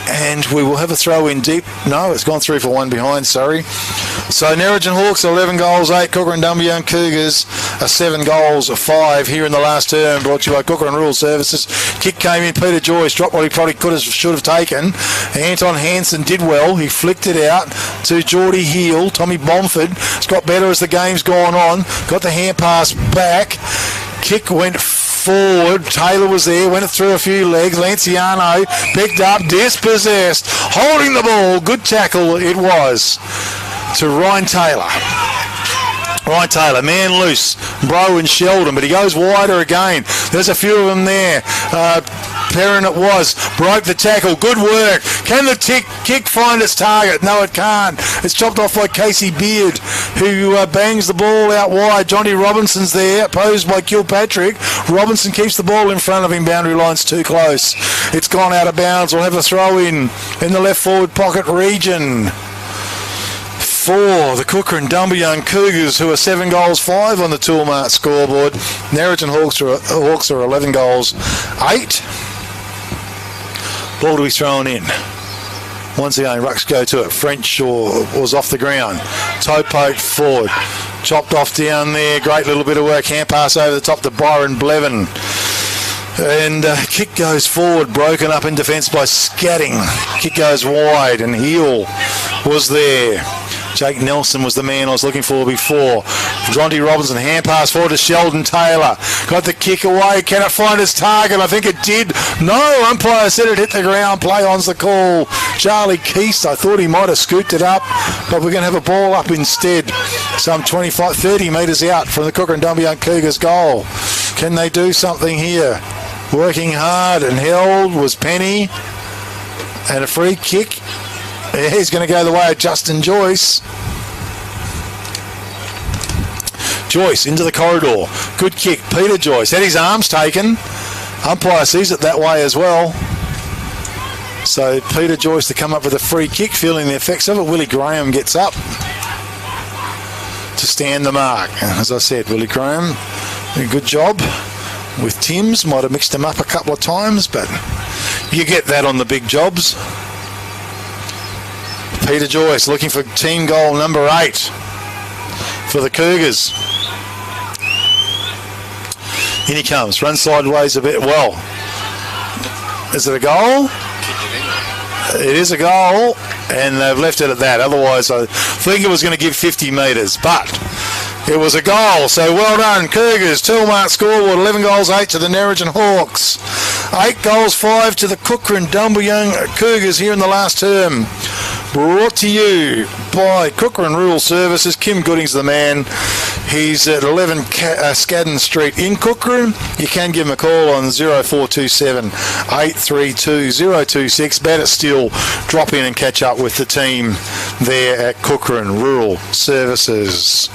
And we will have a throw in deep. No, it's gone through for one behind, sorry. So Narrogin Hawks 11 goals, 8. Kukerin Dumbleyung Cougars 7 goals, 5 here in the last term, brought to you by Kukerin Rural Services. Kick came in, Peter Joyce dropped what he probably should have taken. Anton Hansen did well. He flicked it out to Geordie Heel. Tommy Bomford has got better as the game's gone on. Got the hand pass back. Kick went forward. Taylor was there, went it through a few legs. Lanciano picked up, dispossessed, holding the ball. Good tackle it was to Ryan Taylor. Right, Taylor, man loose, Bro and Sheldon, but he goes wider again. There's a few of them there. Perrin it was, broke the tackle, good work. Can the kick find its target? No, it can't. It's chopped off by Casey Beard, who bangs the ball out wide. Johnny Robinson's there, opposed by Kilpatrick. Robinson keeps the ball in front of him, boundary line's too close. It's gone out of bounds. We'll have a throw in the left forward pocket region for the Kukerin Dumbleyung Cougars, who are 7 goals 5 on the Toolmart scoreboard. Narrogin Hawks are 11 goals 8. Ball to be thrown in. Once again, rucks go to it. Frenchshaw was off the ground. Toe poked forward. Chopped off down there. Great little bit of work. Hand pass over the top to Byron Blevin. And kick goes forward, broken up in defence by Scatting. Kick goes wide, and Heel was there. Jake Nelson was the man I was looking for before. Jonty Robinson, hand pass forward to Sheldon Taylor. Got the kick away. Can it find its target? I think it did. No, umpire said it hit the ground. Play on's the call. Charlie Keast, I thought he might have scooped it up, but we're going to have a ball up instead. Some 30 metres out from the Kukerin Dumbleyung Cougars goal. Can they do something here? Working hard and held was Penny. And a free kick. He's going to go the way of Justin Joyce. Joyce into the corridor. Good kick. Peter Joyce had his arms taken. Umpire sees it that way as well. So Peter Joyce to come up with a free kick, feeling the effects of it. Willie Graham gets up to stand the mark. As I said, Willie Graham, a good job with Timms. Might have mixed him up a couple of times, but you get that on the big jobs. Peter Joyce looking for team goal number 8 for the Cougars. In he comes, runs sideways a bit. Well, is it a goal? It is a goal, and they've left it at that. Otherwise, I think it was going to give 50 metres, but it was a goal. So well done, Cougars. Toolmart scoreboard, 11 goals 8 to the Narrogin Hawks. 8 goals 5 to the Kukerin Dumbleyung Cougars here in the last term. Brought to you by Kukerin Rural Services. Kim Gooding's the man. He's at 11 Scadden Street in Kukerin. You can give him a call on 0427 832 026. Better still, drop in and catch up with the team there at Kukerin Rural Services.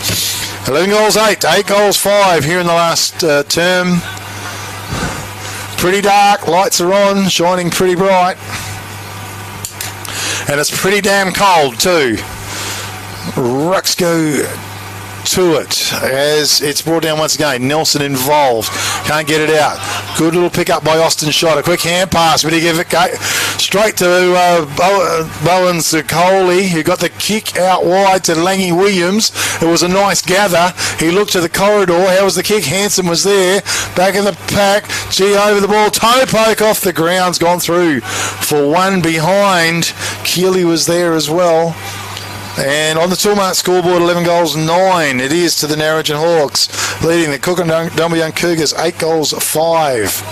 11 goals 8, 8 goals 5 here in the last term. Pretty dark, lights are on, shining pretty bright. And it's pretty damn cold too. Rucks go to it as it's brought down once again. Nelson involved. Can't get it out. Good little pick up by Austin Shot. A quick hand pass, but he gave it straight to Bowens Coley, who got the kick out wide to Langy Williams. It was a nice gather. He looked to the corridor. How was the kick? Hanson was there. Back in the pack. G over the ball. Toe poke off the ground's gone through for one behind. Keeley was there as well. And on the Toolmart scoreboard, 11 goals 9. It is to the Narrogin Hawks, leading the Kukerin Dumbleyung Cougars 8 goals 5.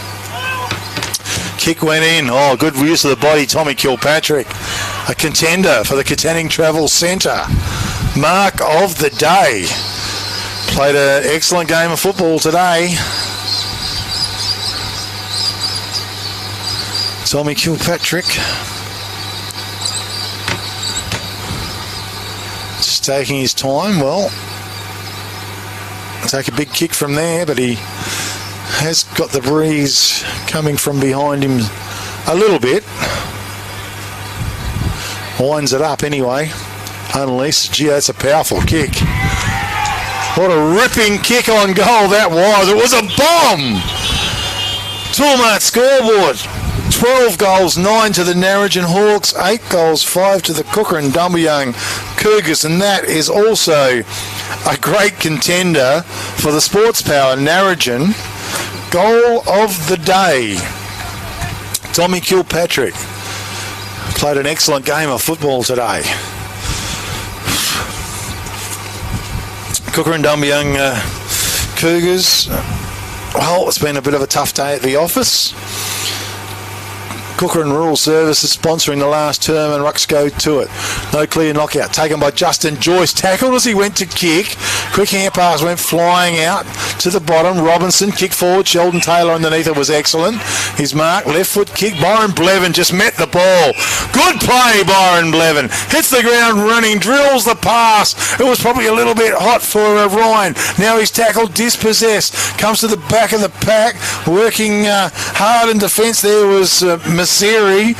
Kick went in. Oh, good use of the body, Tommy Kilpatrick. A contender for the Katanning Travel Centre. Mark of the day. Played an excellent game of football today. Tommy Kilpatrick. Just taking his time. Well, take a big kick from there, but he has got the breeze coming from behind him a little bit. Winds it up anyway. Unleashed. Gee, that's a powerful kick. What a ripping kick on goal that was. It was a bomb. Toolmart scoreboard. 12 goals 9 to the Narrogin Hawks, 8 goals 5 to the Kukerin Dumbleyung Cougars, and that is also a great contender for the Sports Power Narrogin goal of the day. Tommy Kilpatrick played an excellent game of football today. Kukerin Dumbleyung Cougars, well, it's been a bit of a tough day at the office. Kukerin Rural Services sponsoring the last term, and rucks go to it. No clear knockout taken by Justin Joyce. Tackled as he went to kick. Quick hand pass went flying out to the bottom. Robinson kick forward. Sheldon Taylor underneath it was excellent. His mark, left foot kick. Byron Blevin just met the ball. Good play, Byron Blevin. Hits the ground running, drills the pass. It was probably a little bit hot for Ryan. Now he's tackled, dispossessed. Comes to the back of the pack, working hard in defence. There was Masser.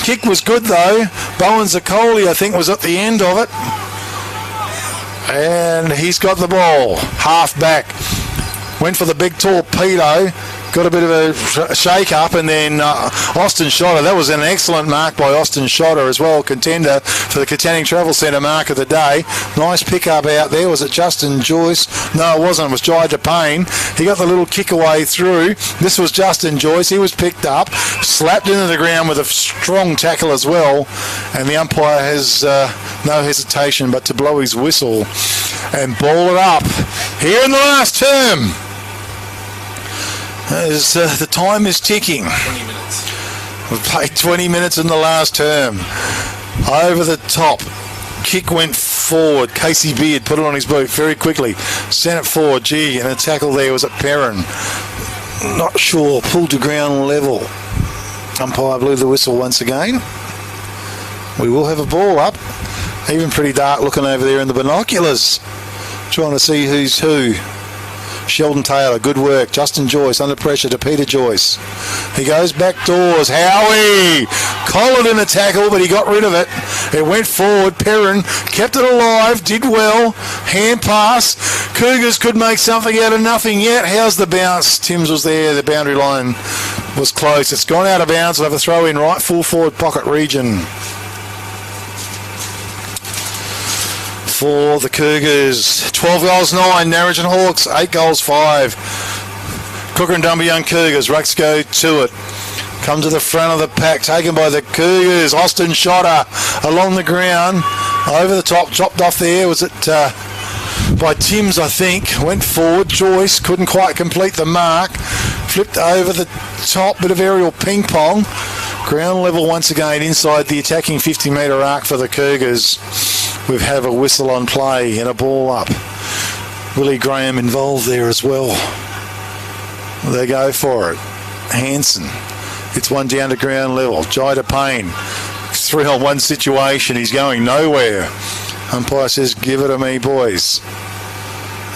Kick was good though. Bowen Zaccoli, I think, was at the end of it. And he's got the ball. Half back. Went for the big torpedo. Got a bit of a shake-up, and then Austin Schotter. That was an excellent mark by Austin Schotter as well, contender for the Katanning Travel Centre mark of the day. Nice pick-up out there. Was it Justin Joyce? No, it wasn't. It was Jai DePayne. He got the little kick away through. This was Justin Joyce. He was picked up, slapped into the ground with a strong tackle as well, and the umpire has no hesitation but to blow his whistle and ball it up. Here in the last term, as the time is ticking. 20 minutes. We've played 20 minutes in the last term. Over the top. Kick went forward. Casey Beard put it on his boot very quickly. Sent it forward. Gee, and a tackle there was at Perrin. Not sure. Pulled to ground level. Umpire blew the whistle once again. We will have a ball up. Even pretty dark looking over there in the binoculars. Trying to see who's who. Sheldon Taylor, good work. Justin Joyce under pressure to Peter Joyce. He goes back doors. Howie collared in a tackle, but he got rid of it. It went forward. Perrin kept it alive, did well. Hand pass. Cougars could make something out of nothing yet. How's the bounce? Timms was there. The boundary line was close. It's gone out of bounds. We'll have a throw in right full forward pocket region for the Cougars. 12 goals 9, Narrogin Hawks 8 goals 5. Kukerin Dumbleyung Cougars. Rucks go to it. Come to the front of the pack, taken by the Cougars. Austin Schotter along the ground, over the top, chopped off there. Was it by Timms, I think? Went forward. Joyce couldn't quite complete the mark. Flipped over the top, bit of aerial ping pong. Ground level once again inside the attacking 50-metre arc for the Cougars. We have a whistle on play and a ball up. Willie Graham involved there as well. They go for it. Hanson. It's one down to ground level. Jai DePayne. 3-on-1 situation. He's going nowhere. Umpire says, give it to me, boys.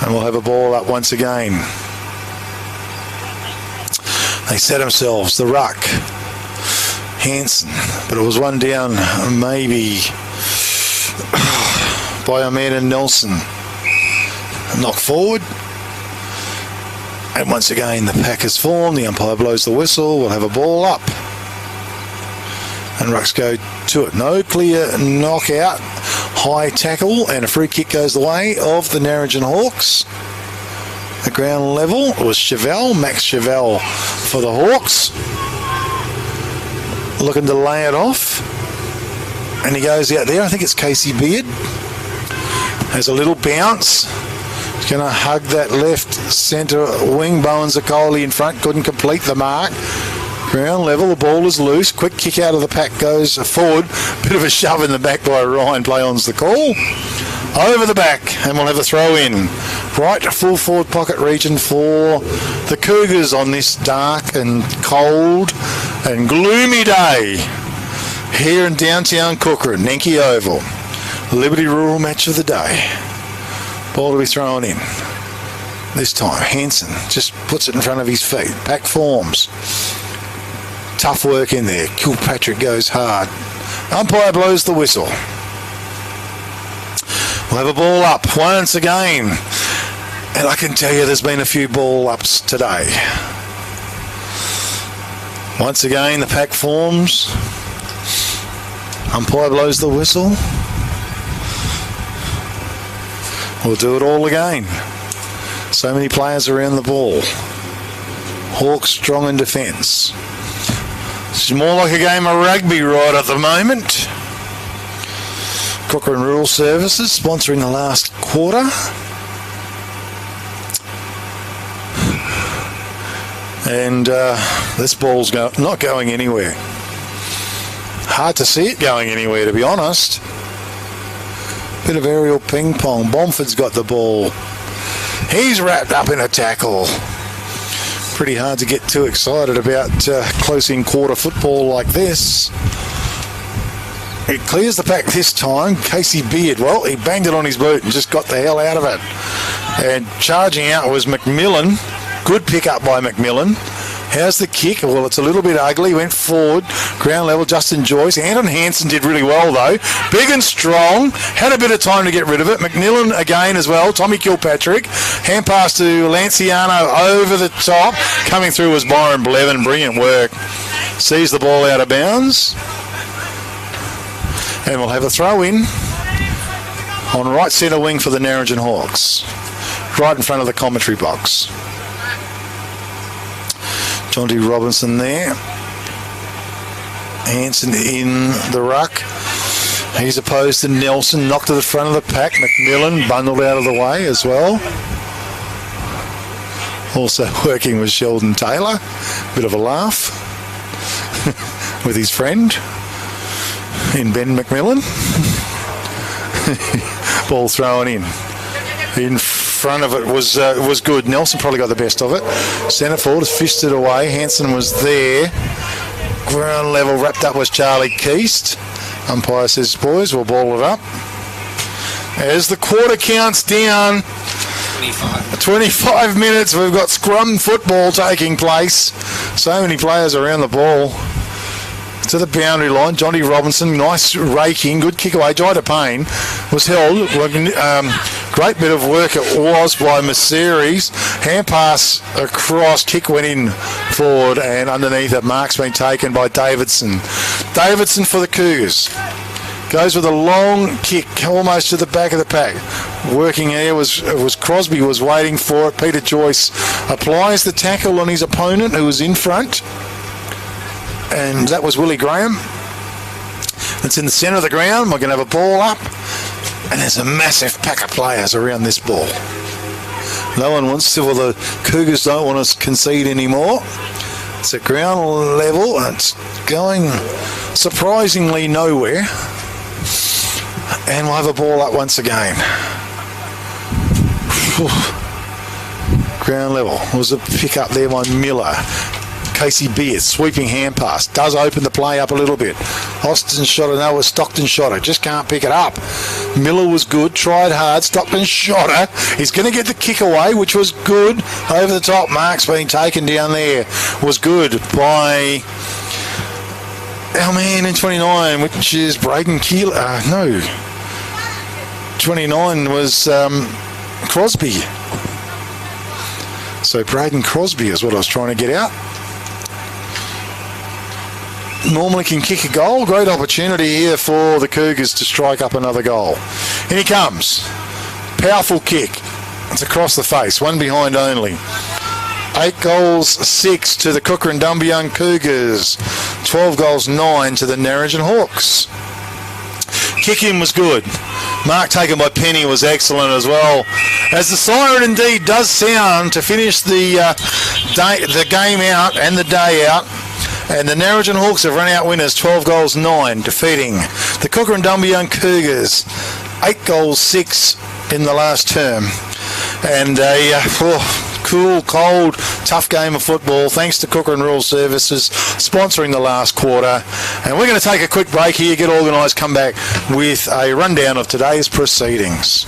And we'll have a ball up once again. They set themselves. The ruck. Hanson. But it was one down, maybe, by Amanda Nelson. Knock forward. And once again the pack is formed. The umpire blows the whistle. We'll have a ball up. And rucks go to it. No clear knockout. High tackle and a free kick goes the way of the Narrogin Hawks. The ground level was Chevelle. Max Chevelle for the Hawks. Looking to lay it off. And he goes out there. I think it's Casey Beard. Has a little bounce. He's going to hug that left centre wing. Bowen Zaccoli in front. Couldn't complete the mark. Ground level. The ball is loose. Quick kick out of the pack goes forward. Bit of a shove in the back by Ryan. Play on's the call. Over the back. And we'll have a throw in. Right full forward pocket region for the Cougars on this dark and cold and gloomy day here in downtown Kukerin, Nenki Oval. Liberty Rural match of the day. Ball to be thrown in. This time, Hanson just puts it in front of his feet. Pack forms. Tough work in there. Kilpatrick goes hard. Umpire blows the whistle. We'll have a ball up once again. And I can tell you there's been a few ball ups today. Once again, the pack forms. Umpire blows the whistle. We'll do it all again. So many players around the ball. Hawks strong in defence. This is more like a game of rugby right at the moment. Kukerin Rural Services sponsoring the last quarter. And this ball's not going anywhere. Hard to see it going anywhere, to be honest. Bit of aerial ping pong. Bomford's got the ball. He's wrapped up in a tackle. Pretty hard to get too excited about close-in quarter football like this. It clears the pack this time. Casey Beard, well, he banged it on his boot and just got the hell out of it. And charging out was McMillan. Good pick up by McMillan. How's the kick? Well, it's a little bit ugly. Went forward. Ground level, Justin Joyce. Anton Hansen did really well, though. Big and strong. Had a bit of time to get rid of it. McMillan again as well. Tommy Kilpatrick. Hand pass to Lanciano over the top. Coming through was Byron Blevin. Brilliant work. Sees the ball out of bounds. And we'll have a throw in on right centre wing for the Narrogin Hawks. Right in front of the commentary box. John D. Robinson there. Hansen in the ruck. He's opposed to Nelson. Knocked to the front of the pack. McMillan bundled out of the way as well. Also working with Sheldon Taylor. Bit of a laugh with his friend in Ben McMillan. Ball thrown in front of it was good. Nelson probably got the best of it. Centre forward has fished it away. Hansen was there. Ground level wrapped up was Charlie Keast. Umpire says, boys, we'll ball it up. As the quarter counts down, 25 minutes, we've got scrum football taking place. So many players around the ball. To the boundary line, Johnny Robinson, nice raking, good kick away. Jai Payne was held. Great bit of work it was by Maseries. Hand pass across, kick went in forward, and underneath it, mark's been taken by Davidson. Davidson for the Cougars. Goes with a long kick, almost to the back of the pack. Working here was Crosby was waiting for it. Peter Joyce applies the tackle on his opponent, who was in front. And that was Willie Graham. It's in the centre of the ground. We're going to have a ball up. And there's a massive pack of players around this ball. No one wants to, well, the Cougars don't want to concede anymore. It's at ground level. And it's going surprisingly nowhere. And we'll have a ball up once again. Ground level. There was a pick up there by Miller. Casey Beard, sweeping hand pass, does open the play up a little bit. Austin shot it, no, it was Stockton shot it, just can't pick it up. Miller was good, tried hard, Stockton shot it. He's going to get the kick away, which was good. Over the top, mark's being taken down there. Was good by our man in 29, which is Braden Keeler. No, 29 was Crosby. So Braden Crosby is what I was trying to get out. Normally can kick a goal. Great opportunity here for the Cougars to strike up another goal. In he comes. Powerful kick. It's across the face. One behind only. 8 goals, 6 to the Kukerin Dumbleyung Cougars. 12 goals, 9 to the Narrogin Hawks. Kick in was good. Mark taken by Penny was excellent as well. As the siren indeed does sound to finish the game out and the day out. And the Narrogin Hawks have run out winners, 12 goals, 9, defeating the Kukerin Dumbleyung Cougars, 8 goals, 6 in the last term. And a cool, cold, tough game of football, thanks to Kukerin Rural Services sponsoring the last quarter. And we're going to take a quick break here, get organised, come back with a rundown of today's proceedings.